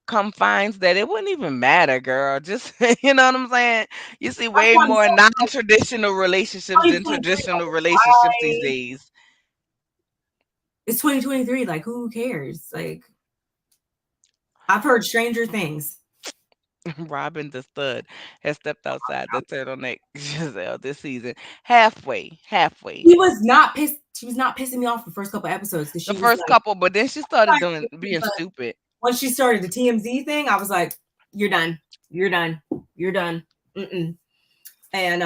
confines that it wouldn't even matter, girl. Just you know what I'm saying? You see That's way what I'm more saying. non-traditional relationships than 2023, traditional like, relationships these why? days. It's 2023. Like, who cares? Like, I've heard stranger things. Robin the stud has stepped outside the turtleneck Giselle this season. Halfway, halfway. She was not pissing me off the first couple episodes, because The she was first like, couple, but then she started doing sorry, being but stupid. once she started the TMZ thing, I was like, you're done. You're done. You're done. Mm-mm. And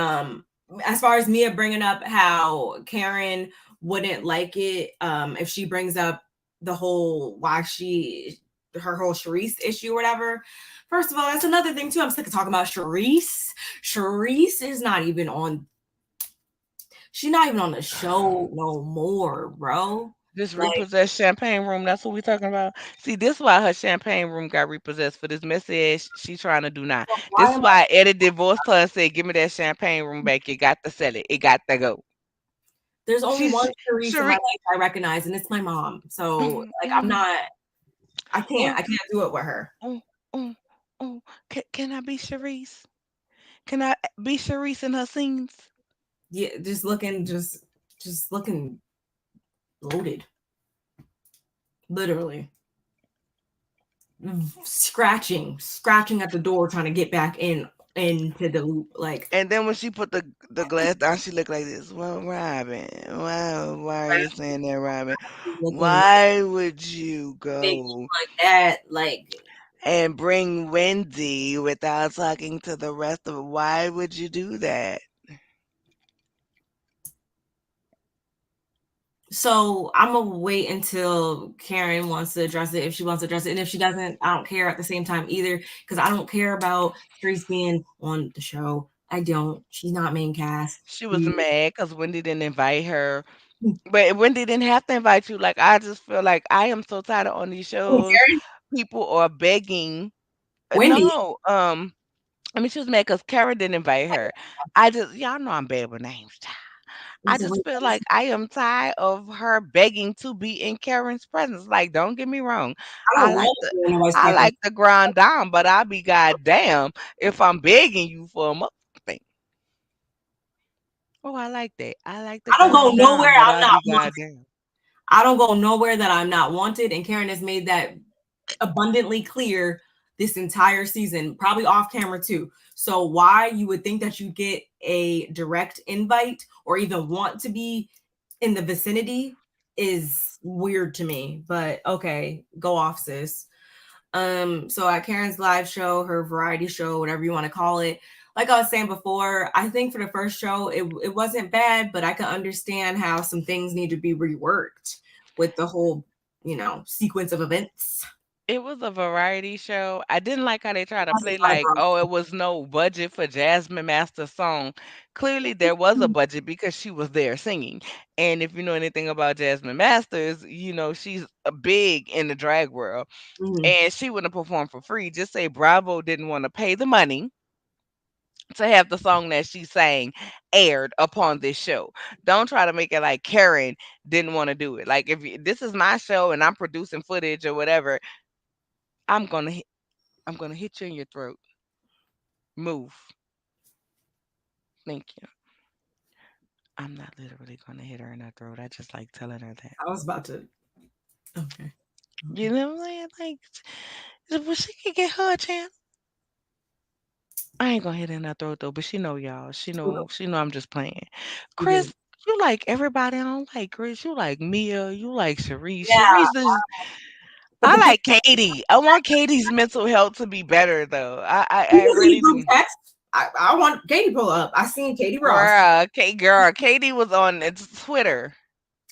as far as Mia bringing up how Karen wouldn't like it if she brings up the whole her whole Charisse issue or whatever. First of all, that's another thing too. I'm sick of talking about Charisse. Charisse is not even on. She's not even on the show no more, bro. This Like, repossessed champagne room, that's what we talking about. See, this why her champagne room got repossessed for this message she trying to do now. so why This am is I? why Eddie divorced her and said, "Give me that champagne room back. You got to sell it. It got to go." There's only one She's Charisse in my Cherie. life I recognize, and it's my mom. So Mm, like, I'm mm, not. I can't. oh, I can't do it with her. oh, oh, oh. Can I be Charisse? Can I be Charisse in her scenes? Yeah, just looking loaded, literally scratching at the door, trying to get back into the loop. Like, And then when she put the glass down, she looked like this. Well, Robin, why are you saying that, Robin? looking like Why would you thinking go like that. Like, and bring Wendy without talking to the rest of it? Why would you do that? so I'm gonna wait until Karen wants to address it, if she wants to address it, and if she doesn't, I don't care at the same time either, because I don't care about Trace being on the show. I don't. She's not main cast. She was mad because Wendy didn't invite her. But Wendy didn't have to invite you. Like, I just feel like I am so tired of on these Oh, shows. Karen, People are begging. Wendy. No, I mean, she was mad because Karen didn't invite her. Y'all know I'm bad with names. I So just feel like I am tired of her begging to be in Karen's presence. Like, don't get me wrong. I I don't like want the to be in nobody's I presence. like the grind down, but I'll be goddamn if I'm begging you for a thing. Oh, I like that. I like the I don't go grind nowhere down, but I'm I'll not be wanted. goddamn. I don't go nowhere that I'm not wanted, and Karen has made that abundantly clear this entire season, probably off camera too. So why you would think that you get a direct invite or even want to be in the vicinity is weird to me. But okay, go off, sis. So at Karen's live show, her variety show, whatever you want to call it, like I was saying before, I think for the first show it wasn't bad, but I could understand how some things need to be reworked with the whole, sequence of events. It was a variety show. I didn't like how they tried to Wasn't play my like, oh, it was no budget for Jasmine Master's song. Clearly, there was a problem. budget because she was there singing. And if you know anything about Jasmine Masters, she's big in the drag world. Mhm. And she wouldn't perform for free. Just say Bravo didn't want to pay the money to have the song that she sang aired upon this show. Don't try to make it like Karen didn't want to do it. Like, this is my show and I'm producing footage or whatever, I'm gonna I'm gonna hit you in your throat. Move. Thank you. I'm not literally gonna hit her in her throat. I just like telling her that. I was about to. Okay. You know what I'm saying? Like, well, she can get her a chance. I ain't gonna hit her in her throat though, but she know y'all. She know I'm just playing. Mhm. Chris, you like everybody. I don't like Chris. You like Mia. You like Sharice. Yeah, Sharice is. but I the thing, like Katie. I want Katie's mental health to be better though. I even really see group do. text. I want Katie pull up. I seen Katie Ross. Girl, Katie was on Twitter.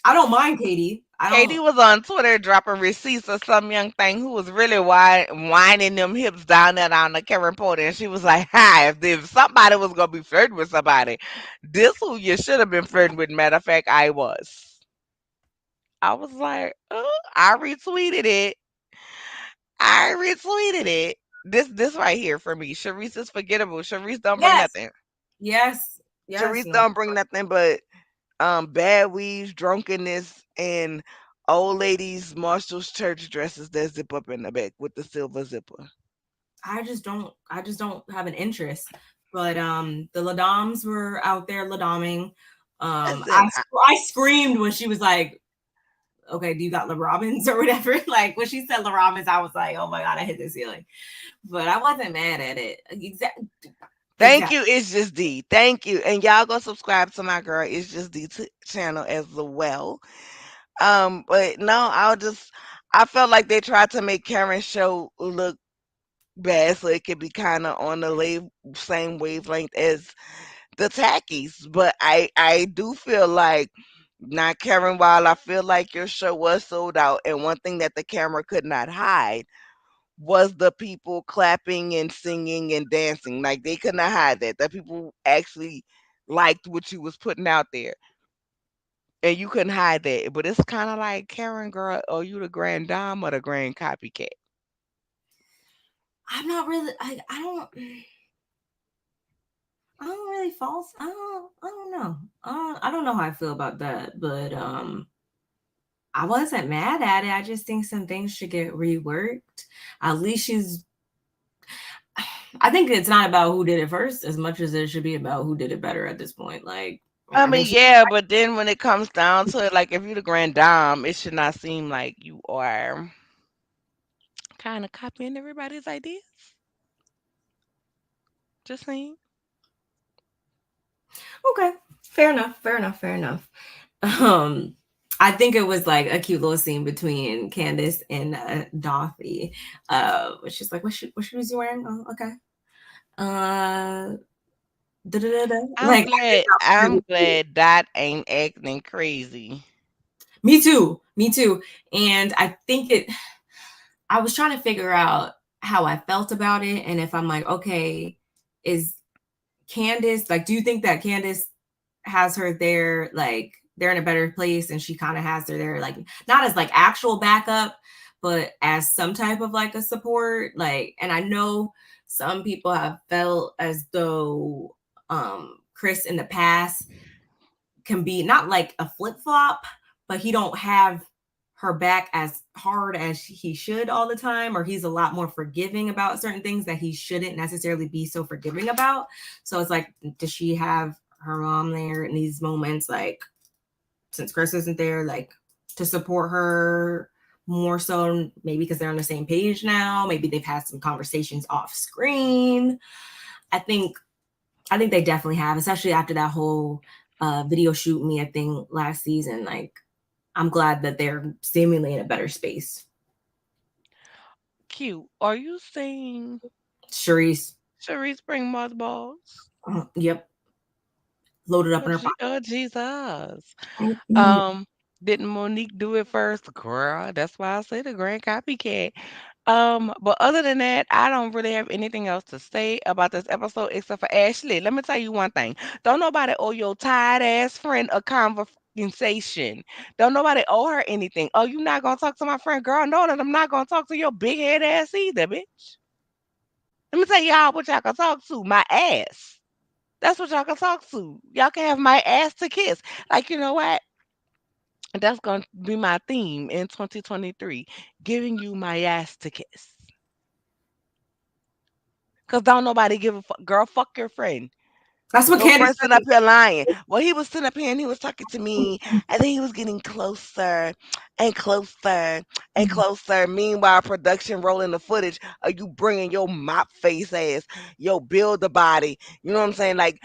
I don't mind Katie. I Katie don't. was on Twitter dropping receipts of some young thing who was really whining them hips down there on the Karen Porter. And she was like, hi, if somebody was going to be flirting with somebody, this who you should have been flirting with. Matter of fact, I was. I was like, oh, I retweeted it. I retweeted it. This right here for me. Sharice is forgettable. Sharice don't bring Yes, nothing. yes, yes. Sharice No, don't bring nothing but bad weaves, drunkenness, and old ladies Marshall's church dresses that zip up in the back with the silver zipper. I just don't. I just don't have an interest. But the Ladoms were out there Ladoming. Listen, I screamed when she was like, "Okay, do you got La Robbins or whatever?" Like when she said La Robbins, I was like, "Oh my god, I hit the ceiling." But I wasn't mad at it. Exactly. thank Exactly. you, It's Just D. Thank you, and y'all go subscribe to my girl It's Just D channel as well. But no, I felt like they tried to make Karen's show look bad so it could be kind of on the same wavelength as the tackies. But I do feel like, not Karen, while I feel like your show was sold out, and one thing that the camera could not hide was the people clapping and singing and dancing. Like, they could not hide that. The people actually liked what you was putting out there. and you couldn't hide that. But it's kind of like Karen, girl, are you the grand dame or the grand copycat? I'm not really. I don't really false. I don't know. I don't know how I feel about that, but I wasn't mad at it. I just think some things should get reworked. At least she's. I think it's not about who did it first as much as it should be about who did it better at this point. Like, I I think mean, she. yeah, but then when it comes down to it, like if you're the grand dame, it should not seem like you are kind of copying everybody's ideas. Just saying. Okay, fair enough. Fair enough. Fair enough. Um, I think it was like a cute little scene between Candace and Dorothy. She's like, what shoes you wearing? Oh, okay. Uh, da-da-da-da. I'm Like, I think glad. that was I'm really cute. glad Dot ain't acting crazy. Me too. Me too. And I think it. I was trying to figure out how I felt about it, and if I'm like, okay, is Candace like? Do you think that Candace has her there, like they're in a better place, and she kind of has her there, like not as like actual backup, but as some type of like a support, like. And I know some people have felt as though Chris in the past can be not like a flip-flop, but he don't have her back as hard as he should all the time, or he's a lot more forgiving about certain things that he shouldn't necessarily be so forgiving about. So it's like, does she have her mom there in these moments, like since Chris isn't there, like to support her more so, maybe because they're on the same page now, maybe they've had some conversations off screen. I think i think they definitely have, especially after that whole video shoot me, I think last season. Like, I'm glad that they're seemingly in a better space. Cute. Are you saying Sharice, Cherise bring mothballs? yep, loaded up Oh, in her pocket. oh Jesus. Mhm. Um, didn't Monique do it first? Girl, that's why I say the grand copycat. But other than that, I don't really have anything else to say about this episode except for Ashley. Let me tell you one thing. Don't nobody owe your tired ass friend a conversation. Don't nobody owe her anything. Oh, you not gonna talk to my friend? Girl, no, that I'm not gonna talk to your big head ass either, bitch. Let me tell y'all what y'all can talk to. My ass. That's what y'all can talk to. Y'all can have my ass to kiss. Like, you know what? That's gonna be my theme in 2023, giving you my ass to kiss. Cause don't nobody give a fuck. Girl, fuck your friend. That's what Your Candace friend sitting up said. here lying. Well, he was sitting up here and he was talking to me, and then he was getting closer and closer and closer. Meanwhile, production rolling the footage of you bringing your mop face ass, your build the body. You know what I'm saying? Like,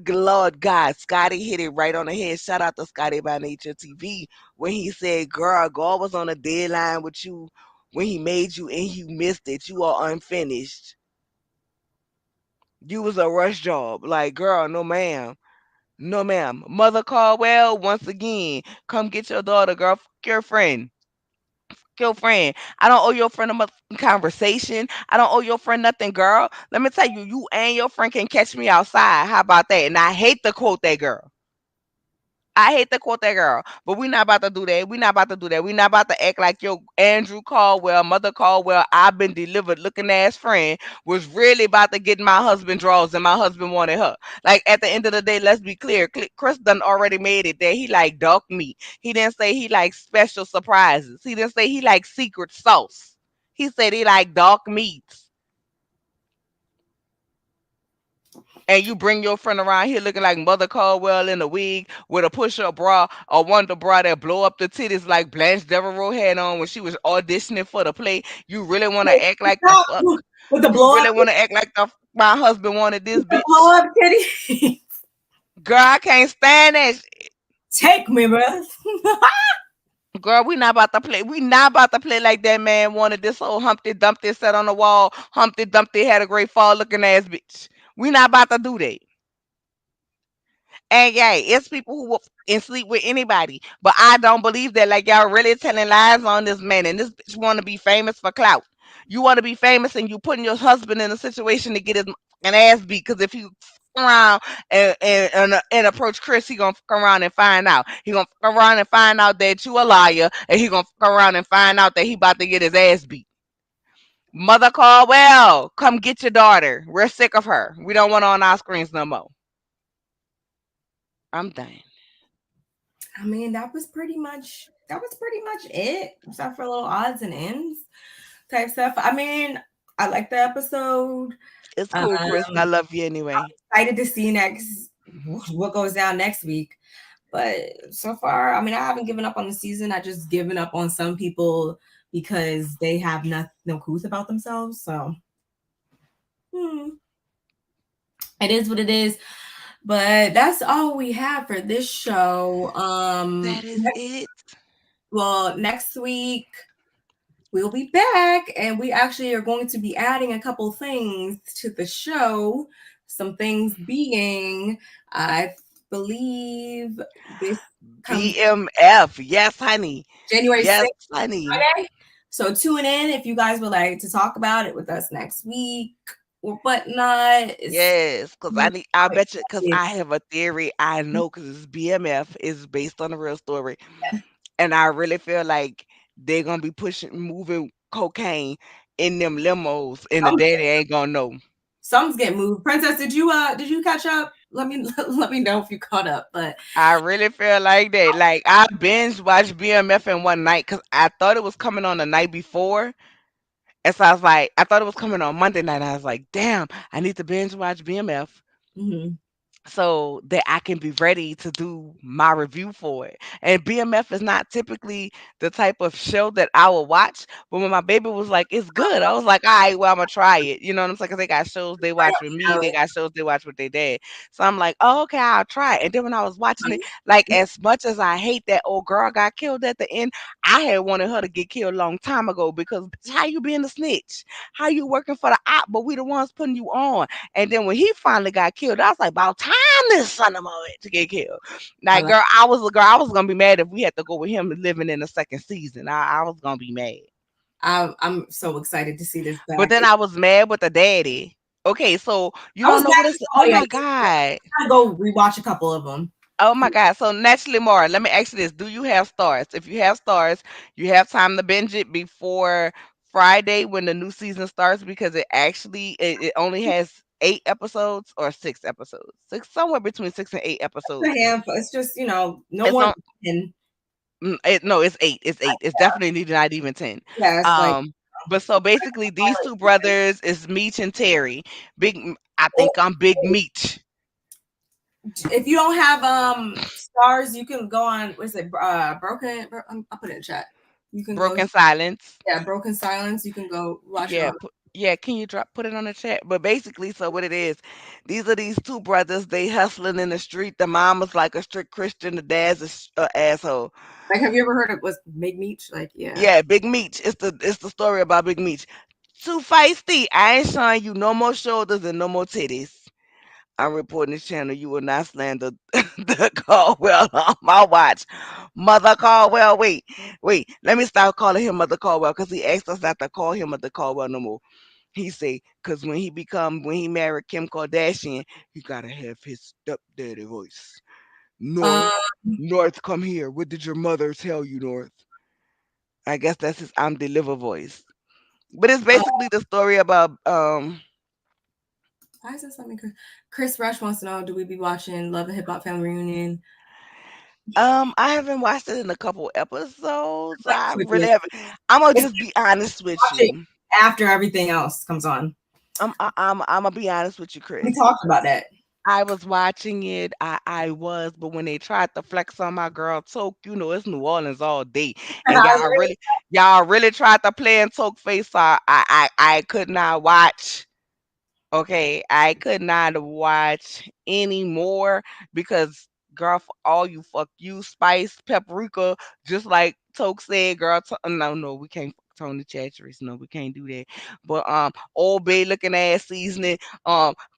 Lord God, Scotty hit it right on the head. Shout out to Scotty by Nature TV when he said, "Girl, God was on a deadline with you when he made you and you missed it. You are unfinished. You was a rush job." Like, girl, no ma'am. No, ma'am. Mother Caldwell, once again, come get your daughter, girl. Fuck your friend. Fuck your friend. I don't owe your friend a conversation. I don't owe your friend nothing, girl. Let me tell you, you and your friend can catch me outside. How about that? And I hate to quote that girl. I hate to quote that girl, but we not about to do that. We not about to do that. We not about to act like your Andrew Caldwell, Mother Caldwell, I've been delivered looking ass friend was really about to get my husband draws and my husband wanted her. Like at the end of the day, let's be clear. Chris done already made it that he like dog meat. He didn't say he like special surprises. He didn't say he like secret sauce. He said he like dog meats. And you bring your friend around here looking like Mother Caldwell in a wig with a push-up bra, a wonder bra that blow up the titties like Blanche Devereaux had on when she was auditioning for the play. You really want to act like the fuck? With the You blow up, really want to act like my husband wanted this with the blow bitch? up kitty. Girl, I can't stand that. Take me, bro. Girl, we not about to play. We not about to play like that man wanted this whole Humpty Dumpty set on the wall. Humpty Dumpty had a great fall looking ass bitch. We not about to do that. And yeah, it's people who will and sleep with anybody. But I don't believe that. Like y'all really telling lies on this man. And this bitch want to be famous for clout. You want to be famous and you putting your husband in a situation to get his an ass beat. Because if you around and approach Chris, he gonna fuck around and find out. He gonna fuck around and find out that you a liar, and he gonna fuck around and find out that he about to get his ass beat. Mother Caldwell, come get your daughter. We're sick of her. We don't want her on our screens no more. I'm done. I mean, that was pretty much it, except for little odds and ends type stuff. I mean, I like the episode. It's cool, Chris. I Um, love you anyway. Excited to see next what goes down next week. But so far, I mean, I haven't given up on the season. I just given up on some people because they have no clues about themselves. So hmm, it is what it is. But that's all we have for this show. That is it. Next week we'll be back and we actually are going to be adding a couple things to the show. Some things being, I believe this comes BMF. Yes, honey. January Yes, 6th, honey. Friday. So tune in if you guys would like to talk about it with us next week or whatnot. It's Yes, because I bet you, because I have a theory. I know because it's BMF is based on a real story. And I really feel like they're going to be moving cocaine in them limos, and the some, daddy ain't going to know. some's getting moved. Princess, did you catch up? Let me let me know if you caught up. But I really feel like that. Like, I binge watched BMF in one night because I thought it was coming on the night before. And so I was like, I thought it was coming on Monday night. I was like, damn, I need to binge watch BMF mhm. so that I can be ready to do my review for it. And BMF is not typically the type of show that I will watch, but when my baby was like, "It's good," I was like, "All right, well, I'm gonna try it." You know what I'm saying? 'Cause they got shows they Right watch with me, up they got shows they watch with their dad. So I'm like, "Oh, okay, I'll try it." And then when I was watching it, like as much as I hate that old girl got killed at the end, I had wanted her to get killed a long time ago because bitch, how you being a snitch? How you working for the op, but we the ones putting you on? And then when he finally got killed, I was like, about time this son of a bitch to get killed. I Like, like girl, I was a girl. I was gonna be mad if we had to go with him living in the second season. I was gonna be mad. I'm so excited to see this But back. then I was mad with the daddy. Okay, so you I was don't know mad what at it's. you. Oh Oh yeah, my god. I gotta go rewatch a couple of them. Oh my god. So naturally, Mara, let me ask you this: do you have stars? If you have stars, you have time to binge it before Friday when the new season starts because it only has 8 episodes or 6 episodes. Somewhere between 6 and 8 episodes. It's a handful. It's just no It's more on. than 10. No, it's 8. It's 8. It's definitely not even 10. Yeah, it's like But so basically, these two brothers is Meech and Terry. I think I'm Big Meech. if you don't have stars, you can go on. What is it? I'll put it in chat. You can go. Broken Silence. Yeah, Broken Silence. You can go watch it Yeah, on. yeah. Can you put it on the chat? But basically, so what it is, these are these two brothers. They hustling in the street. The mom is like a strict Christian. The dad's a asshole. Like, have you ever heard of was Big Meech? Like, yeah. Yeah, Big Meech. It's the story about Big Meech. Too feisty. I ain't showing you no more shoulders and no more titties. I'm reporting this channel. You will not slander the Caldwell on my watch. Mother Caldwell, wait. Let me stop calling him Mother Caldwell because he asked us not to call him Mother Caldwell no more. He say, because when he married Kim Kardashian, he gotta have his stepdaddy voice. Um, North, come here. What did your mother tell you, North? I guess that's his I'm deliver voice. But it's uh, basically the story about why is this something? Chris Rush wants to know: do we be watching Love and Hip Hop Family Reunion? I haven't watched it in a couple episodes. Like I really quickly, haven't. I'm gonna it's just be honest with watch it you. after everything else comes on. I'm gonna be honest with you, We Chris. talked about that. I was watching it. I was, but when they tried to flex on my girl Toke, it's New Orleans all day, and I y'all really tried to play in Toke face. So I could not watch. Okay, I could not watch anymore because girl, for all you fuck you, Spice, Paprika, just like Toke said, girl. No, we can't fuck Tony Chacheries. No, we can't do that. But Old Bay looking ass seasoning.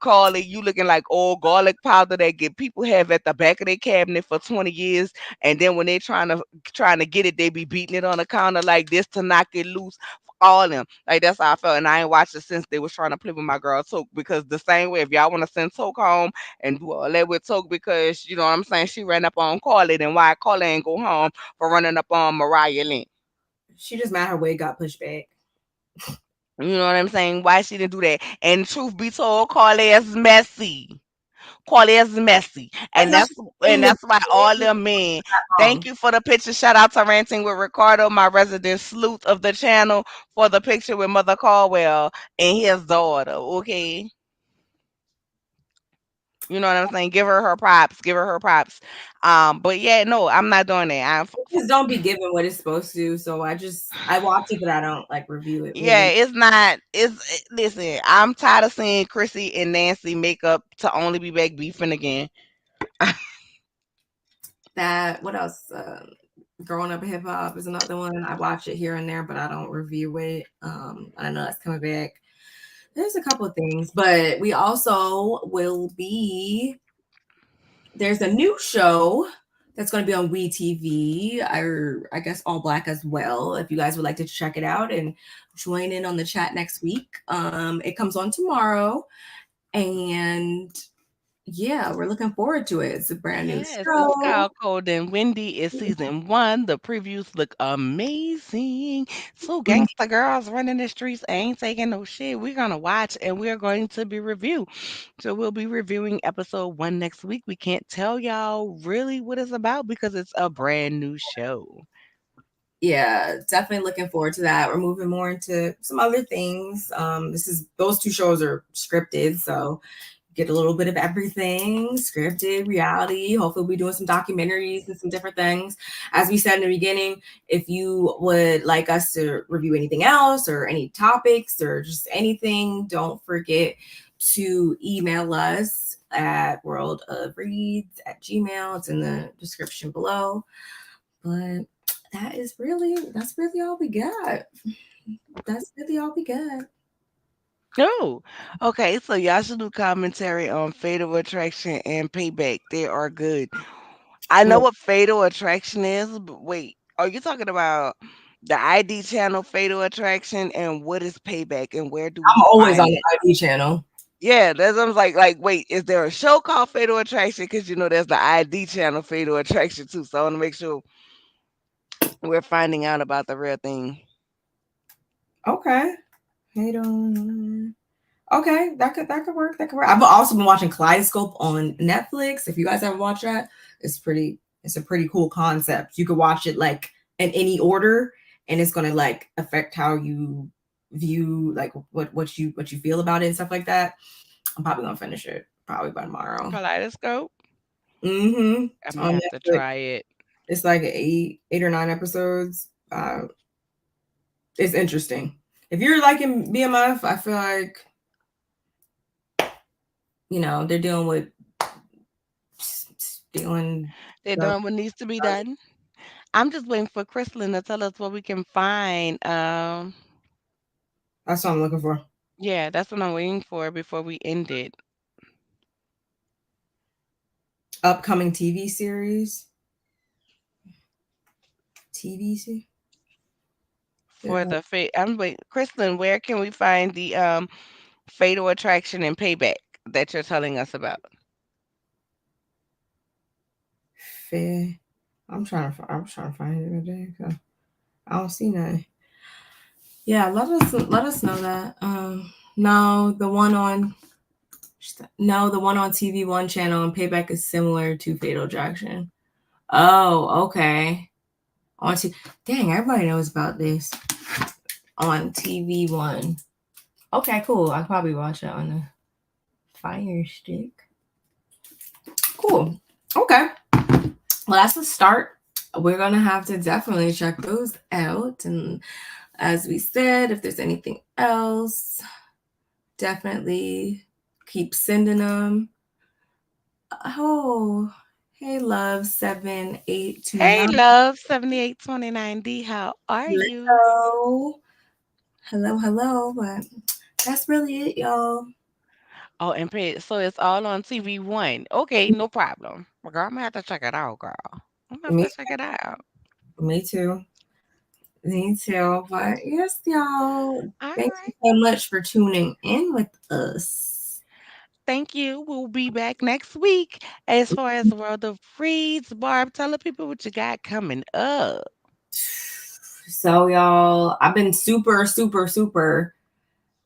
Carly, you looking like old garlic powder that get people have at the back of their cabinet for 20 years, and then when they trying to get it, they be beating it on the counter like this to knock it loose. All them. Like that's how I felt. And I ain't watched it since they was trying to play with my girl Toke. Because the same way if y'all want to send Toke home and do all that with Toke because you know what I'm saying, she ran up on Carly, then why Carly ain't go home for running up on Mariah Lynn? She just mad her wig got pushed back. You know what I'm saying? Why she didn't do that? And truth be told, Carly is messy. Quality is messy, That's and how that's she's in the why all them men. Thank you for the picture. Shout out to Ranting with Ricardo, my resident sleuth of the channel, for the picture with Mother Caldwell and his daughter. Okay, you know what I'm saying. Give her her props. Give her her props. But yeah, no, I'm not doing that. just don't be given what it's supposed to. So I watch it, but I don't like review it yeah, really. it's not. Listen. I'm tired of seeing Chrissy and Nancy make up to only be back beefing again. That what else? Growing Up Hip Hop is another one. I watch it here and there, but I don't review it. I know it's coming back. There's a couple of things, but we also will be. There's a new show that's going to be on WeTV, or I guess All Black as well. If you guys would like to check it out and join in on the chat next week, it comes on tomorrow, and yeah, we're looking forward to it. It's a brand new Yes, it's show. called Cold and Windy. It's season one. The previews look amazing. So gangsta girls running the streets ain't taking no shit. We're gonna watch and we're going to be review. So we'll be reviewing episode one next week. We can't tell y'all really what it's about because it's a brand new show. Yeah, definitely looking forward to that. We're moving more into some other things. Those two shows are scripted, so get a little bit of everything, scripted, reality. Hopefully we'll be doing some documentaries and some different things. As we said in the beginning, if you would like us to review anything else or any topics or just anything, don't forget to email us at worldofreads@gmail. It's in the description below. But that's really all we got. That's really all we got. No. Okay, so y'all should do commentary on Fatal Attraction and Payback. They are good. I know Well, what Fatal Attraction is, but wait, are you talking about the ID channel Fatal Attraction and what is Payback and where do we I'm always on find the it? ID channel. Yeah, that's I was like, wait, is there a show called Fatal Attraction? Because you know there's the ID channel Fatal Attraction too. So I want to make sure we're finding out about the real thing. Okay. Hate on. Okay, that could work. That could work. I've also been watching Kaleidoscope on Netflix. If you guys haven't watched that, it's a pretty cool concept. You could watch it like in any order, and it's gonna like affect how you view like what you feel about it and stuff like that. I'm probably gonna finish it probably by tomorrow. Kaleidoscope. Mm-hmm. I'm gonna On have to Netflix. try it. It's like eight or nine episodes. It's interesting. If you're liking BMF, I feel like they're dealing with stealing They're stuff. doing what needs to be done. I'm just waiting for Crystalline to tell us what we can find. That's what I'm looking for. Yeah, that's what I'm waiting for before we end it. Upcoming TV series. TV. For the fate, I'm waiting. Crystalline, where can we find the Fatal Attraction and Payback that you're telling us about? Fair. I'm trying to find it today. I don't see nothing. Yeah, let us know that. No, the one on TV1 channel and Payback is similar to Fatal Attraction. Oh, okay. On t- Dang, everybody knows about this on TV1. Okay, cool. I'll probably watch it on the Fire Stick. Cool. Okay. Well, that's a start. We're gonna have to definitely check those out. And as we said, if there's anything else, definitely keep sending them. Oh, hey, love 7829. Hey, love, 7829D, how are you? Hello, hello. But that's really it, y'all. Oh, and pay, so it's all on TV1. Okay, no problem. Well, girl, I'm gonna have to check it out, girl. I'm gonna have Me, to check it out. me too. Me too. But yes, y'all. All Thank you right. so much for tuning in with us. Thank you. We'll be back next week. As far as World of Reads, Barb, tell the people what you got coming up. So, y'all, I've been super, super, super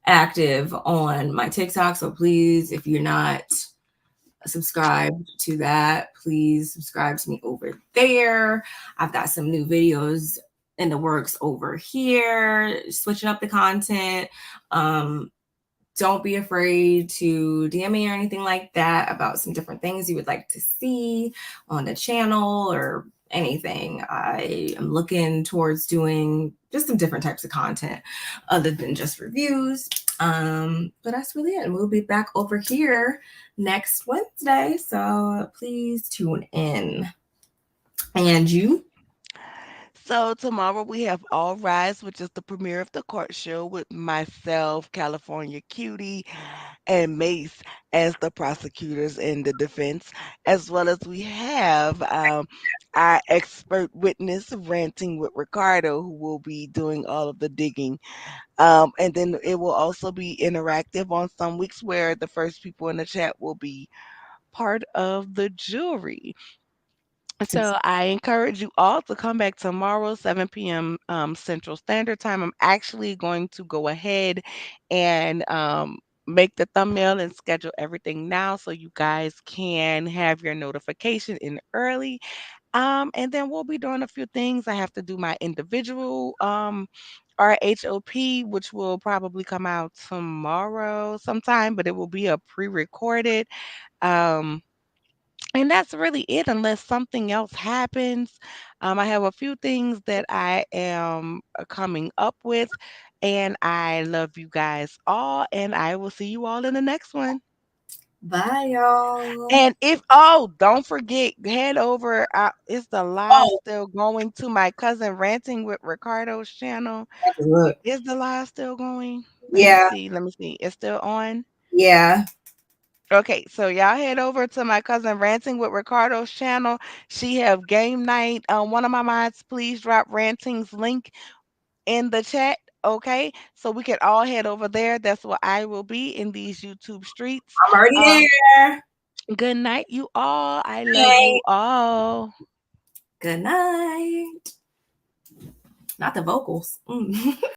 active on my TikTok. So, please, if you're not subscribed to that, please subscribe to me over there. I've got some new videos in the works over here, switching up the content. Um, don't be afraid to DM me or anything like that about some different things you would like to see on the channel or anything. I am looking towards doing just some different types of content other than just reviews. But that's really it. And we'll be back over here next Wednesday. So please tune in. And you? So tomorrow we have All Rise, which is the premiere of the court show with myself, California Cutie, and Mace as the prosecutors in the defense, as well as we have our expert witness ranting with Ricardo, who will be doing all of the digging. And then it will also be interactive on some weeks where the first people in the chat will be part of the jury. So I encourage you all to come back tomorrow, 7 p.m. Central Standard Time. I'm actually going to go ahead and make the thumbnail and schedule everything now so you guys can have your notification in early. And then we'll be doing a few things. I have to do my individual RHOP, which will probably come out tomorrow sometime, but it will be a pre-recorded. Um, and that's really it, unless something else happens. I have a few things that I am coming up with, and I love you guys all, and I will see you all in the next one. Bye, y'all. And don't forget, head over. Is the live Oh, still going to my cousin ranting with Ricardo's channel? look. Is the live still going? Let me Yeah, see. Let me see. It's still on. yeah. Okay, so y'all head over to my cousin Ranting with Ricardo's channel. She have game night. One of my mods, please drop Ranting's link in the chat. Okay, so we can all head over there. That's where I will be in these YouTube streets. I'm already Um, there. good night, you all. I love Night. you all. Good night. Not the vocals. Mm.